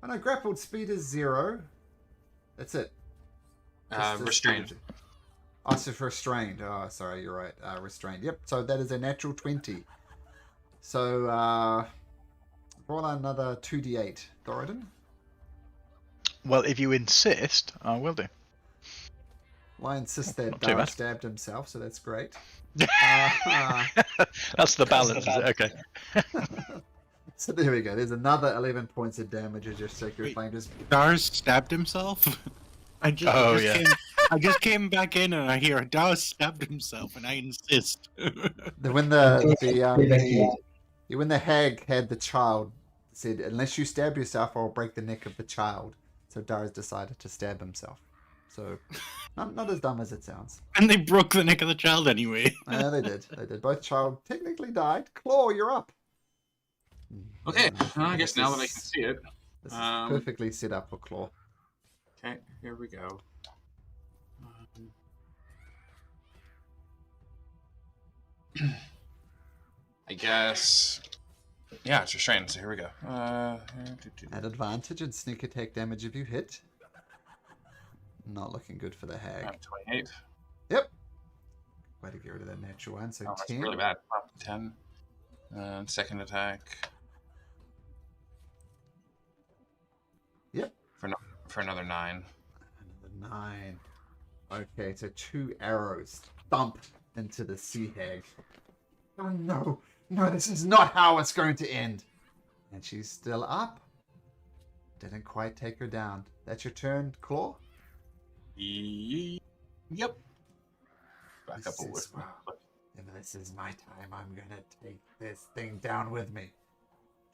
Oh no, grappled speed is 0. That's it. Restrained. Oh, so restrained. Oh, sorry, you're right. Restrained. Yep, so that is a natural 20. So, roll another 2d8. Thoradin? Well, if you insist, I will do. Well, I insist that Not too Dar bad. stabbed himself, so that's great. That's the balance, is it? Okay. So there we go. There's another 11 points of damage as your sacred Wait. flame just. Dars stabbed himself. I just came back in and I hear Dars stabbed himself, and I insist. When the hag had the child, said, "Unless you stab yourself, I'll break the neck of the child." So Dars decided to stab himself. So not as dumb as it sounds. And they broke the neck of the child anyway. Yeah, they did. They did. Both child technically died. Claw, you're up. Okay, I This guess now that I is- can see it. This is perfectly set up for Claw. Okay, here we go. I guess. Yeah, it's restrained, so here we go. At advantage and sneak attack damage if you hit. Not looking good for the hag. 28. Yep. Way to get rid of that natural one. So Oh, that's 10. really bad. 10. And second attack. Yep. For another 9. Another 9. Okay, so 2 arrows thump into the sea hag. Oh no. No, this is not how it's going to end. And she's still up. Didn't quite take her down. That's your turn, Claw? Yep. Back up a This whiff. is my time. I'm gonna take this thing down with me.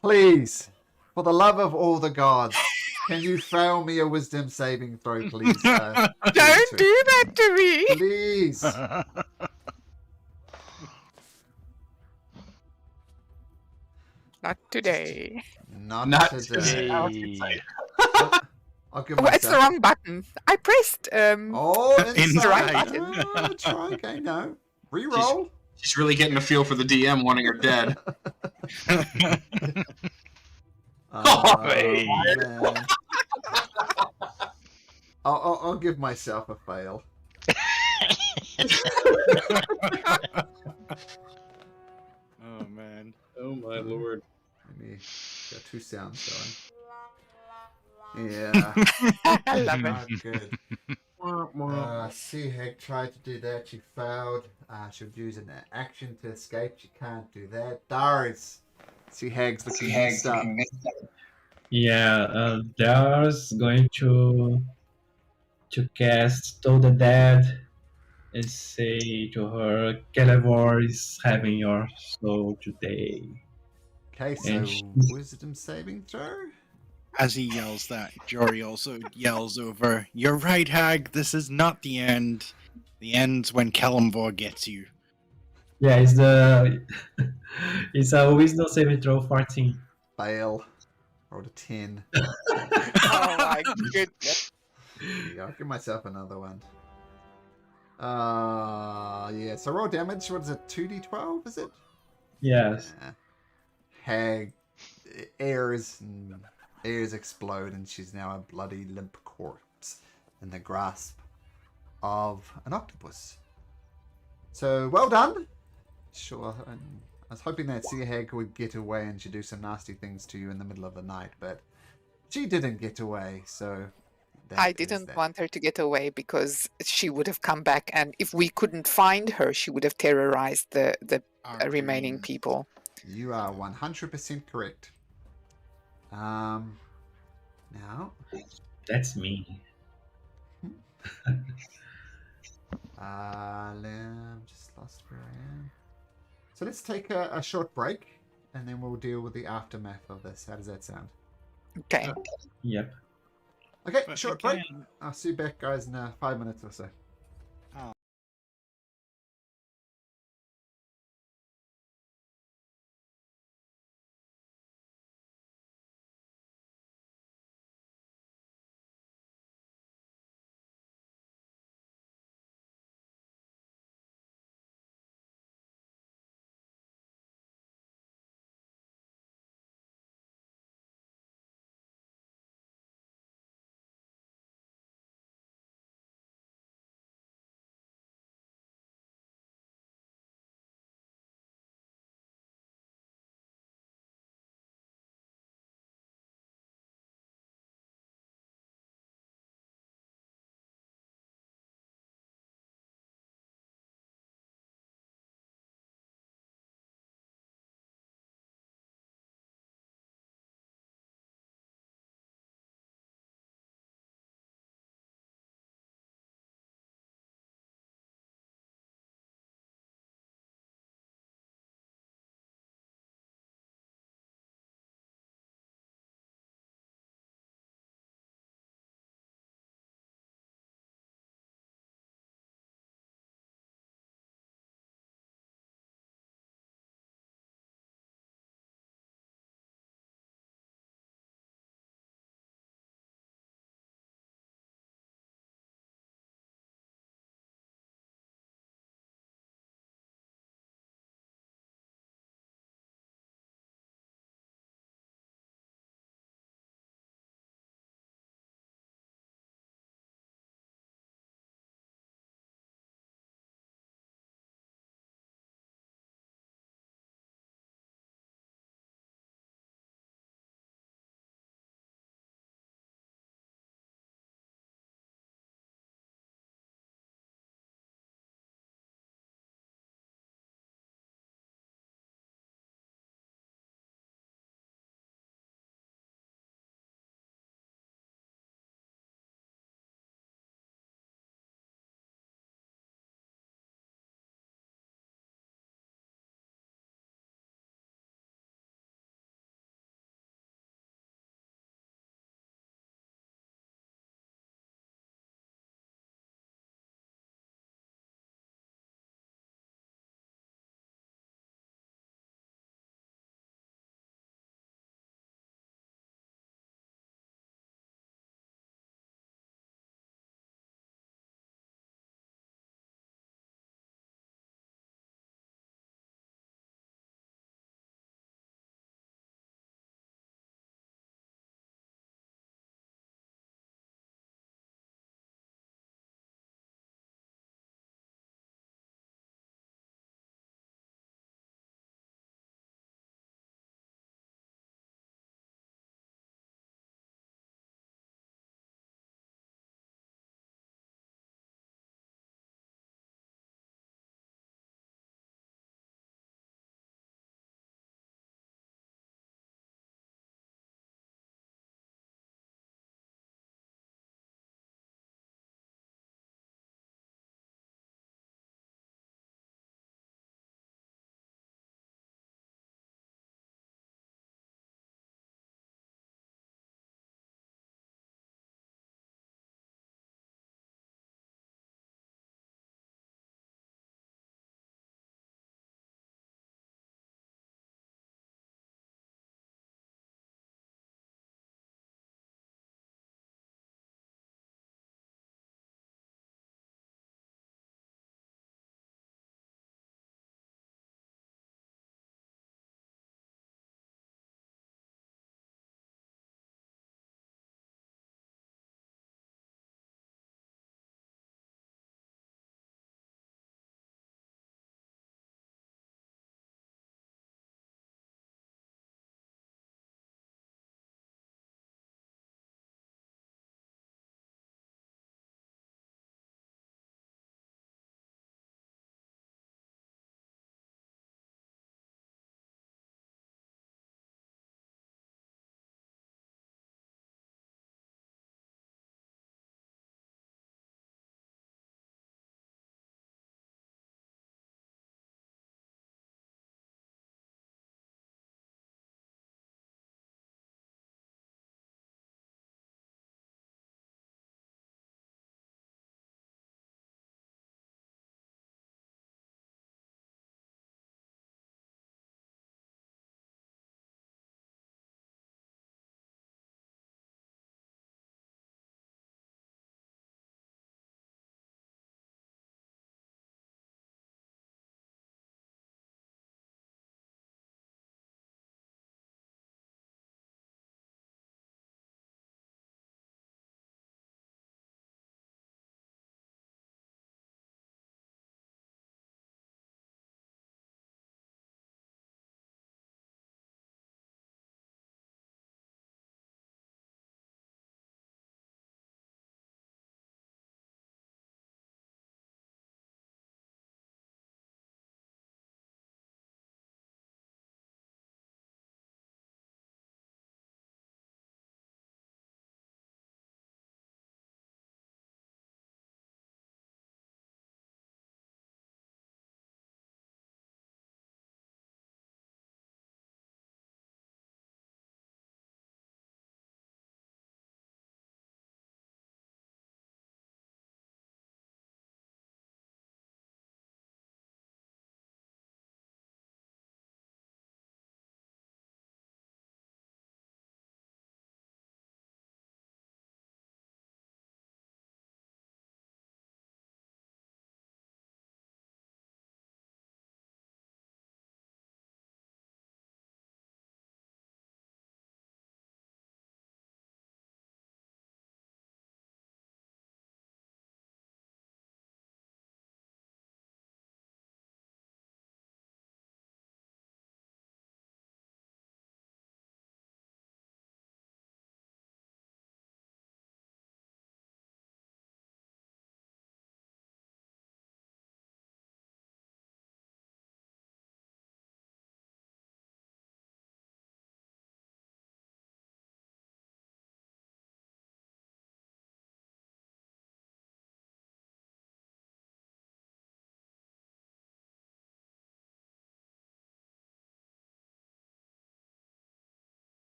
Please, for the love of all the gods, can you fail me a wisdom saving throw, please? Don't do that to me. Please. Not today. Not today. Hey. I'll give Oh, it's the myself. wrong button. I pressed. Oh, inside. Inside. Try again. No. Reroll. She's really getting a feel for the DM wanting her dead. Oh, Hey. man. I'll give myself a fail. Oh man. Oh my lord. Let me got 2 sounds going. Yeah. I love it. Not good. Sea Hag tried to do that. She failed. She'll use an action to escape. She can't do that. Darius. Sea Hag's looking messed up. Yeah, there's going to cast Toll the Dead and say to her, Kelevor is having your soul today. Okay, so And she- wisdom saving throw. As he yells that, Jory also yells over, "You're right, Hag. This is not the end. The end's when Kalimvor gets you." Yeah, it's the it's a wisdom saving throw 14. Fail. Rolled a 10. Oh my goodness. Yeah, I'll give myself another one. Yeah. So roll damage. What is it? 2d12? Is it? Yes. Yeah. Hag airs explode, and she's now a bloody limp corpse in the grasp of an octopus. So well done. Sure. I was hoping that Sea Hag would get away and she'd do some nasty things to you in the middle of the night, but she didn't get away. So I is didn't that. want her to get away because she would have come back, and if we couldn't find her, she would have terrorized the remaining Arguing. people. You are 100% correct. Now, That's me. just lost where I am. So let's take a short break, and then we'll deal with the aftermath of this. How does that sound? Okay. Yep. Okay, But short break. again- I'll see you back, guys, in 5 minutes or so.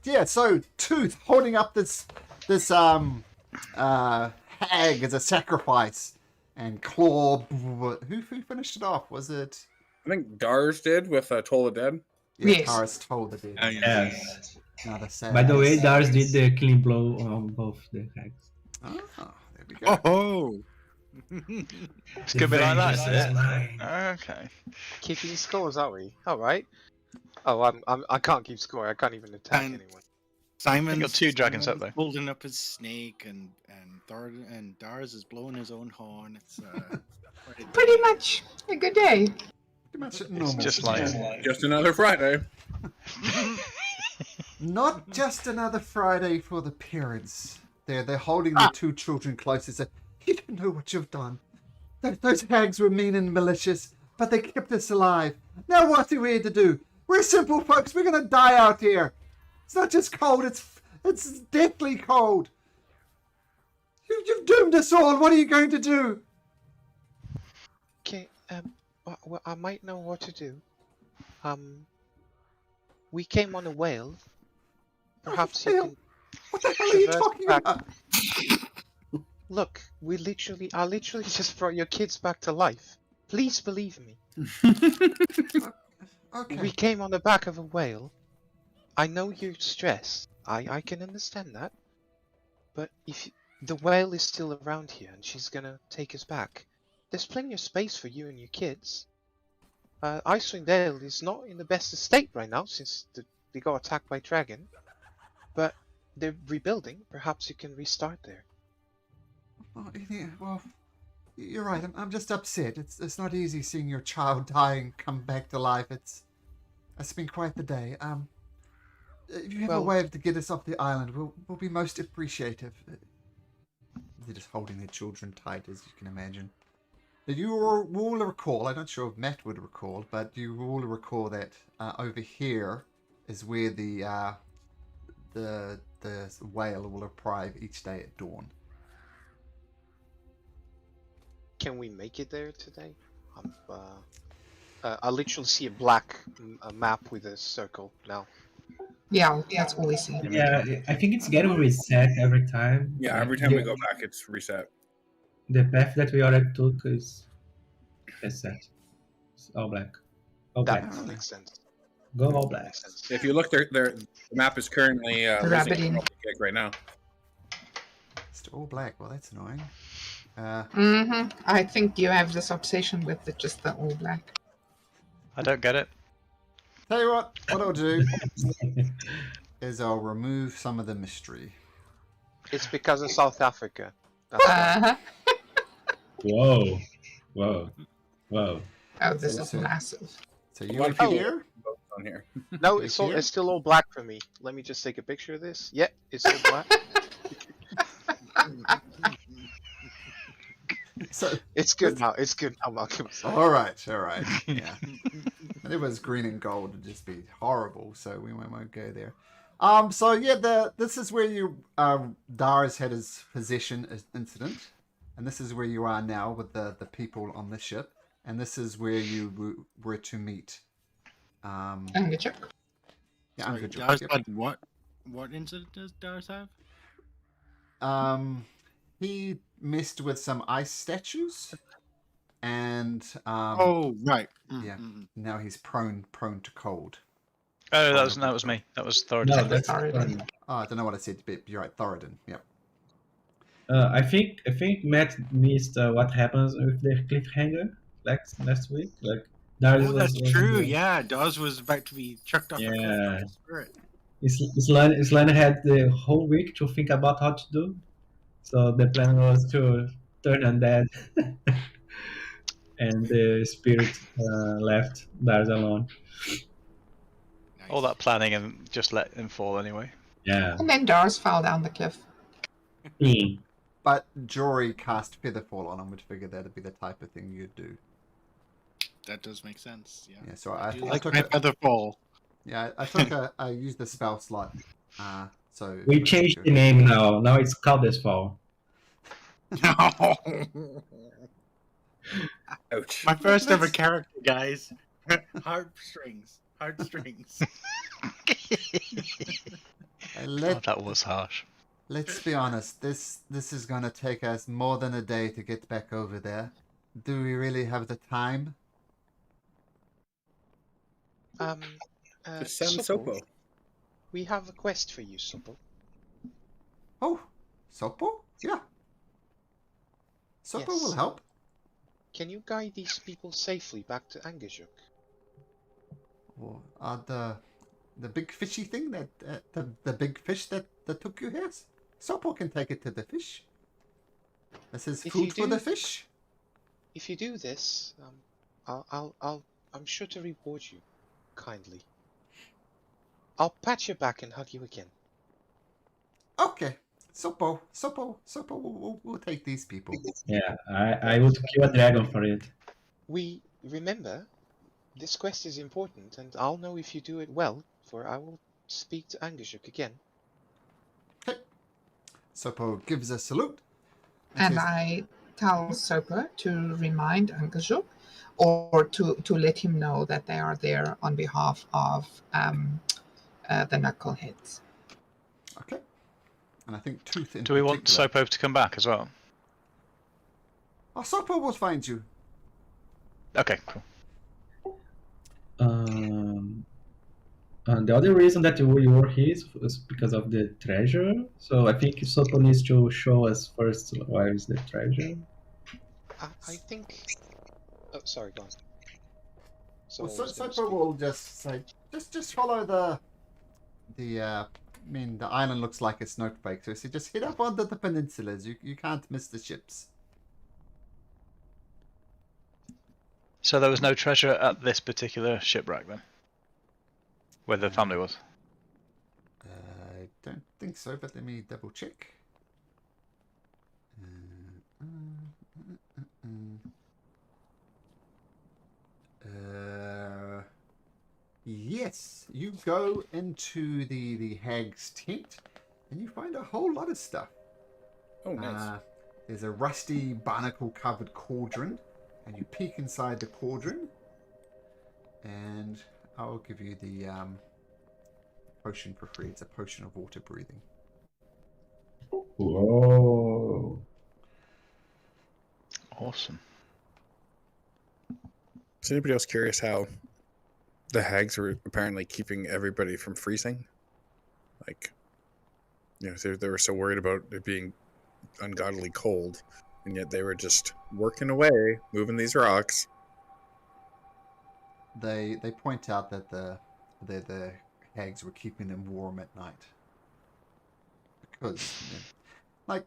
yeah, so Tooth holding up this hag as a sacrifice, and Claw. Who finished it off? Was it? I think Dars did with Toll the Dead. Yeah, Yes. Taurus told the dead. Oh, yeah. Yes. Another sad. By the way, Dars did the clean blow on both the hags. Oh, there we go. Oh, It's gonna be like that, is Vengeance it? is mine. Okay. Keeping scores, are we? All right. Oh, I can't keep score. I can't even attack And- anyone. Simon got 2 dragons up there. Holding up his snake, and Dars is blowing his own horn. It's Pretty much a good day. Pretty much It's normal. just like just another Friday. Not just another Friday for the parents. They're holding the 2 children close and say, "You don't know what you've done. Those hags were mean and malicious, but they kept us alive. Now what are we to do? We're simple folks. We're gonna die out here. It's not just cold. It's deathly cold. You've doomed us all. What are you going to do?" Okay. Well, I might know what to do. We came on a whale. Perhaps you can What the hell are you traverse talking back. about? Look. I literally just brought your kids back to life. Please believe me. Okay. We came on the back of a whale. I know you're stressed. I can understand that. But if the whale is still around here and she's gonna take us back, there's plenty of space for you and your kids. Icewind Dale is not in the best of state right now since they got attacked by dragon. But they're rebuilding. Perhaps you can restart there. Oh, yeah, well, you're right. I'm just upset. It's not easy seeing your child die and come back to life. It's been quite the day. If you have a Well- way to get us off the island, we'll be most appreciative. They're just holding their children tight, as you can imagine. You will recall, I'm not sure if Matt would recall, but you will recall that over here is where the whale will arrive each day at dawn. Can we make it there today? I literally see a black map with a circle now. Yeah, that's all we see. Yeah, I think it's getting reset every time. Yeah, Like, every time the, we go back, it's reset. The path that we already took is set. It's all black. All That black. makes sense. Go all black. Makes sense. If you look, the map is currently Rabbit losing in. a kick right now. It's all black. Well, that's annoying. I think you have this obsession with just the all black. I don't get it. Tell you what I'll do is I'll remove some of the mystery. It's because of South Africa. That's why. Whoa. Whoa. Whoa. Oh, this So- is massive. So you What up if you- here? On here. No, Right it's here? still all black for me. Let me just take a picture of this. Yeah, it's all black. So It's good now. It's good now, Malcolm. all right. Yeah. If it was green and gold, it'd just be horrible. So we won't go there. So yeah, this is where you Dars had his possession incident, and this is where you are now with the people on the ship, and this is where you were to meet. Angachuk. Yeah, I'm Sorry, good. Dars Yep. had what? What incident does Dars have? He messed with some ice statues, and Oh, right. yeah. Now he's prone to cold. Oh, that was me. That was Thorin. No, that's Thoradin. Oh, I don't know what I said, but you're right, Thoradin. Yep. I think Matt missed what happens with the cliffhanger last week. Like Darius Oh, that's was true. the- Yeah, Dars was about to be chucked off a cliff Yeah. by the spirit. Islan had the whole week to think about how to do. So the plan was to turn undead, and the spirit left Darius alone. Nice. All that planning and just let him fall anyway. Yeah. And then Dars fell down the cliff. Hmm. But Jory cast Featherfall on him, which figured that'd be the type of thing you'd do. That does make sense. Yeah. Yeah, so I do I like took my a, feather fall. yeah, I took I used the spell slot. So We changed the name now. Now it's Calder's Fall. No. Ouch. My first ever Let's- character, guys. Heartstrings. Heartstrings. Oh, that was harsh. Let's be honest. This is gonna take us more than a day to get back over there. Do we really have the time? Just send Suppo, Sopo. we have a quest for you, Suppo. Oh, Sopo? Yeah. Sopo will Yes. help. Can you guide these people safely back to Angajuk? Or the big fishy thing that the big fish that took you here. Sopo can take it to the fish. This is If you food for the do- fish. If you do this, I'm sure to reward you kindly. I'll pat your back and hug you again. Okay. Sopo will take these people. Yeah, I would kill a dragon for it. We remember this quest is important, and I'll know if you do it well, for I will speak to Angajuk again. Okay. Sopo gives a salute. And says, I tell Soper to remind Ankajuk or to let him know that they are there on behalf of the Knuckleheads. okay. And I think Tooth in Do we want particular. Sopo to come back as well? Oh, Sopo will find you. Okay, cool. And the other reason that we were here is because of the treasure. So I think Sopo needs to show us first where is the treasure. I think. Oh, sorry, go on. Well, Someone was gonna Sopo speak. will just say, just follow the the island looks like a snowflake, so just head up onto the peninsulas. You can't miss the ships. So there was no treasure at this particular shipwreck then? Where the family was? I don't think so, but let me double check. Yes, you go into the hag's tent and you find a whole lot of stuff. Oh, nice. There's a rusty barnacle covered cauldron, and you peek inside the cauldron, and I'll give you the potion for free. It's a potion of water breathing. Whoa. Awesome. Is anybody else curious how the hags were apparently keeping everybody from freezing? Like, you know, they were so worried about it being ungodly cold, and yet they were just working away, moving these rocks. They point out that the hags were keeping them warm at night because, like,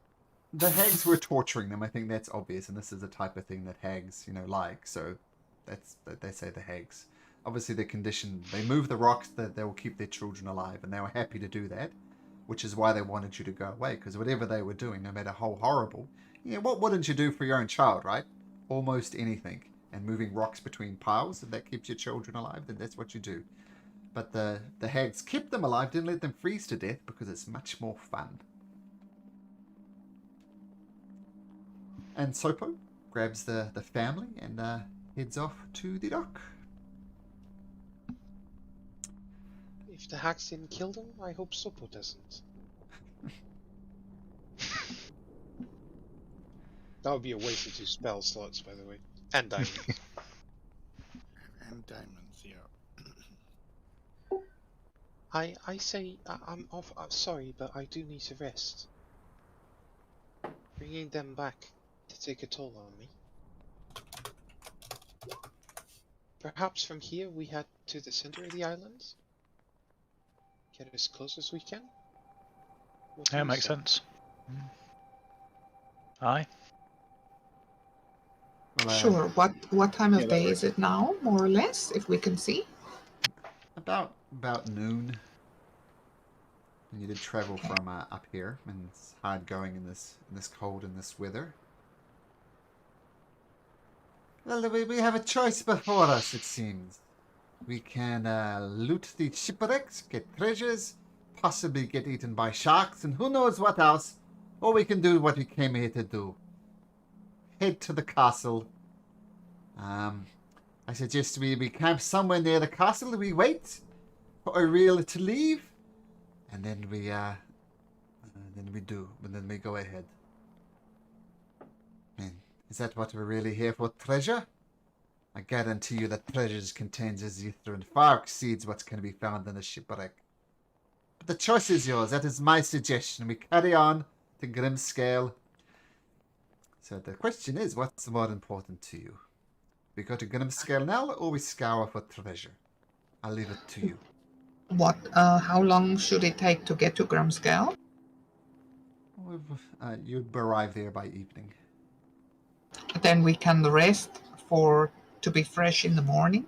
the hags were torturing them. I think that's obvious, and this is the type of thing that hags, like. So that's they say the hags. Obviously, they're conditioned. They move the rocks that they will keep their children alive, and they were happy to do that, which is why they wanted you to go away. Because whatever they were doing, no matter how horrible, what wouldn't you do for your own child, right? Almost anything. And moving rocks between piles, if that keeps your children alive, then that's what you do. But the hags kept them alive, didn't let them freeze to death, because it's much more fun. And Sopo grabs the family and heads off to the dock. If the hags didn't kill them, I hope Suppo doesn't. That would be a waste of 2 spell slots, by the way. And diamonds. And diamonds, yeah. I say, I'm off. Sorry, but I do need to rest. Bringing them back to take a toll on me. Perhaps from here we head to the center of the island? Get as close as we can? What do Yeah, you makes say? sense. Aye. Well, Sure. What time of that day works. is it now, more or less, if we can see? About noon. And you did travel from up here, and it's hard going in this cold and this weather. Well, we have a choice before us, it seems. We can loot the shipwrecks, get treasures, possibly get eaten by sharks, and who knows what else. Or we can do what we came here to do. Head to the castle. I suggest we camp somewhere near the castle. We wait. for Ariel to leave, and then we go ahead. And is that what we're really here for? Treasure? I guarantee you that treasure contains as ether and far exceeds what's going to be found in a shipwreck. But the choice is yours. That is my suggestion. We carry on to Grimscale. So the question is, what's more important to you? We go to Grimscale now, or we scour for treasure? I'll leave it to you. How long should it take to get to Grimscale? You'd arrive there by evening. Then we can rest to be fresh in the morning.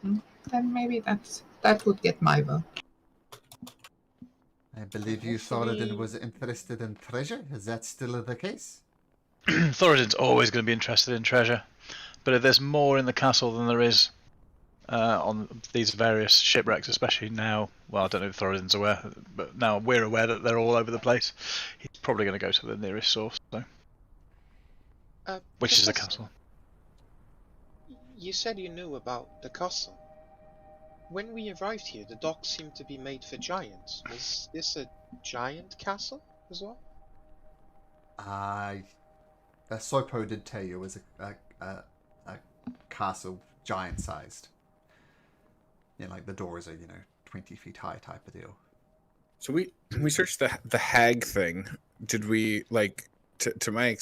Then maybe that would get my vote. I believe you Thoradin was interested in treasure. Is that still the case? Thoradin's always going to be interested in treasure, but if there's more in the castle than there is on these various shipwrecks, especially now, well, I don't know if Thoradin's aware, but now we're aware that they're all over the place, he's probably going to go to the nearest source, so. Which is the castle. You said you knew about the castle. When we arrived here, the docks seemed to be made for giants. Was this a giant castle as well? Sopo did tell you it was a castle giant-sized. Yeah, like the doors are 20 feet high type of deal. So we searched the hag thing. Did we to my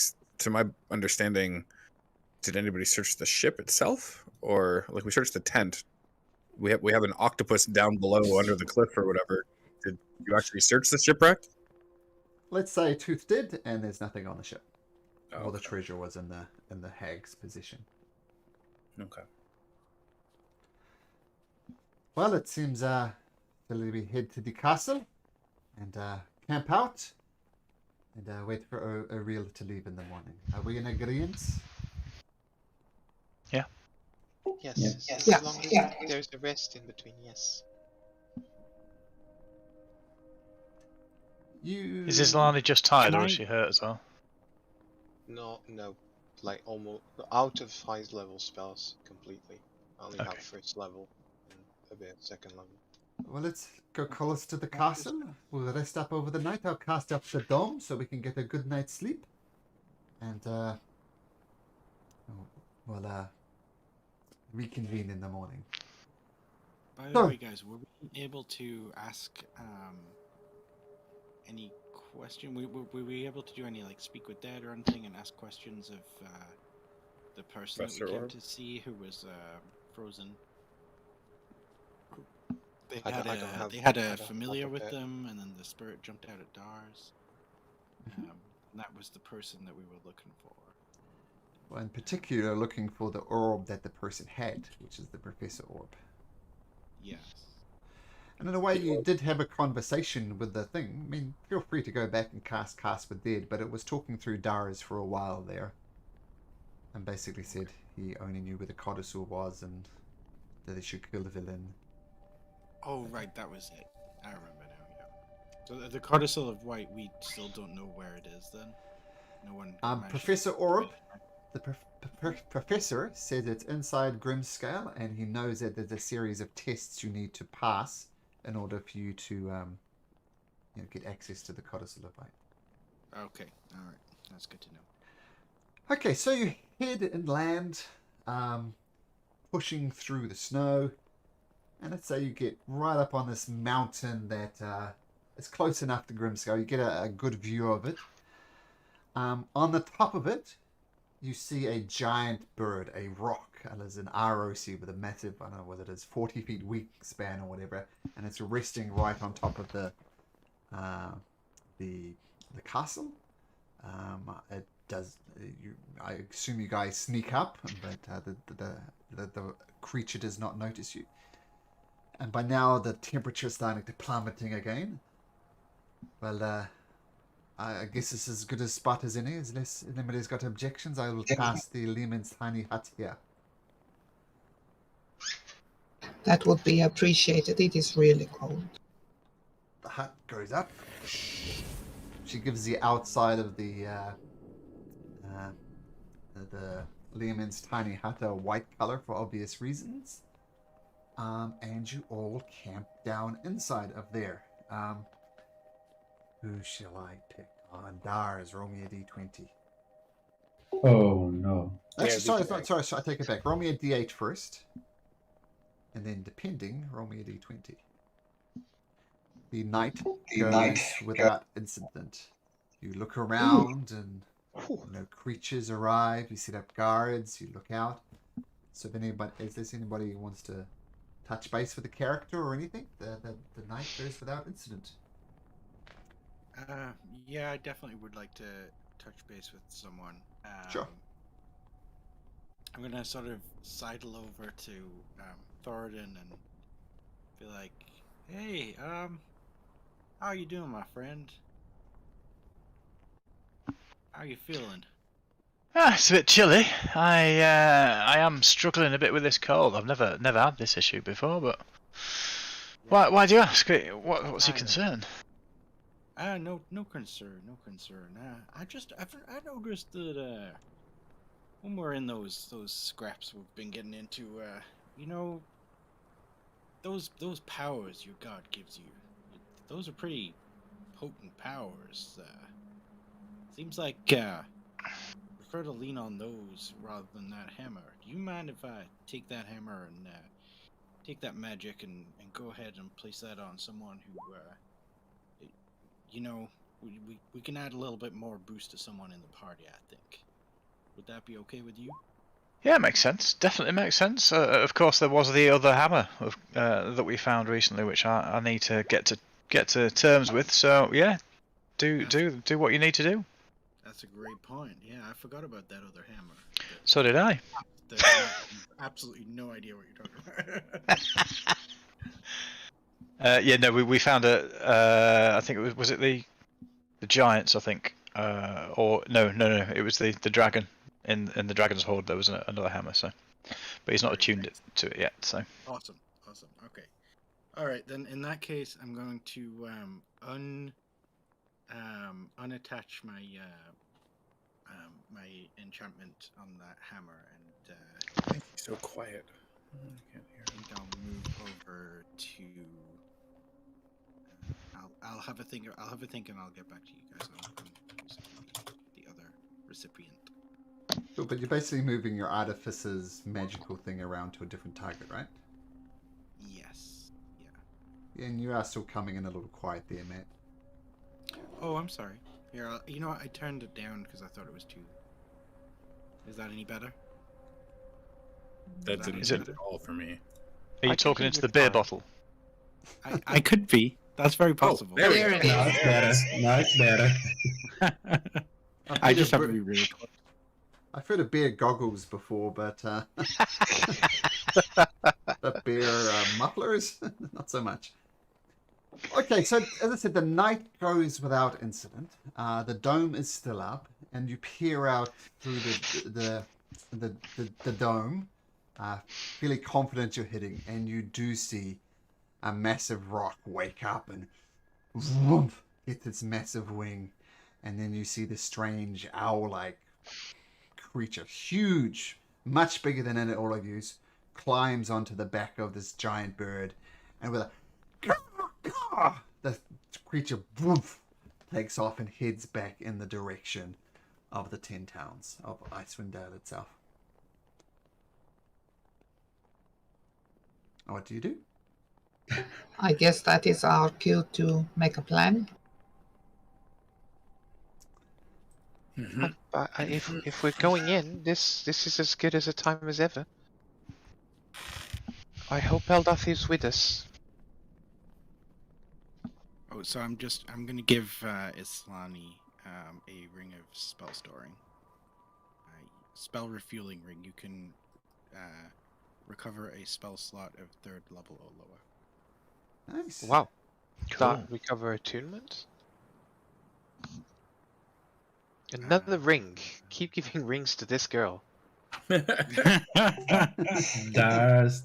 understanding? Did anybody search the ship itself, or we searched the tent? We have an octopus down below under the cliff or whatever. Did you actually search the shipwreck? Let's say Tooth did, and there's nothing on the ship. Oh, all the treasure was in the hag's position. Okay. Well, it seems we head to the castle and camp out and wait for Ariel to leave in the morning. Are we in agreement? Yeah. Yes. Yeah. As long as there's a rest in between, yes. Is Islani just tired, or is she hurt as well? No, like almost out of highest level spells completely. I only have first level and a bit second level. Well, let's go call us to the castle. We'll rest up over the night. I'll cast up the dome so we can get a good night's sleep. And we'll reconvene in the morning. By the way, guys, were we able to ask any question? Were we able to do any speak with dead or anything and ask questions of the person that we came to see who was frozen? They had a familiar with them, and then the spirit jumped out at Dars. And that was the person that we were looking for. Well, in particular, looking for the orb that the person had, which is the Professor Orb. Yes. And in a way, you did have a conversation with the thing. I mean, feel free to go back and cast with Dead, but it was talking through Dars for a while there. And basically said he only knew where the codicil was and that they should kill the villain. Oh, right, that was it. I remember now, yeah. So the codicil of White, we still don't know where it is then? No one... Professor Orb, the professor said it's inside Grimscale, and he knows that there's a series of tests you need to pass in order for you to get access to the codicil of White. Okay, alright. That's good to know. Okay, so you head inland, pushing through the snow, and let's say you get right up on this mountain that is close enough to Grimscale. You get a good view of it. On the top of it, you see a giant bird, a rock, and there's an ROC with a massive, I don't know what it is, 40 feet wingspan or whatever, and it's resting right on top of the castle. It does. I assume you guys sneak up, but the creature does not notice you. And by now the temperature is starting to plummeting again. Well, I guess this is as good a spot as any. Unless anybody's got objections, I will cast the Lehman's tiny hut here. That would be appreciated. It is really cold. The hut goes up. She gives the outside of the Lehman's tiny hut a white color for obvious reasons. and you all camp down inside of there. Who shall I pick? Dars, roll me a d20. Oh no. Actually, Yeah, sorry, do it's not, sorry, I take it back. Roll me a d8 first, and then depending, roll me a d20. The night goes without incident. You look around, and no creatures arrive. You set up guards. You look out. So, if anybody, is there anybody who wants to touch base with the character or anything? The night goes without incident. Yeah, I definitely would like to touch base with someone. Sure. I'm gonna sort of sidle over to Thoradin and be like, "Hey, how you doing, my friend? How you feeling?" It's a bit chilly. I am struggling a bit with this cold. I've never had this issue before, but why do you ask? What's your concern? No concern, no concern. I noticed that when we're in those scraps we've been getting into, you know, those powers your god gives you, those are pretty potent powers. Seems like prefer to lean on those rather than that hammer. Do you mind if I take that hammer and take that magic and go ahead and place that on someone who, you know, we can add a little bit more boost to someone in the party, I think. Would that be okay with you? Yeah, it makes sense. Definitely makes sense. Of course, there was the other hammer that we found recently, which I need to get to terms with. So yeah, do what you need to do. That's a great point. Yeah, I forgot about that other hammer. So did I. Absolutely no idea what you're talking about. Yeah, no, we found I think it was it the giants, I think, or no, it was the dragon in the dragon's hoard. There was another hammer, so, but he's not attuned it to it yet. So awesome. Okay, all right then. In that case, I'm going to unattach my my enchantment on that hammer, and Thank you. So quiet. I can't hear. I think I'll move over to. I'll have a think. I'll have a think, and I'll get back to you guys on the other recipient. Cool, but you're basically moving your artificer's magical thing around to a different target, right? Yes. Yeah. Yeah, and you are still coming in a little quiet there, Matt. Oh, I'm sorry. Here, you know what? I turned it down because I thought it was too. Is that any better? That didn't change at all for me. are you talking into the beer bottle? I could be. That's very possible. there we go. Now it's better. Now it's better. I just have to be really close. I've heard of bear goggles before, but the bear mufflers, not so much. Okay, so as I said, the night goes without incident. The dome is still up, and you peer out through the dome, feeling confident you're hitting, and you do see a massive rock wake up and whoomph, hit its massive wing, and then you see the strange owl-like creature, huge, much bigger than any all of you, climbs onto the back of this giant bird, and with a the creature woof, takes off and heads back in the direction of the 10 towns of Icewind Dale itself. What do you do? I guess that is our cue to make a plan. But if we're going in, this is as good as a time as ever. I hope Eldath is with us. Oh, so I'm gonna give Islani a ring of spell storing. Spell refueling ring. You can recover a spell slot of 3rd level or lower. Nice. Wow. Cool. That recover attunement? Another ring. Keep giving rings to this girl. Dars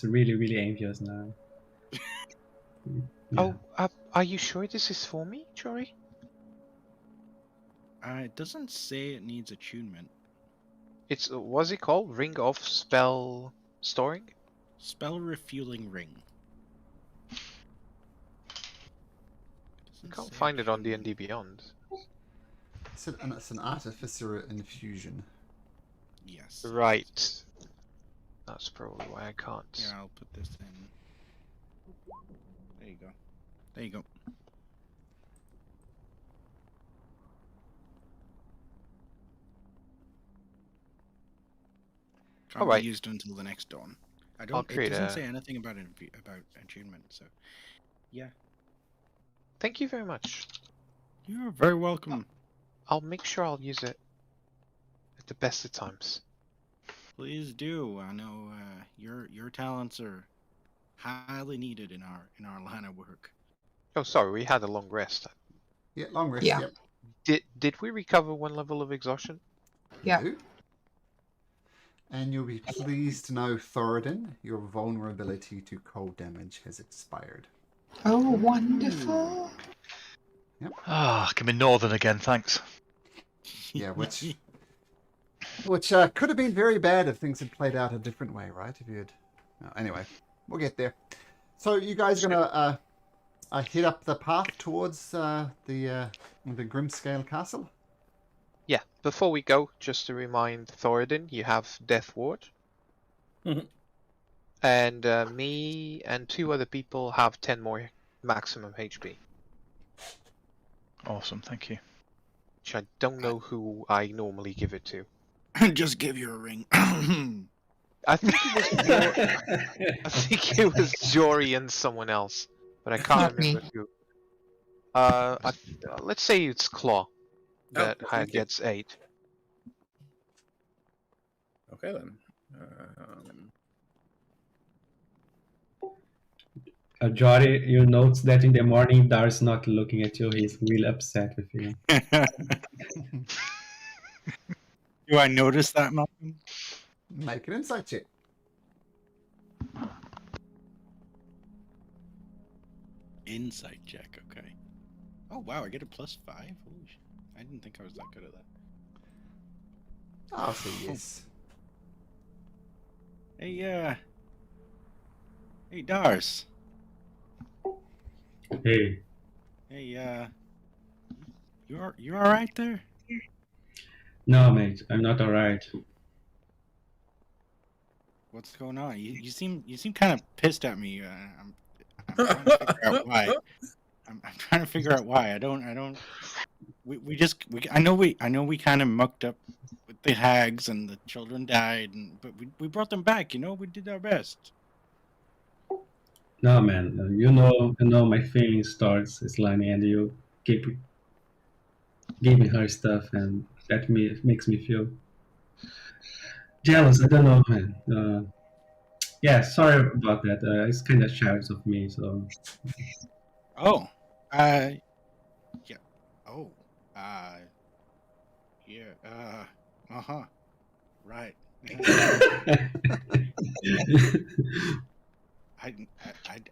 really envious now. Yeah. Oh, are you sure this is for me, Jory? It doesn't say it needs attunement. It's what's it called? Ring of spell storing? Spell refueling ring. You can't find it on D&D Beyond. It's an artificer infusion. Yes. Right. That's probably why I can't. Here, I'll put this in. There you go. There you go. Can't Alright. be used until the next dawn. I I'll don't. It create doesn't a- say anything about attunement. So, yeah, Thank you very much. you're very welcome. I'll make sure I'll use it at the best of times. Please do. I know your talents are highly needed in our line of work. Oh, sorry, we had a long rest. Yeah, long rest. Yeah. Yep. Did we recover 1 level of exhaustion? Yeah. No. And you'll be pleased to know, Thoradin, your vulnerability to cold damage has expired. Oh, wonderful. Ah, give me northern again, thanks. Yeah, which could have been very bad if things had played out a different way, right? If you had... anyway, we'll get there. So you guys gonna head up the path towards the Grimscale Castle? Yeah, before we go, just to remind Thoradin, you have Death Ward. Mhm. And me and 2 other people have 10 more maximum HP. Awesome, thank you. Which I don't know who I normally give it to. Just give you a ring. I think it was Jory and someone else, but I can't Not me. remember who. Let's say it's Claw that thank you. gets 8. Okay then. Jory, you notice that in the morning, Dar's not looking at you. He's really upset with you. Do I notice that, Malcolm? Make an insight check. Insight check. Okay. Oh wow, I get a +5. Holy shit! I didn't think I was that good at that. I'll say yes. Hey, hey, Dars. Hey, Hey, you all right there? no, mate, I'm not alright. What's going on? You seem kind of pissed at me. I'm trying to figure out why. I'm trying to figure out why. I don't. I know we kind of mucked up with the hags and the children died, but we brought them back. You know, we did our best. No, man, you know my feelings starts Islani, and you keep giving her stuff, and that makes me feel jealous. I don't know, man. Yeah, sorry about that. It's kind of childish of me, so. Oh, yeah. Oh, yeah. Right.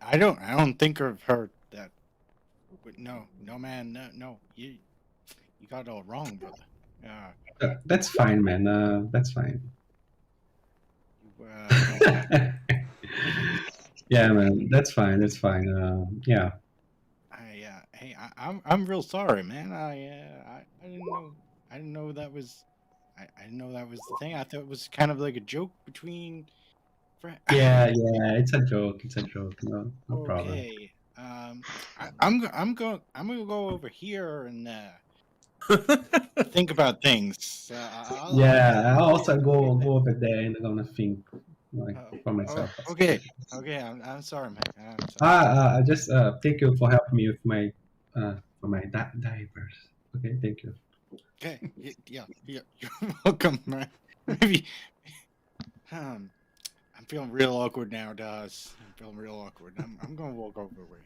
I don't think of her that. But no, man, no. You got it all wrong, brother. That's fine, man. That's fine. Yeah, man. That's fine. That's fine. Yeah. Hey, I'm real sorry, man. I didn't know that was. I didn't know that was the thing. I thought it was kind of like a joke between. Yeah. It's a joke. It's a joke. No problem. Okay. I'm gonna go over here and think about things. Yeah, I'll also go over there and I'm gonna think like for myself. Okay. I'm sorry, man. I'm sorry. I just thank you for helping me with my diapers. Okay, thank you. Okay. Yeah. You're welcome, man. Maybe. I'm feeling real awkward now, Daz. I'm feeling real awkward. I'm gonna walk over away.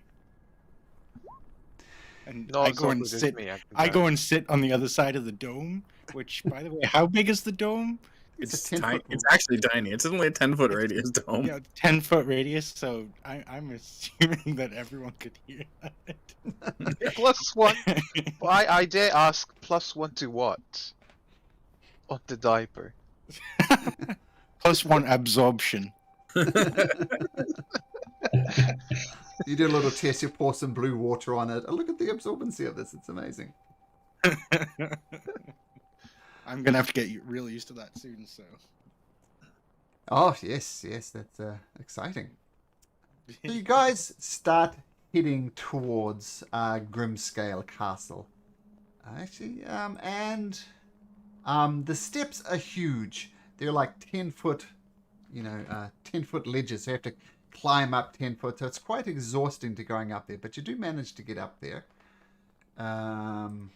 And No, I it's go and awkward as sit. me, I go and sit on the other side of the dome. Which, by the way, how big is the dome? It's a 10 tiny. foot It's actually tiny. It's only a 10-foot radius dome. Yeah, 10-foot radius. So I'm assuming that everyone could hear that. +1. Well, I dare ask, +1 to what? On the diaper. +1 absorption. You do a little test, you pour some blue water on it. Oh, look at the absorbency of this. It's amazing. I'm gonna have to get real used to that soon. So. Oh, yes, that's exciting. So you guys start heading towards Grimscale Castle. And the steps are huge. They're like 10-foot, 10-foot ledges. So you have to climb up 10 foot. So it's quite exhausting to going up there, but you do manage to get up there. And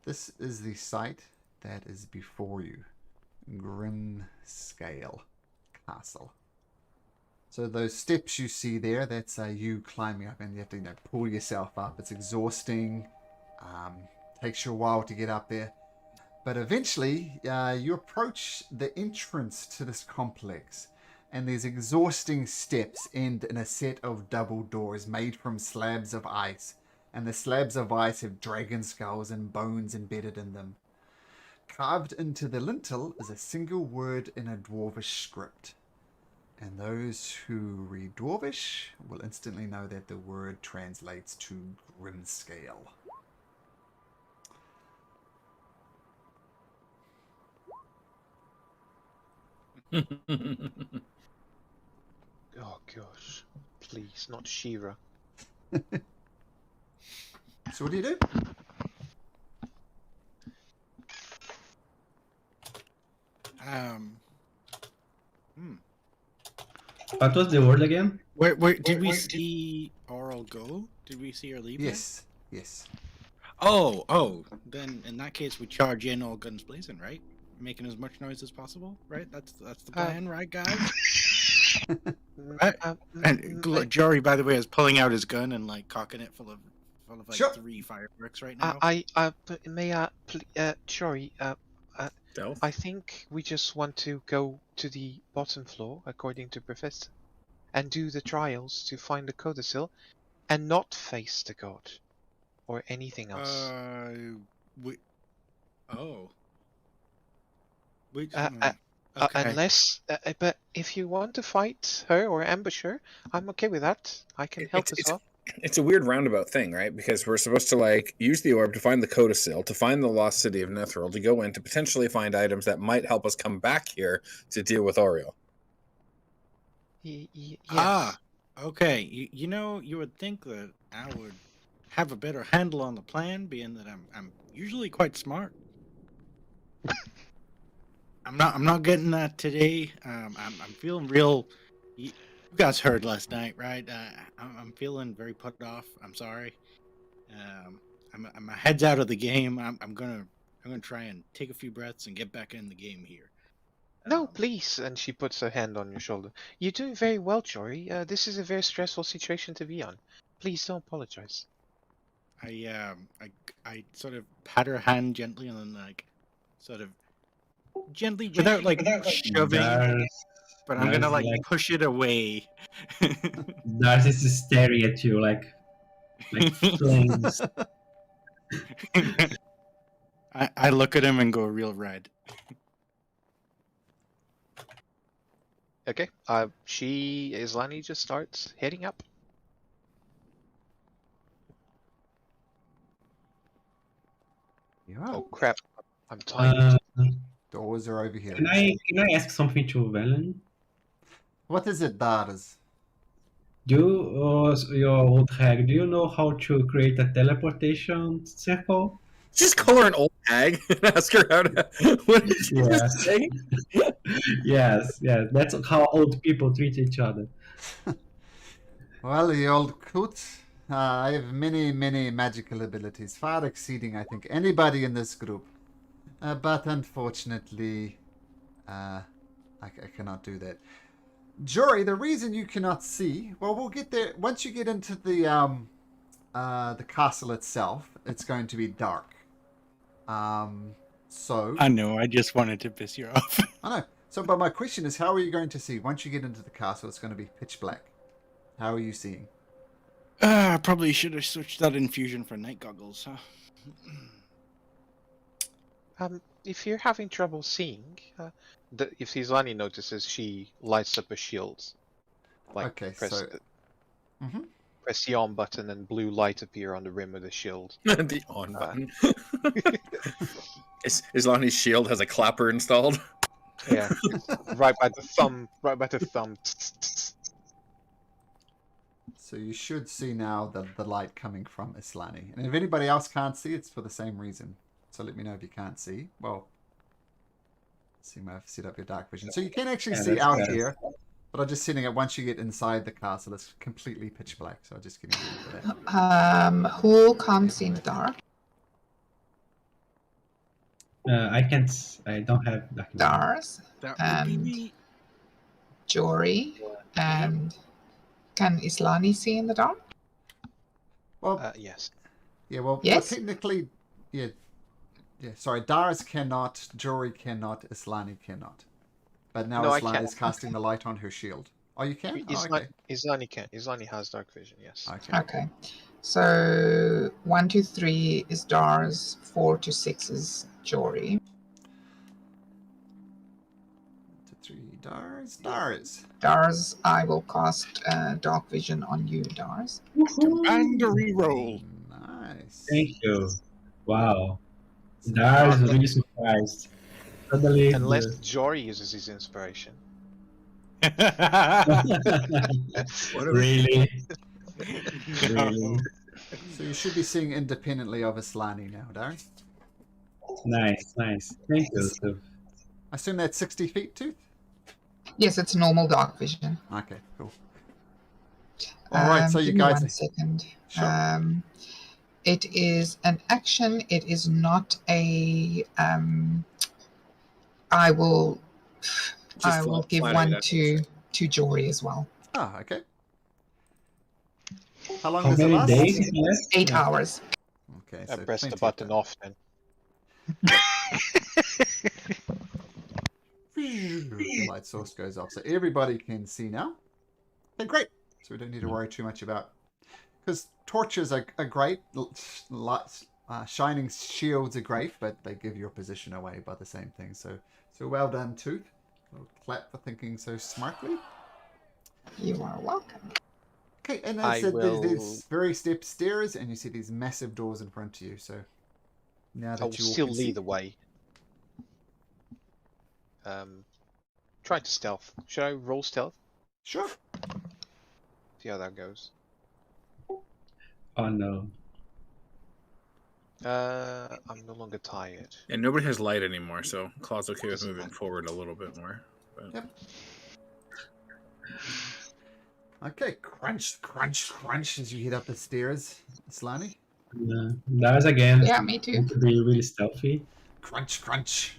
this is the site that is before you. Grimscale Castle. So those steps you see there, that's you climbing up, and you have to pull yourself up. It's exhausting. Takes you a while to get up there. But eventually, you approach the entrance to this complex, and these exhausting steps end in a set of double doors made from slabs of ice, and the slabs of ice have dragon skulls and bones embedded in them. Carved into the lintel is a single word in a dwarvish script, and those who read dwarvish will instantly know that the word translates to Grimscale. Oh gosh, please, not Shira. So what do you do? What was the word again? Where did we see Oral go? Did we see her leave? Yes. Oh. Then in that case, we charge in all guns blazing, right? Making as much noise as possible, right? That's the plan, right, guys? Right? And Jory, by the way, is pulling out his gun and like cocking it full of like Sure. 3 fireworks right now. Jory, Stealth? I think we just want to go to the bottom floor, according to Professor, and do the trials to find the codicil, and not face the god or anything else. Unless, but if you want to fight her or ambush her, I'm okay with that. I can help as well. It's a weird roundabout thing, right? Because we're supposed to like use the orb to find the codicil, to find the lost city of Netheril, to go in to potentially find items that might help us come back here to deal with Oriel. Yes. Okay. You would think that I would have a better handle on the plan, being that I'm usually quite smart. I'm not getting that today. I'm feeling real. You guys heard last night, right? I'm feeling very put off. I'm sorry. My head's out of the game. I'm gonna try and take a few breaths and get back in the game here. No, please. And she puts her hand on your shoulder. You're doing very well, Jory. This is a very stressful situation to be on. Please don't apologize. I sort of pat her hand gently and then like sort of gently without shoving, but I'm gonna like push it away. Darcy's is staring at you like flames. I look at him and go real red. Okay. Islani just starts heading up. Oh crap! I'm tired. Doors are over here. Can I ask something to Velen? What is it, Dars? Your old hag, do you know how to create a teleportation circle? Just call her an old hag and ask her how to. What did she just say? Yes, that's how old people treat each other. Well, you old coot. I have many, many magical abilities, far exceeding, I think, anybody in this group. But unfortunately, I cannot do that. Jory, the reason you cannot see, well, we'll get there. Once you get into the castle itself, it's going to be dark. So I know. I just wanted to piss you off. I know. So, but my question is, how are you going to see? Once you get into the castle, it's going to be pitch black. How are you seeing? I probably should have switched that infusion for night goggles, huh? If you're having trouble seeing, if Islani notices, she lights up a shield. Like Okay, press so. Mhm. press the on button and blue light appear on the rim of the shield. The on button. Islani's shield has a clapper installed. Yeah, right by the thumb. Right by the thumb. So you should see now the light coming from Islani. And if anybody else can't see, it's for the same reason. So let me know if you can't see. Well, see, I've set up your dark vision. So you can actually see out here, but I'm just setting it once you get inside the castle, it's completely pitch black. So I'm just getting ready for that. Who can't see in the dark? I can't. I don't have black. Dars That would and be me. Jory and can Islani see in the dark? Well, Yes. yeah, well, Yes. technically, yeah. Sorry, Dars cannot, Jory cannot, Islani cannot. But now No, I Islani can. is casting the light on her shield. Oh, you can? Oh, okay. Islani can. Islani has dark vision. Yes. Okay. Okay. So 1 to 3 is Dars, 4 to 6 is Jory. 2, 3, Dars. Dars, I will cast dark vision on you, Dars. Commandery roll. Nice. Thank you. Wow. Dar is really surprised. Suddenly, Unless Jory uses his inspiration. really? No. So you should be seeing independently of Islani now, Dars. Nice. Thank you. So, I assume that's 60 feet, too? Yes, it's normal dark vision. Okay, cool. All right, so you Give me guys... 1 second. Sure. It is an action. It is not a... I will give flat one it, to Jory as well. Ah, okay. How long how does it many last? days left? 8 hours. Okay, I so press the plenty of button time. off then. The light source goes off, so everybody can see now. Okay, great. So we don't need to worry too much about, because torches are great, shining shields are great, but they give your position away by the same thing. So well done, Tooth. A little clap for thinking so smartly. You are welcome. Okay, and as I said, there's very steep stairs, and you see these massive doors in front of you. So now that I'll you all still can see, lead the way. Try to stealth. Should I roll stealth? sure. See how that goes. Oh no. I'm no longer tired. And nobody has light anymore, so Claw's okay with moving forward a little bit more. But... Yep. Okay, crunch, crunch, crunch as you head up the stairs, Islani. Dars again. Yeah, me too. To be really stealthy. Crunch, crunch.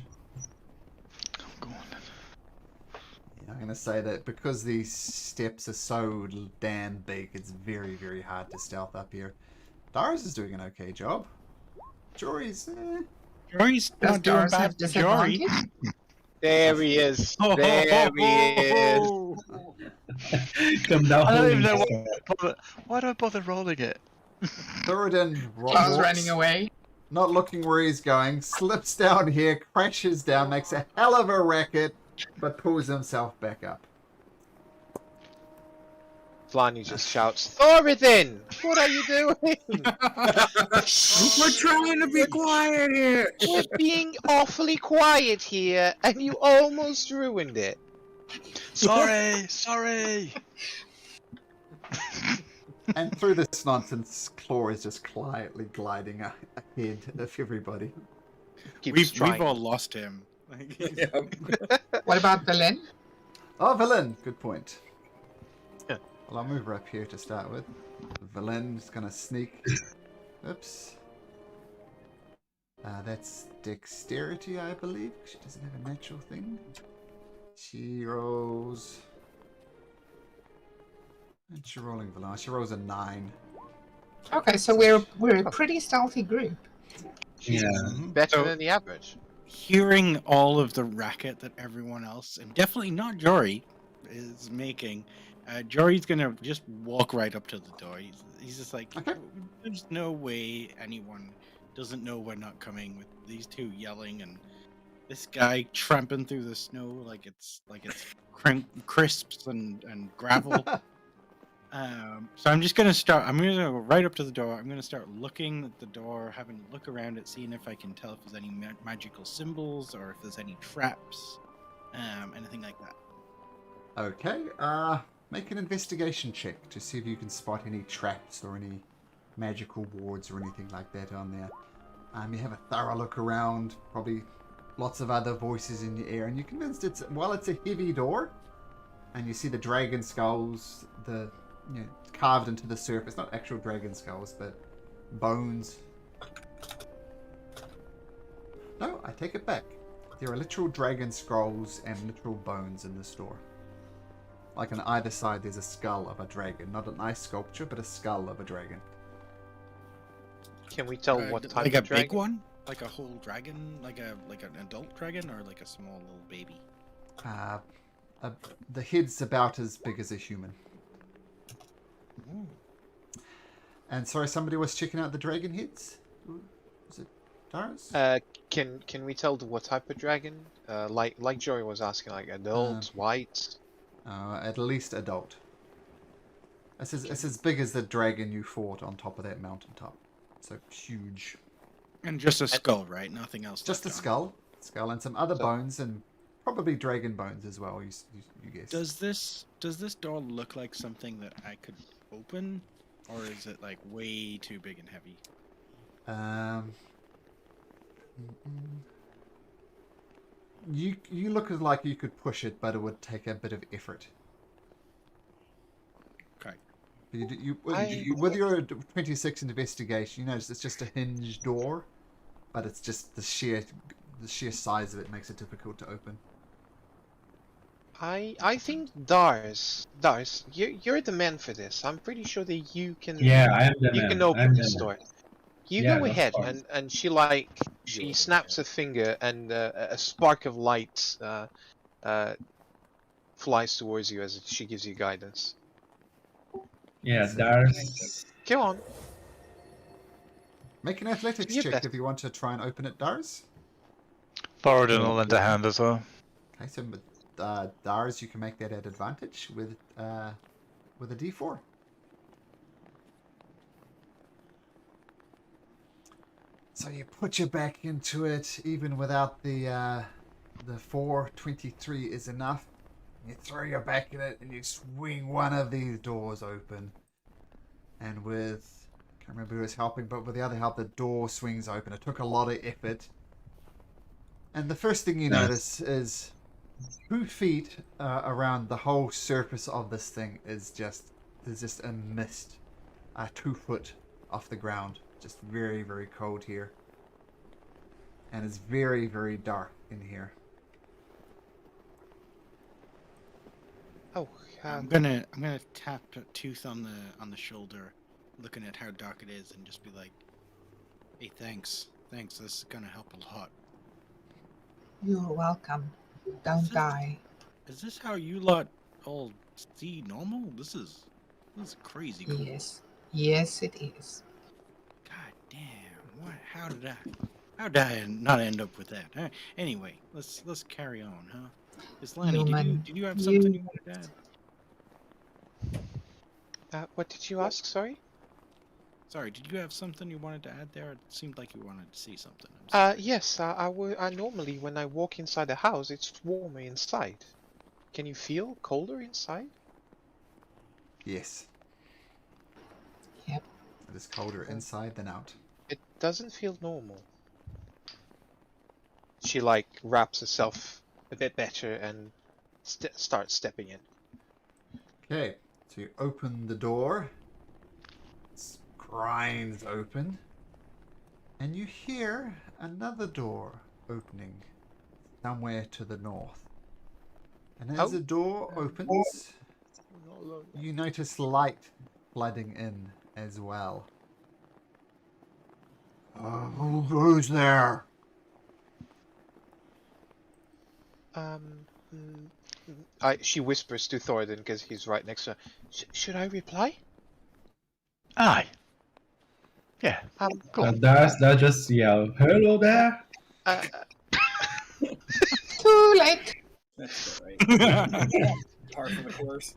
Go on then. Yeah, I'm going to say that because these steps are so damn big, it's very, very hard to stealth up here. Dars is doing an okay job. Jory's, Jory's Does not doing Dars have bad for Jory. disadvantage? There he is. There he is. Come down. I don't even holding know the- why do I bother rolling it? Thoradin I was running away. not looking where he's going, slips down here, crashes down, makes a hell of a racket, but pulls himself back up. Flanny just shouts, Thoradin! What are you doing? We're trying to be quiet here. We're being awfully quiet here, and you almost ruined it. Sorry. And through this nonsense, Claw is just quietly gliding ahead of everybody. Keeps We've all lost him. What about Berlin? Oh, Villain! Good point. Yeah. Well, I'll move her up here to start with. Villain's gonna sneak. Oops. That's dexterity, I believe. She doesn't have a natural thing. She rolls... What's she rolling, Villain? She rolls a 9. Okay, so we're a pretty stealthy group. Yeah. better So- than the average. Hearing all of the racket that everyone else, and definitely not Jory, is making, Jory's gonna just walk right up to the door. He's just like, Okay. there's no way anyone doesn't know we're not coming with these two yelling and this guy tramping through the snow like it's crisps and gravel. So I'm just gonna start. I'm gonna go right up to the door. I'm gonna start looking at the door, having a look around it, seeing if I can tell if there's any magical symbols or if there's any traps, anything like that. Okay, make an investigation check to see if you can spot any traps or any magical wards or anything like that on there. You have a thorough look around, probably lots of other voices in the air, and you're convinced it's a heavy door, and you see the dragon skulls, carved into the surface, not actual dragon skulls, but bones. No, I take it back. There are literal dragon skulls and literal bones in this door. Like on either side, there's a skull of a dragon. Not a nice sculpture, but a skull of a dragon. Can we tell what type like of a dragon? big one, like a whole dragon, like an adult dragon, or like a small little baby? The head's about as big as a human. Ooh. And sorry, somebody was checking out the dragon heads? Was it Darius? Can we tell what type of dragon? Like Joey was asking, like adult, white. At least adult. It's as big as the dragon you fought on top of that mountaintop. So huge. And just a skull, right? Nothing else. Just a left on skull, and some other bones, and probably dragon bones as well. You guess. Does this door look like something that I could open, or is it like way too big and heavy? You look as like you could push it, but it would take a bit of effort. Okay. With your 26 investigation, you notice it's just a hinged door, but it's just the sheer size of it makes it difficult to open. I think Dars, you're the man for this. I'm pretty sure that you can. Yeah, I am the You man. can open this door. You Yeah, go that's ahead, fine. and she snaps a finger, and a spark of light flies towards you as she gives you guidance. Yeah, Dars. Go on. Make an athletics You check bet. if you want to try and open it, Dars. Thoradin will lend a hand as well. Okay, so Dars, you can make that at advantage with a D4. So you put your back into it, even without the 423 is enough. You throw your back in it and you swing one of these doors open. And with, I can't remember who was helping, but with the other help, the door swings open. It took a lot of effort. And the first thing you notice is 2 feet around the whole surface of this thing is there's just a mist, 2 foot off the ground. Just very, very cold here. And it's very, very dark in here. Oh, I'm gonna tap Tooth on the shoulder, looking at how dark it is, and just be like, "Hey, thanks. This is gonna help a lot." You're welcome. Don't die. Is this how you lot all see normal? This is crazy cool. Yes, it is. God damn! What? How did I not end up with that? Anyway, let's carry on, huh? Islani, did you have something you wanted to add? what did you ask? Sorry. Sorry, did you have something you wanted to add there? It seemed like you wanted to see something. Yes. I normally when I walk inside the house, it's warmer inside. Can you feel colder inside? Yes. Yep. It is colder inside than out. It doesn't feel normal. She wraps herself a bit better and starts stepping in. Okay, so you open the door. It grinds open. And you hear another door opening somewhere to the north. And as the door opens, you notice light flooding in as well. Who's there? She whispers to Thoradin because he's right next to her. Should I reply? Aye. Yeah, go on. That just yell, "Hello there!" Too late. That's right. Par for the course.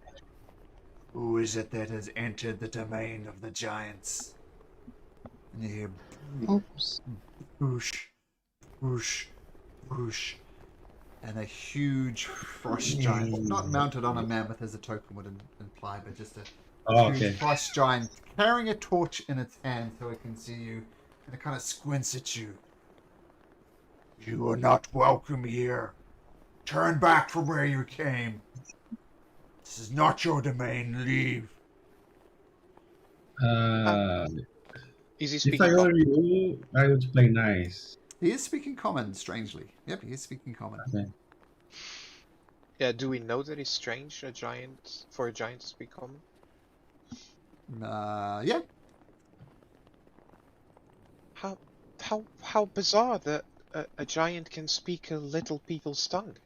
Who is it that has entered the domain of the giants? And you hear Oops. whoosh, whoosh, whoosh, and a huge frost giant, not mounted on a mammoth as a token would imply, but just a huge frost giant carrying a torch in its hand so it can see you, and it kind of squints at you. You are not welcome here. Turn back from where you came. This is not your domain. Leave. Is he If speaking? I were you, I would play nice. He is speaking common, strangely. Yep, he is speaking common. Okay. Yeah, do we know that it's strange for a giant to speak common? Yeah. How bizarre that a giant can speak a little people's tongue.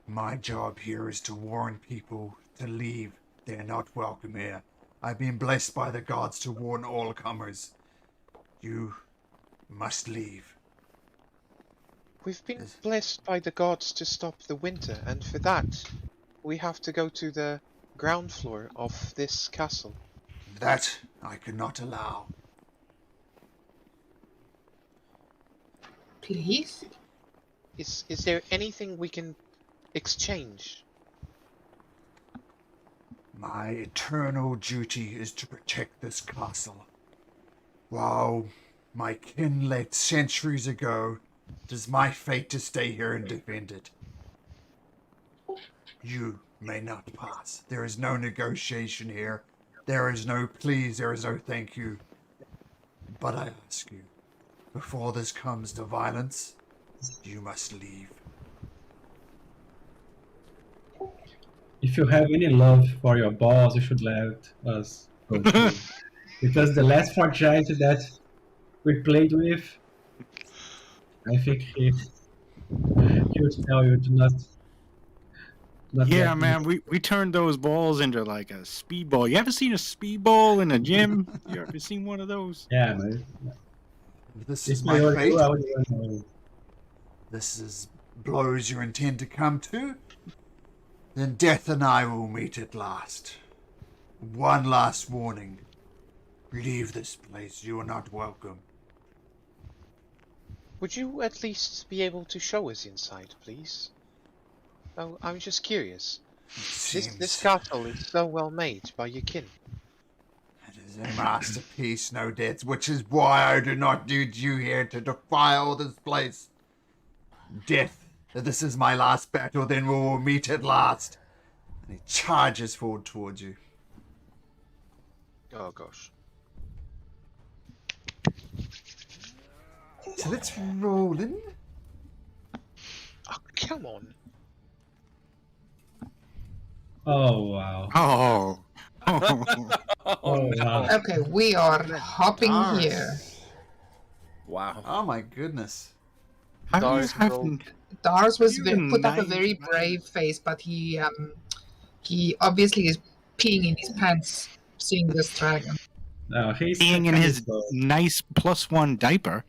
My job here is to warn people to leave. They are not welcome here. I've been blessed by the gods to warn all comers. You must leave. We've been blessed by the gods to stop the winter, and for that, we have to go to the ground floor of this castle. That I could not allow. Please? Is there anything we can exchange? My eternal duty is to protect this castle. While my kin left centuries ago, it is my fate to stay here and defend it. You may not pass. There is no negotiation here. There is no please, there is no thank you. But I ask you, before this comes to violence, you must leave. If you have any love for your boss, you should let us go too. Because the last four giants that we played with, I think he would tell you to not Yeah, let man, we turned those balls into like a speedball. You ever seen a speedball in a gym? You ever seen one of those? Yeah, man. This If is I my were fate. you, I would run away. This is blows you intend to come to. Then death and I will meet at last. One last warning. Leave this place. You are not welcome. Would you at least be able to show us inside, please? Oh, I'm just curious. This castle is so well made by your kin. It is a masterpiece, no doubt, which is why I do not need you here to defile this place. Death, this is my last battle, then we will meet at last. And he charges forward towards you. Oh gosh. So let's roll in. Oh, come on. Oh, wow. Oh. Oh, wow. Okay, we are hopping Dars. here. Wow. Oh my goodness. How do you Dars have rolled. Dars was Even put up a nine- very brave face, but he obviously is peeing in his pants seeing this dragon. No, he's being in kind his of slow. nice +1 diaper?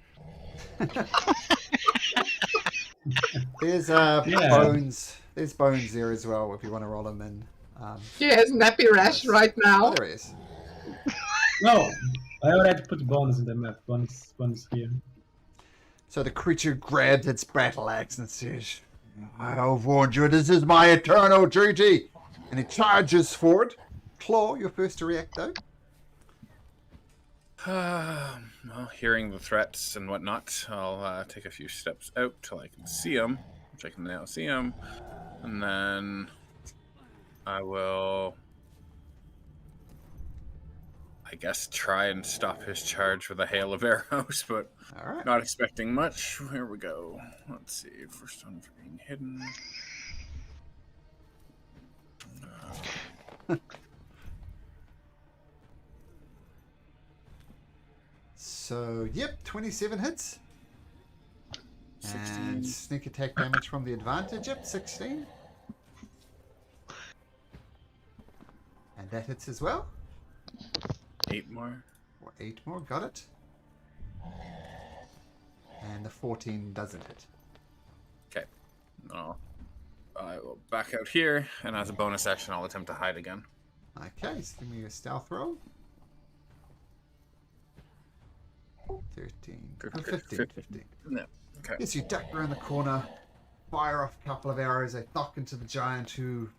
There's Yeah. bones. There's bones there as well if you want to roll them in. He has nappy rash right Oh, now. there he is. No, I already put bonus in the map. Bonus here. So the creature grabs its battle axe and says, I have warned you, this is my eternal duty. And he charges forward. Claw, you're first to react though. Well, hearing the threats and whatnot, I'll take a few steps out till I can see him, which I can now see him, and then I will, I guess, try and stop his charge with a hail of arrows, but All right. not expecting much. Here we go. Let's see. First one for being hidden. So, yep, 27 hits. 16. And sneak attack damage from the advantage, yep, 16. And that hits as well. 8 more. Or 8 more, got it. And the 14 doesn't hit. Okay. No. I will back out here, and as a bonus action, I'll attempt to hide again. Okay, so give me a stealth roll. 13. 15. No. Okay. Yes, you duck around the corner, fire off a couple of arrows. They knock into the giant who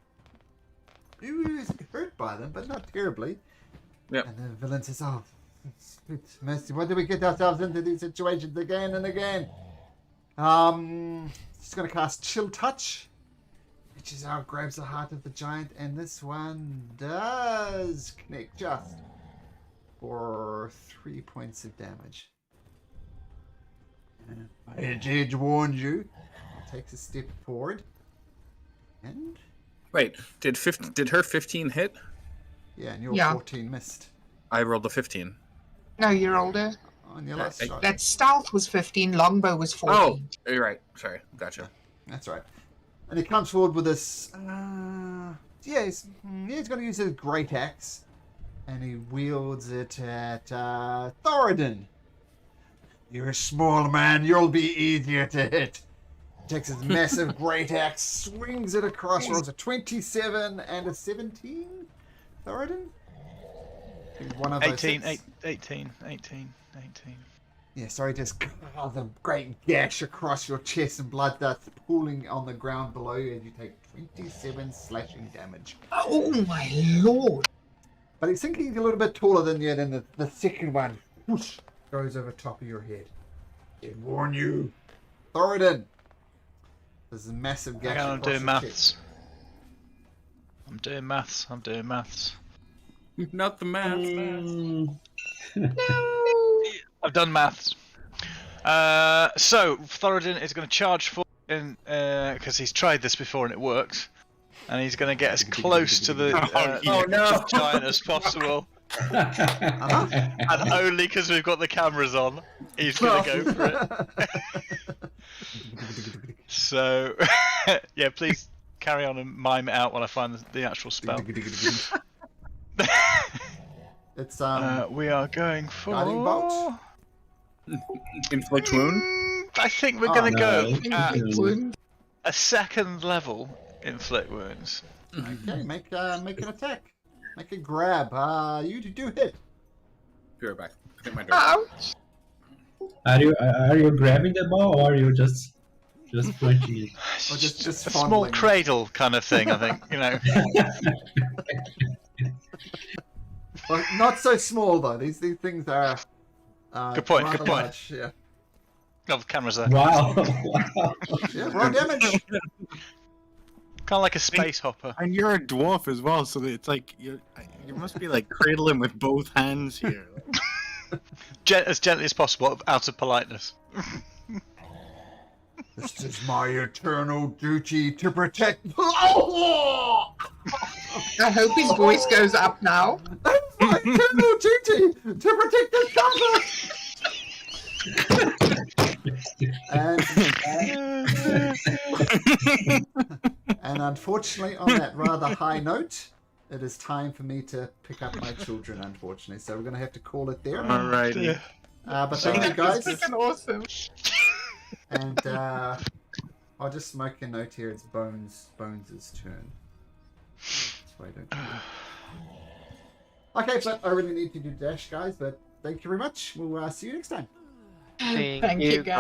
is hurt by them, but not terribly. Yep. And the villain says, "Oh, it's mercy. Why do we get ourselves into these situations again and again?" He's going to cast Chill Touch, which is how it grabs the heart of the giant, and this one does connect just for 3 points of damage. Edge warned you. Takes a step forward. And Wait, did her 15 hit? yeah, and your 14 missed. I rolled a 15. No, you're older. On your last shot. That stealth was 15, longbow was 14. Oh, you're right. Sorry, gotcha. That's right. And he comes forward with this. He's going to use his great axe, and he wields it at Thoradin. You're a small man. You'll be easier to hit. Takes his massive great axe, swings it across, rolls a 27 and a 17. Thoradin? One of those 18, hits. 18. Yeah, sorry, just the great gash across your chest and blood that's pooling on the ground below you, and you take 27 slashing damage. Oh my lord! But he's thinking he's a little bit taller than you, then the second one whoosh, goes over top of your head. I warn you. Thoradin! There's a massive gash Hang on, I'm across doing your maths. chest. I'm doing maths. Not the math. I've done maths. So Thoradin is going to charge forward in because he's tried this before and it works, and he's going to get as close to the giant as possible. And only because we've got the cameras on, he's going to go for it. So, yeah, please carry on and mime it out when I find the actual spell. It's we are going for Guiding Bolt. Inflict wound. I think we're going to go at Wound. a second level inflict wounds. Okay, make an attack. Make a grab. You do hit. Be right back. I think my door. Ouch! Are you grabbing the ball or are you just punching it? Or just a small fondling. cradle kind of thing, I think. You know. Well, not so small though. These things are. Good point, rather good point. large, yeah. Oh, the camera's there. Wow. Yeah, roll damage. Kind of like a space hopper. And you're a dwarf as well, so that it's like you must be like cradling with both hands here. As gently as possible, out of politeness. This is my eternal duty to protect. Oh! I hope his voice goes up now. That's my eternal duty to protect this castle. And unfortunately, on that rather high note, it is time for me to pick up my children. Unfortunately, so we're going to have to call it there. Alrighty. But thank you guys. Freaking awesome. And I'll just make a note here. It's Bones' turn. That's why I don't do that. Okay, but I really need to do dash, guys. But thank you very much. We'll see you next time. Thank Thank you, guys.